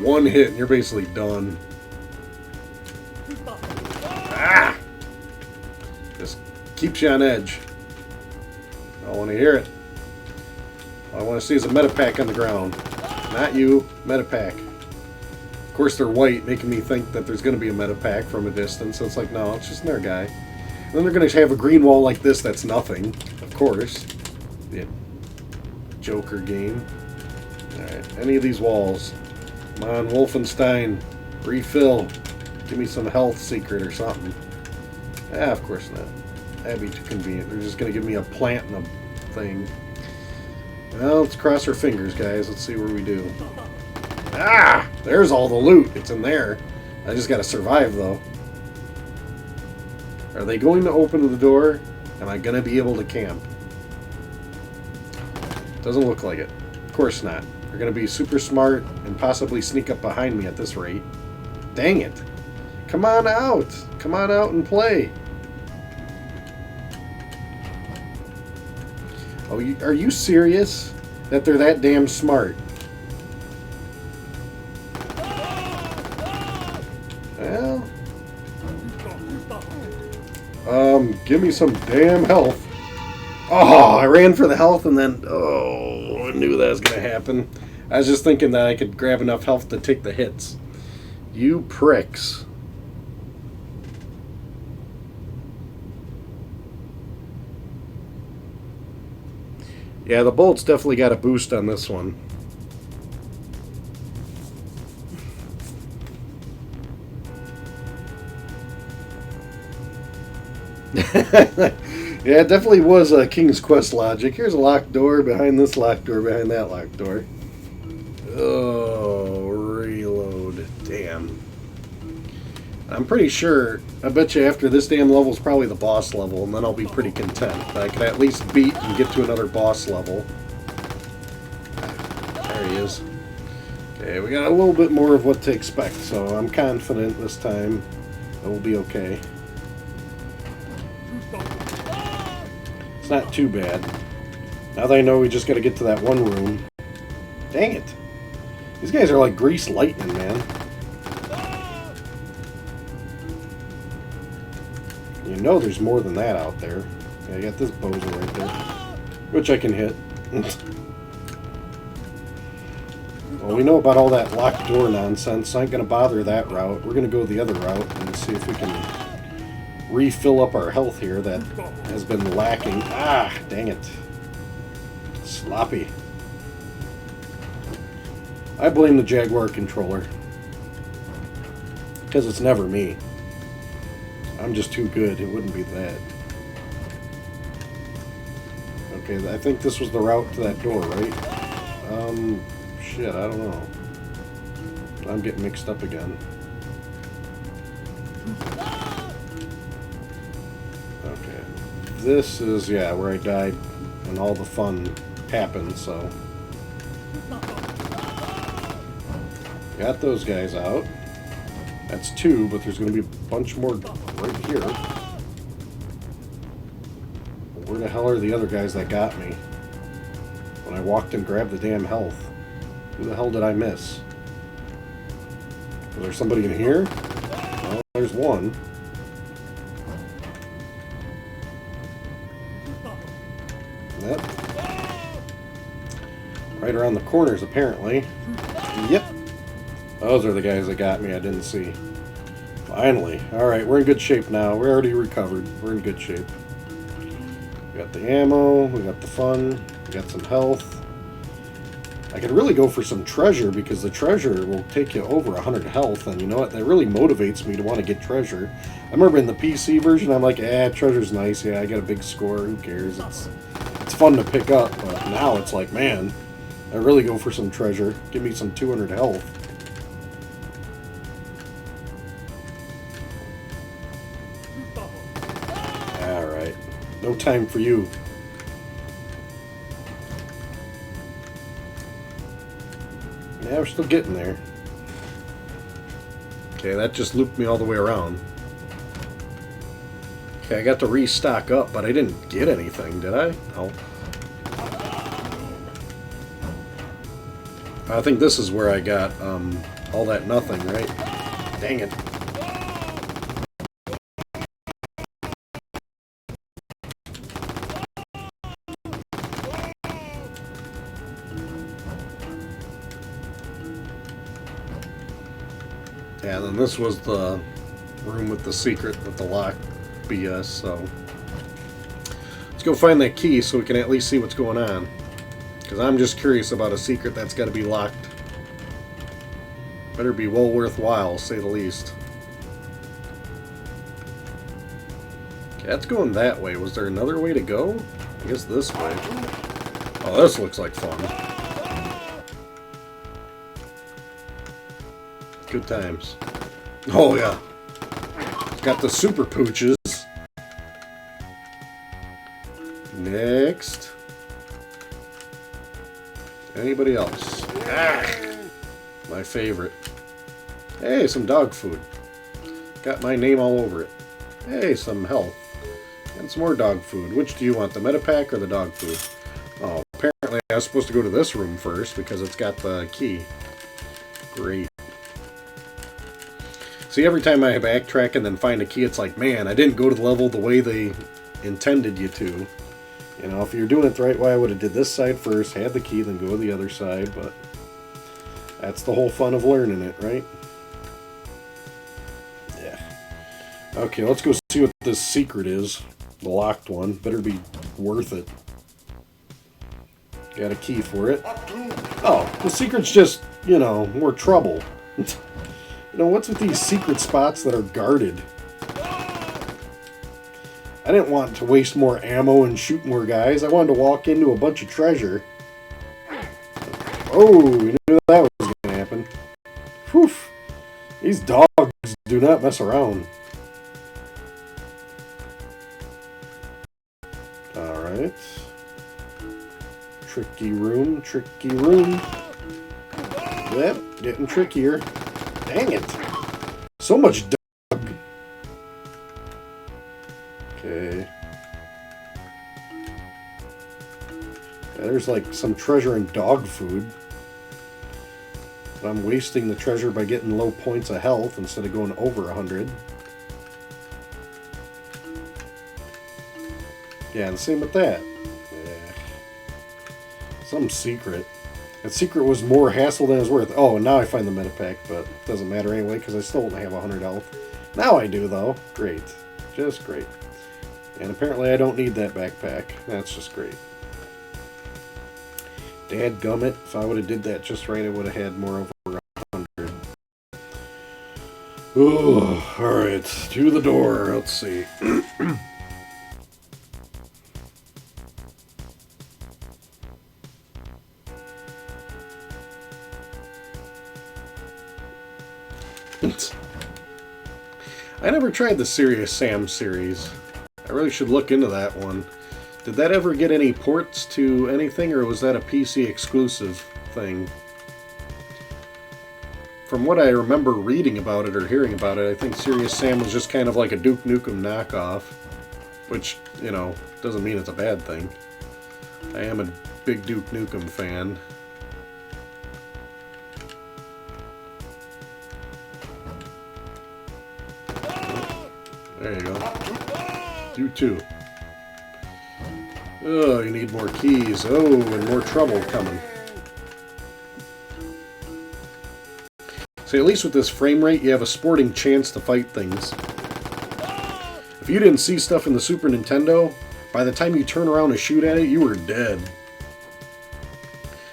one hit and you're basically done. Ah! Just keeps you on edge. I don't want to hear it. All I want to see is a metapack on the ground. Not you, metapack. Of course they're white, making me think that there's going to be a metapack from a distance. So it's like, no, it's just another guy. And then they're going to have a green wall like this that's nothing, of course. Yeah. Joker game. Alright, any of these walls. Come on, Wolfenstein. Refill. Give me some health secret or something. Ah, of course not. That'd be too convenient. They're just going to give me a plant and a thing. Well, let's cross our fingers, guys. Let's see where we do. Ah! There's all the loot. It's in there. I just got to survive, though. Are they going to open the door? Am I going to be able to camp? Doesn't look like it. Of course not. They're going to be super smart and possibly sneak up behind me at this rate. Dang it. Come on out. Come on out and play. Oh, are you serious? That they're that damn smart? Well, give me some damn health. Oh, I ran for the health and then, oh, I knew that was going to happen. I was just thinking that I could grab enough health to take the hits. You pricks. Yeah, the bullets definitely got a boost on this one. Yeah, it definitely was a King's Quest logic. Here's a locked door, behind this locked door, behind that locked door. Oh, reload. Damn. I'm pretty sure, I bet you after this damn level is probably the boss level, and then I'll be pretty content. But I can at least beat and get to another boss level. There he is. Okay, we got a little bit more of what to expect, so I'm confident this time it will be okay. It's not too bad. Now that I know we just got to get to that one room. Dang it. These guys are like greased lightning, man. You know there's more than that out there. Yeah, I got this bozo right there. Which I can hit. Well, we know about all that locked door nonsense. I ain't going to bother that route. We're going to go the other route and see if we can refill up our health here that has been lacking. Ah, dang it. Sloppy. I blame the Jaguar controller. Because it's never me. I'm just too good. It wouldn't be that. Okay, I think this was the route to that door, right? Shit, I don't know. I'm getting mixed up again. Okay. This is, yeah, where I died and all the fun happened, so. Got those guys out. That's two, but there's going to be a bunch more right here. Where the hell are the other guys that got me? When I walked and grabbed the damn health. Who the hell did I miss? Was there somebody in here? Well, there's one. Yep. Right around the corners, apparently. Yep. Those are the guys that got me. I didn't see. Finally. Alright, we're in good shape now. We're already recovered. We're in good shape. We got the ammo. We got the fun. We got some health. I could really go for some treasure because the treasure will take you over 100 health. And you know what? That really motivates me to want to get treasure. I remember in the PC version, I'm like, treasure's nice. Yeah, I got a big score. Who cares? It's fun to pick up. But now it's like, man, I really go for some treasure. Give me some 200 health. Alright. No time for you. Yeah, we're still getting there. Okay, that just looped me all the way around. Okay, I got to restock up, but I didn't get anything, did I? No. I think this is where I got all that nothing, right? Dang it. Yeah, then this was the room with the secret with the lock BS, so let's go find that key so we can at least see what's going on. Because I'm just curious about a secret that's got to be locked. Better be well worthwhile, say the least. Okay, that's going that way. Was there another way to go? I guess this way. Oh, this looks like fun. Good times. Oh, yeah. Got the super pooches. Next. Anybody else? Ah, my favorite. Hey, some dog food. Got my name all over it. Hey, some health. And some more dog food. Which do you want, the Metapack or the dog food? Oh, apparently I was supposed to go to this room first because it's got the key. Great. See, every time I backtrack and then find a key, it's like, man, I didn't go to the level the way they intended you to. You know, if you're doing it the right way, I would have did this side first, had the key, then go to the other side, but that's the whole fun of learning it, right? Yeah. Okay, let's go see what this secret is. The locked one. Better be worth it. Got a key for it. Oh, the secret's just, you know, more trouble. You know, what's with these secret spots that are guarded? I didn't want to waste more ammo and shoot more guys. I wanted to walk into a bunch of treasure. Oh, we knew that was going to happen. Whew. These dogs do not mess around. Alright. Tricky room, tricky room. Yep, getting trickier. Dang it. So much dog. Okay. Yeah, there's like some treasure in dog food. But I'm wasting the treasure by getting low points of health instead of going over 100. Yeah, and same with that. Yeah. Some secret. That secret was more hassle than it was worth. Oh, and now I find the Metapack, but it doesn't matter anyway because I still don't have 100 health. Now I do, though. Great. Just great. And apparently I don't need that backpack. That's just great. Dadgummit, if I would have did that just right, I would have had more over 100. Ooh, alright. To the door. Let's see. I never tried the Serious Sam series. I really should look into that one. Did that ever get any ports to anything, or was that a PC exclusive thing? From what I remember reading about it or hearing about it, I think Serious Sam was just kind of like a Duke Nukem knockoff. Which, you know, doesn't mean it's a bad thing. I am a big Duke Nukem fan. There you go. You too. Oh, you need more keys. Oh, and more trouble coming. See, at least with this frame rate, you have a sporting chance to fight things. If you didn't see stuff in the Super Nintendo, by the time you turn around and shoot at it, you were dead.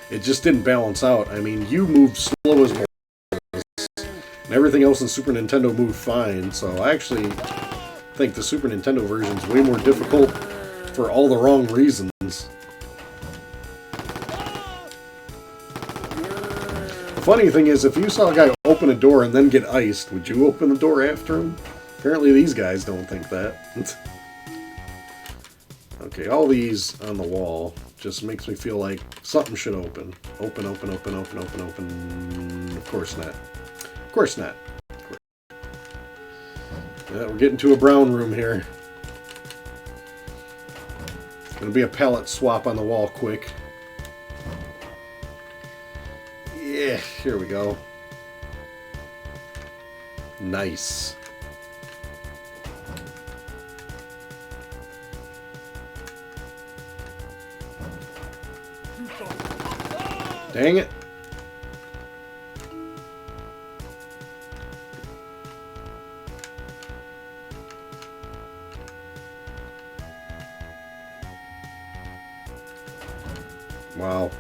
It just didn't balance out. I mean, you moved slow as and everything else in Super Nintendo moved fine, so I actually think the Super Nintendo version is way more difficult for all the wrong reasons. The funny thing is, if you saw a guy open a door and then get iced, would you open the door after him? Apparently these guys don't think that. Okay, all these on the wall just makes me feel like something should open. Open, open, open, open, open, open. Of course not. Of course not. Yeah, we're getting to a brown room here. Gonna be a palette swap on the wall quick. Yeah, here we go. Nice. Dang it. Wow.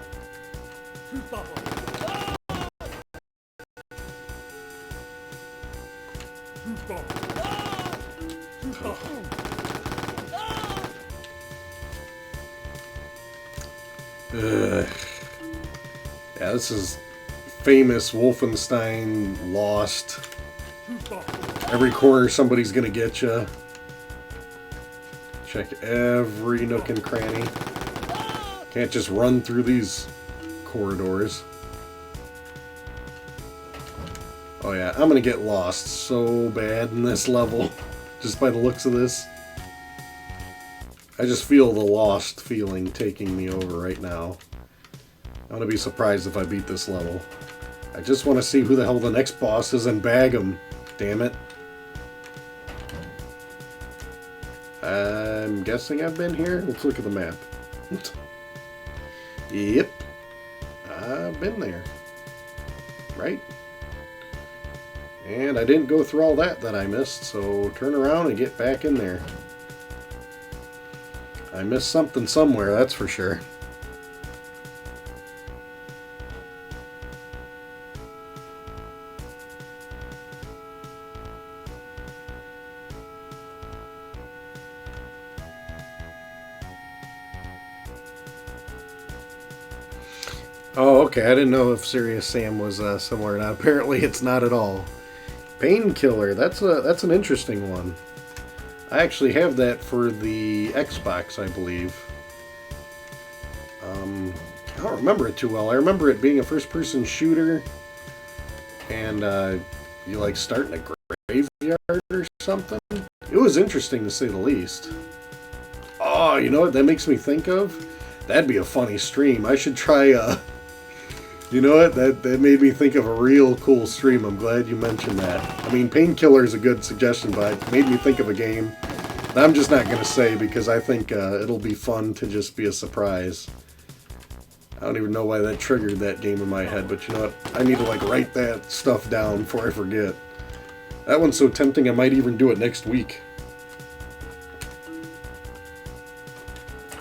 Ugh. Yeah, this is famous Wolfenstein Lost. Every corner somebody's gonna get you. Check every nook and cranny. Can't just run through these corridors. Oh yeah, I'm gonna get lost so bad in this level, just by the looks of this. I just feel the lost feeling taking me over right now. I'm gonna be surprised if I beat this level. I just want to see who the hell the next boss is and bag him. Damn it. I'm guessing I've been here. Let's look at the map. Yep. I've been there. Right? And I didn't go through all that I missed, so turn around and get back in there. I missed something somewhere, that's for sure. Oh, okay. I didn't know if Serious Sam was somewhere or not. Apparently, it's not at all. Painkiller. That's an interesting one. I actually have that for the Xbox, I believe. I don't remember it too well. I remember it being a first-person shooter, and you like start in a graveyard or something. It was interesting to say the least. Oh, you know what that makes me think of? That'd be a funny stream. I should try. You know what? That made me think of a real cool stream. I'm glad you mentioned that. I mean, Painkiller is a good suggestion, but it made me think of a game that I'm just not going to say because I think it'll be fun to just be a surprise. I don't even know why that triggered that game in my head, but you know what? I need to like write that stuff down before I forget. That one's so tempting I might even do it next week.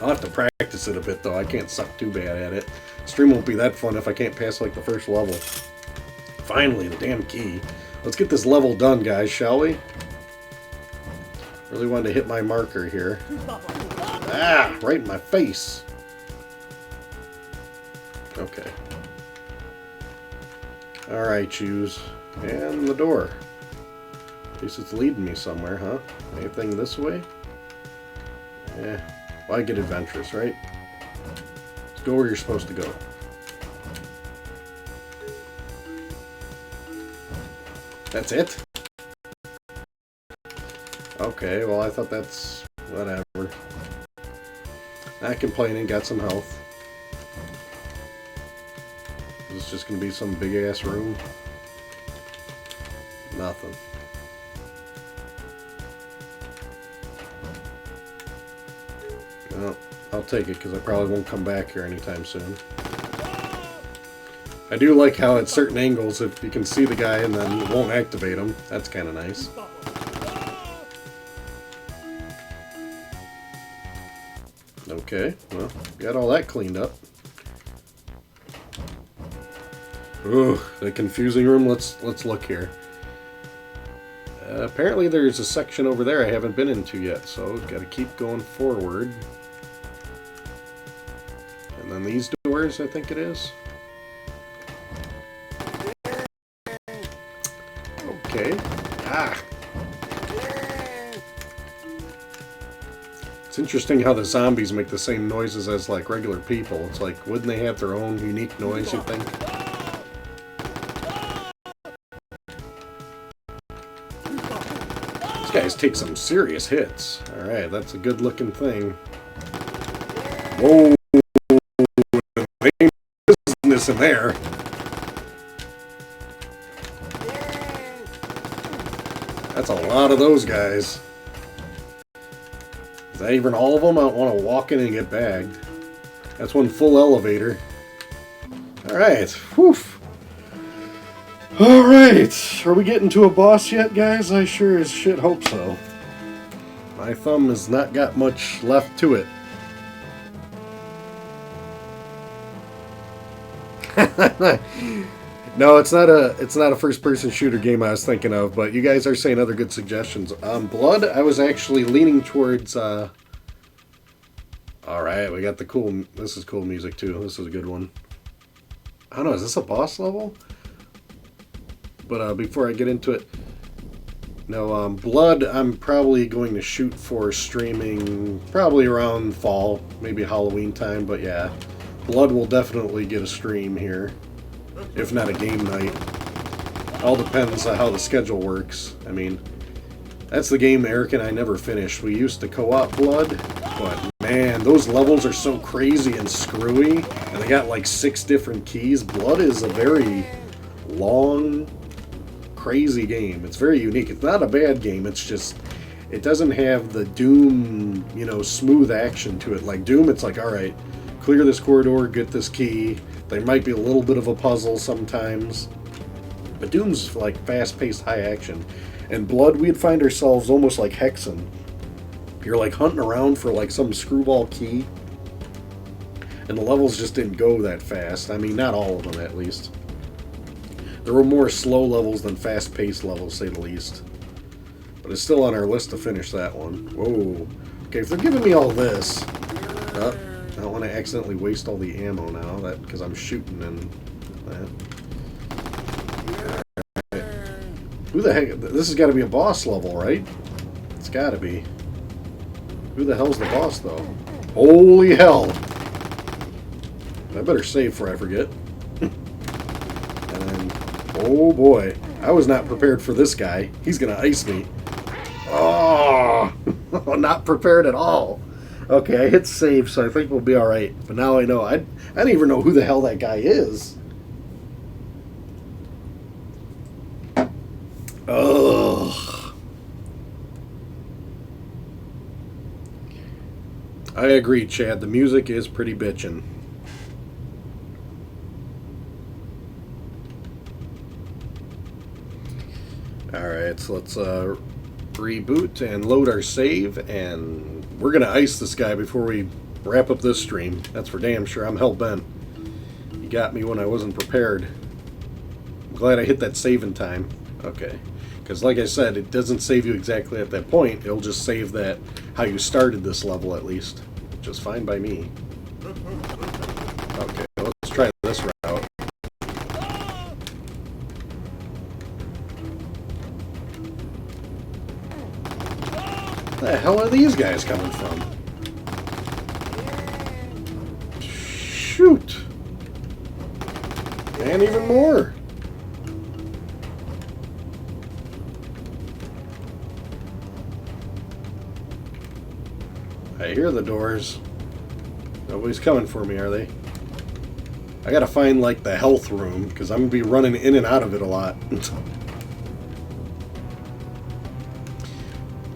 I'll have to practice it a bit though. I can't suck too bad at it. Stream won't be that fun if I can't pass like the first level. Finally, the damn key. Let's get this level done, guys, shall we? Really wanted to hit my marker here. Ah, right in my face. Okay. Alright, choose. And the door. At least it's leading me somewhere, huh? Anything this way? Eh. Well, I get adventurous, right? Go where you're supposed to go. That's it? Okay, well I thought that's... whatever. Not complaining, got some health. Is this just gonna be some big ass room? Nothing. Well, I'll take it because I probably won't come back here anytime soon. I do like how at certain angles, if you can see the guy and then it won't activate him. That's kind of nice. Okay, well, got all that cleaned up. Ooh, the confusing room. Let's look here. Apparently there's a section over there I haven't been into yet, so got to keep going forward. And then these doors, I think it is. Okay. Ah! It's interesting how the zombies make the same noises as, like, regular people. It's like, wouldn't they have their own unique noise, you think? This guy's take some serious hits. Alright, that's a good looking thing. Whoa! Ain't business in there. That's a lot of those guys. Is that even all of them? I don't want to walk in and get bagged. That's one full elevator. Alright. Whew. Alright. Are we getting to a boss yet, guys? I sure as shit hope so. My thumb has not got much left to it. No, it's not a first-person shooter game I was thinking of, but you guys are saying other good suggestions. Blood, I was actually leaning towards. All right, we got the cool. This is cool music too. This is a good one. I don't know. Is this a boss level? But before I get into it, no, Blood. I'm probably going to shoot for streaming probably around fall, maybe Halloween time. But yeah, Blood will definitely get a stream here. If not a game night. All depends on how the schedule works. I mean, that's the game Eric and I never finished. We used to co-op Blood, but man, those levels are so crazy and screwy, and they got like 6 different keys. Blood is a very long, crazy game. It's very unique. It's not a bad game, it's just, it doesn't have the Doom, you know, smooth action to it. Like Doom, it's like, alright, clear this corridor, get this key. There might be a little bit of a puzzle sometimes. But Doom's like fast-paced, high action. And Blood, we'd find ourselves almost like Hexen. You're like hunting around for like some screwball key. And the levels just didn't go that fast. I mean, not all of them at least. There were more slow levels than fast-paced levels, say the least. But it's still on our list to finish that one. Whoa. Okay, if they're giving me all this... I don't want to accidentally waste all the ammo now, because I'm shooting and that. Right. Who the heck? This has got to be a boss level, right? It's got to be. Who the hell's the boss, though? Holy hell! I better save before I forget. And then, oh boy, I was not prepared for this guy. He's gonna ice me. Oh, not prepared at all. Okay, I hit save, so I think we'll be alright. But now I know. I don't even know who the hell that guy is. Ugh. I agree, Chad. The music is pretty bitchin'. Alright, so let's reboot and load our save, and we're going to ice this guy before we wrap up this stream. That's for damn sure. I'm hell-bent. You got me when I wasn't prepared. I'm glad I hit that save in time. Okay. Because like I said, it doesn't save you exactly at that point. It'll just save that how you started this level at least. Which is fine by me. Okay, let's try this route. Where the hell are these guys coming from? Shoot! And even more! I hear the doors. Nobody's coming for me, are they? I gotta find, like, the health room, because I'm gonna be running in and out of it a lot.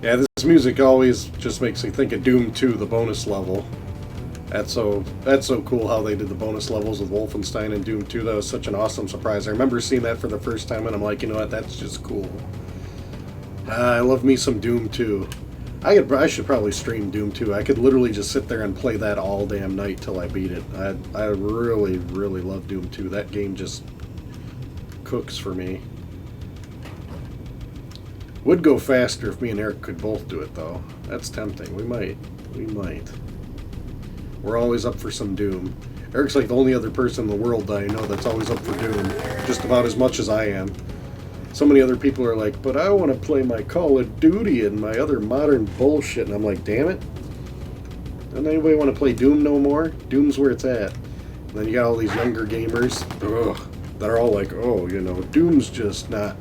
Yeah, this music always just makes me think of Doom 2, the bonus level. That's so cool how they did the bonus levels with Wolfenstein and Doom 2. That was such an awesome surprise. I remember seeing that for the first time, and I'm like, you know what, that's just cool. I love me some Doom 2. I should probably stream Doom 2. I could literally just sit there and play that all damn night till I beat it. I really, really love Doom 2. That game just cooks for me. Would go faster if me and Eric could both do it, though. That's tempting. We might. We're always up for some Doom. Eric's like the only other person in the world that I know that's always up for Doom. Just about as much as I am. So many other people are like, but I want to play my Call of Duty and my other modern bullshit. And I'm like, damn it. Doesn't anybody want to play Doom no more? Doom's where it's at. And then you got all these younger gamers that are all like, oh, you know, Doom's just not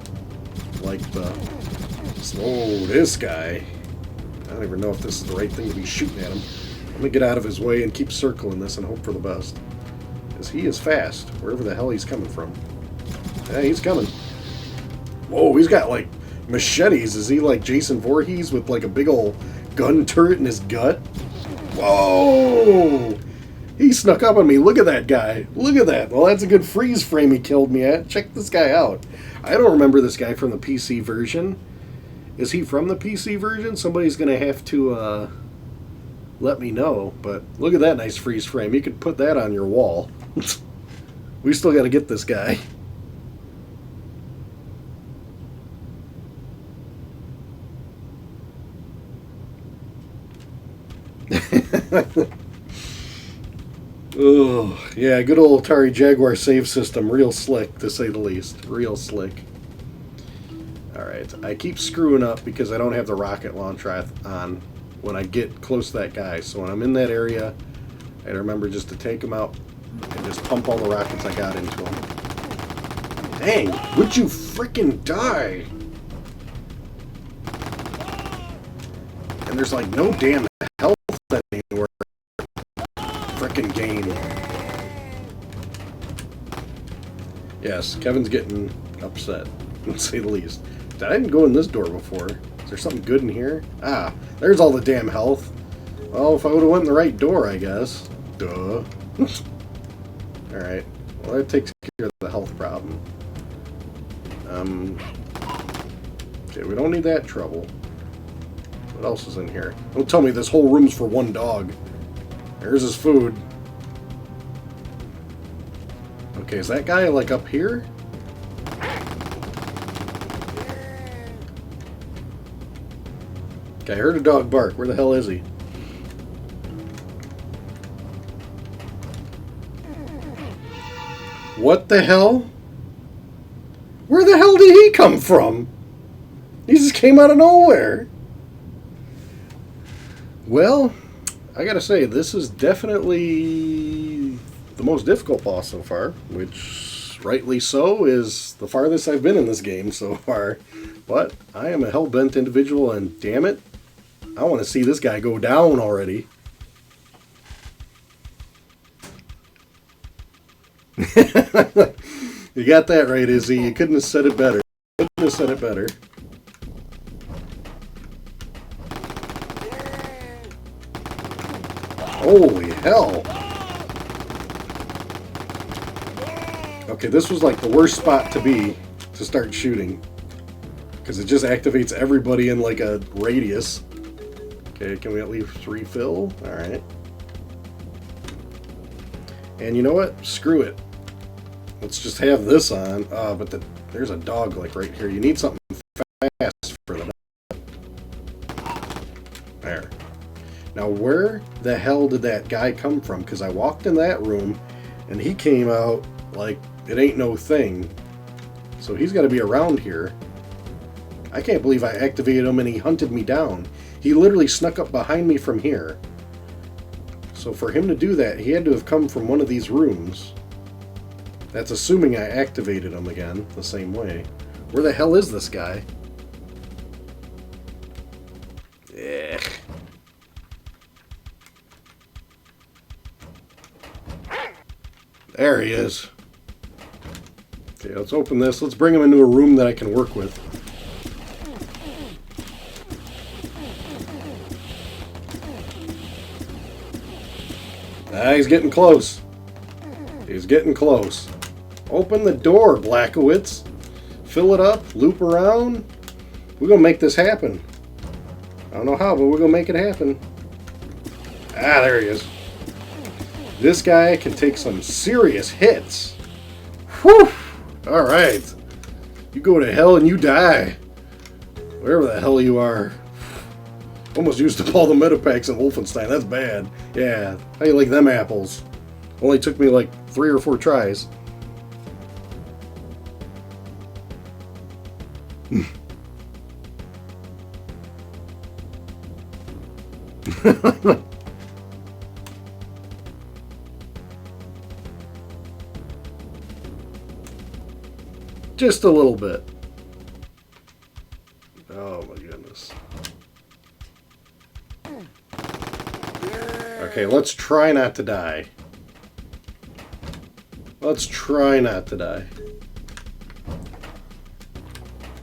like the Oh, this guy. I don't even know if this is the right thing to be shooting at him. Let me get out of his way and keep circling this and hope for the best. Because he is fast, wherever the hell he's coming from. Yeah, he's coming. Whoa, he's got, like, machetes. Is he like Jason Voorhees with, like, a big old gun turret in his gut? Whoa! He snuck up on me. Look at that guy. Look at that. Well, that's a good freeze frame he killed me at. Check this guy out. I don't remember this guy from the PC version. Is he from the PC version? Somebody's going to have to let me know. But look at that nice freeze frame. You could put that on your wall. We still got to get this guy. Oh, yeah, good old Atari Jaguar save system. Real slick, to say the least. Real slick. Alright, I keep screwing up because I don't have the rocket launcher on when I get close to that guy. So when I'm in that area, I remember just to take him out and just pump all the rockets I got into him. Dang, would you frickin' die? And there's like no damn health anywhere. Frickin' game. Yes, Kevin's getting upset, to say the least. I didn't go in this door before. Is there something good in here? Ah, there's all the damn health. Well, if I would have went in the right door, I guess. Duh. Alright. Well, that takes care of the health problem. Okay, we don't need that trouble. What else is in here? Don't tell me this whole room's for one dog. There's his food. Okay, is that guy, like, up here? Okay, I heard a dog bark. Where the hell is he? What the hell? Where the hell did he come from? He just came out of nowhere. Well, I gotta say, this is definitely the most difficult boss so far, which, rightly so, is the farthest I've been in this game so far. But I am a hell-bent individual, and damn it, I want to see this guy go down already. You got that right, Izzy. You couldn't have said it better. Couldn't have said it better. Holy hell. Okay, this was like the worst spot to be to start shooting. Because it just activates everybody in like a radius. Okay, can we at least refill? Alright. And you know what? Screw it. Let's just have this on. But there's a dog like right here. You need something fast for the there. Now where the hell did that guy come from? Because I walked in that room and he came out like it ain't no thing. So he's got to be around here. I can't believe I activated him and he hunted me down. He literally snuck up behind me from here. So for him to do that, he had to have come from one of these rooms. That's assuming I activated him again the same way. Where the hell is this guy? Ugh. There he is. Okay, let's open this. Let's bring him into a room that I can work with. He's getting close. He's getting close. Open the door, Blackowitz. Fill it up, loop around. We're going to make this happen. I don't know how, but we're going to make it happen. Ah, there he is. This guy can take some serious hits. Whew! Alright. You go to hell and you die. Wherever the hell you are. Almost used up all the metapacks in Wolfenstein. That's bad. Yeah. How you like them apples? Only took me like 3 or 4 tries. Just a little bit. Oh my Okay, let's try not to die. Let's try not to die.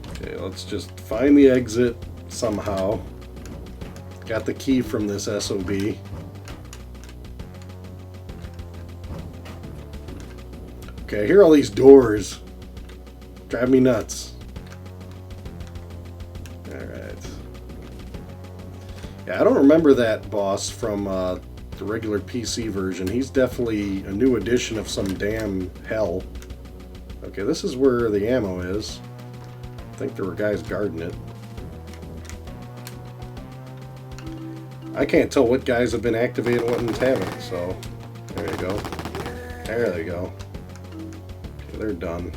Okay, let's just find the exit somehow. Got the key from this SOB. Okay, I hear all these doors. Drive me nuts. Alright. Yeah, I don't remember that boss from the regular PC version. He's definitely a new edition of some damn hell. Okay, this is where the ammo is. I think there were guys guarding it. I can't tell what guys have been activated and what ones haven't, so there you go. There they go. Okay, they're done.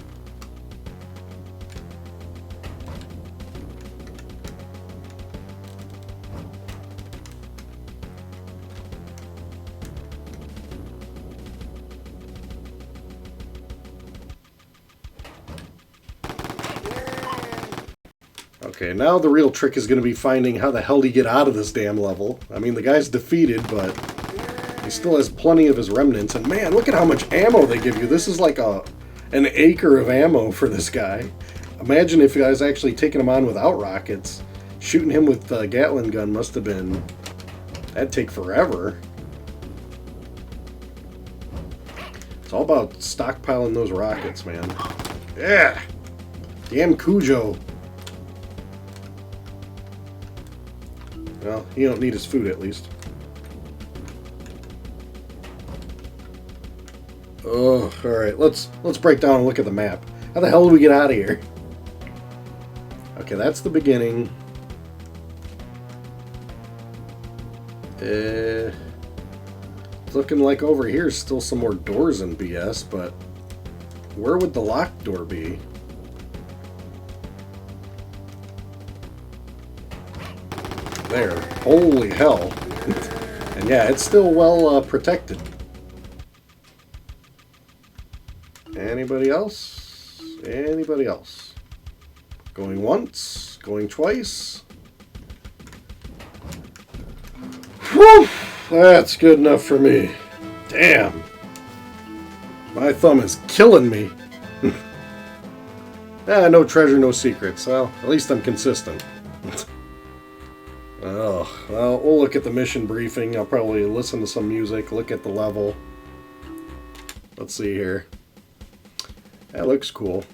Okay, now the real trick is going to be finding how the hell do you get out of this damn level. I mean, the guy's defeated, but he still has plenty of his remnants. And man, look at how much ammo they give you. This is like an acre of ammo for this guy. Imagine if you guys actually taking him on without rockets. Shooting him with the Gatling gun must have been... that'd take forever. It's all about stockpiling those rockets, man. Yeah! Damn Cujo. Well, you don't need his food, at least. Oh, alright. Let's break down and look at the map. How the hell do we get out of here? Okay, that's the beginning. It's looking like over here is still some more doors and BS, but where would the locked door be? There. Holy hell. And yeah, it's still well protected. Anybody else? Anybody else? Going once? Going twice? Whew! That's good enough for me. Damn. My thumb is killing me. No treasure, no secrets. Well, at least I'm consistent. Oh, well, we'll look at the mission briefing. I'll probably listen to some music, look at the level. Let's see here. That looks cool.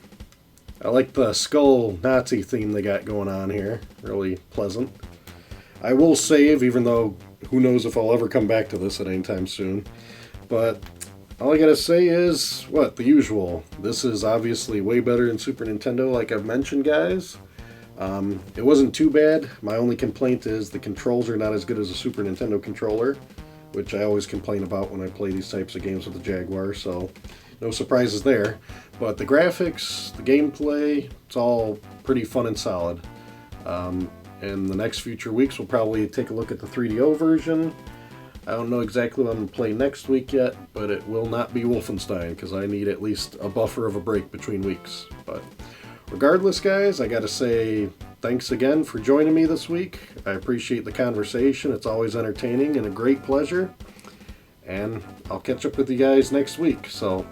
I like the skull Nazi theme they got going on here. Really pleasant. I will save, even though who knows if I'll ever come back to this at any time soon. But all I gotta say is, what, the usual. This is obviously way better than Super Nintendo, like I've mentioned, guys. It wasn't too bad. My only complaint is the controls are not as good as a Super Nintendo controller, which I always complain about when I play these types of games with the Jaguar, so no surprises there. But the graphics, the gameplay, it's all pretty fun and solid. In the next future weeks, we'll probably take a look at the 3DO version. I don't know exactly what I'm going to play next week yet, but it will not be Wolfenstein, because I need at least a buffer of a break between weeks. But regardless, guys, I gotta say thanks again for joining me this week. I appreciate the conversation. It's always entertaining and a great pleasure. And I'll catch up with you guys next week. So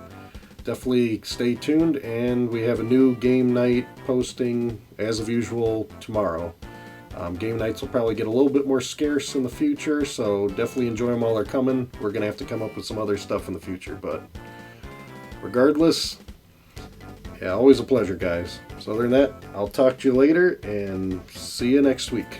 definitely stay tuned, and we have a new game night posting as of usual tomorrow. Game nights will probably get a little bit more scarce in the future, so definitely enjoy them while they're coming. We're going to have to come up with some other stuff in the future, but regardless, yeah, always a pleasure, guys. So other than that, I'll talk to you later, and see you next week.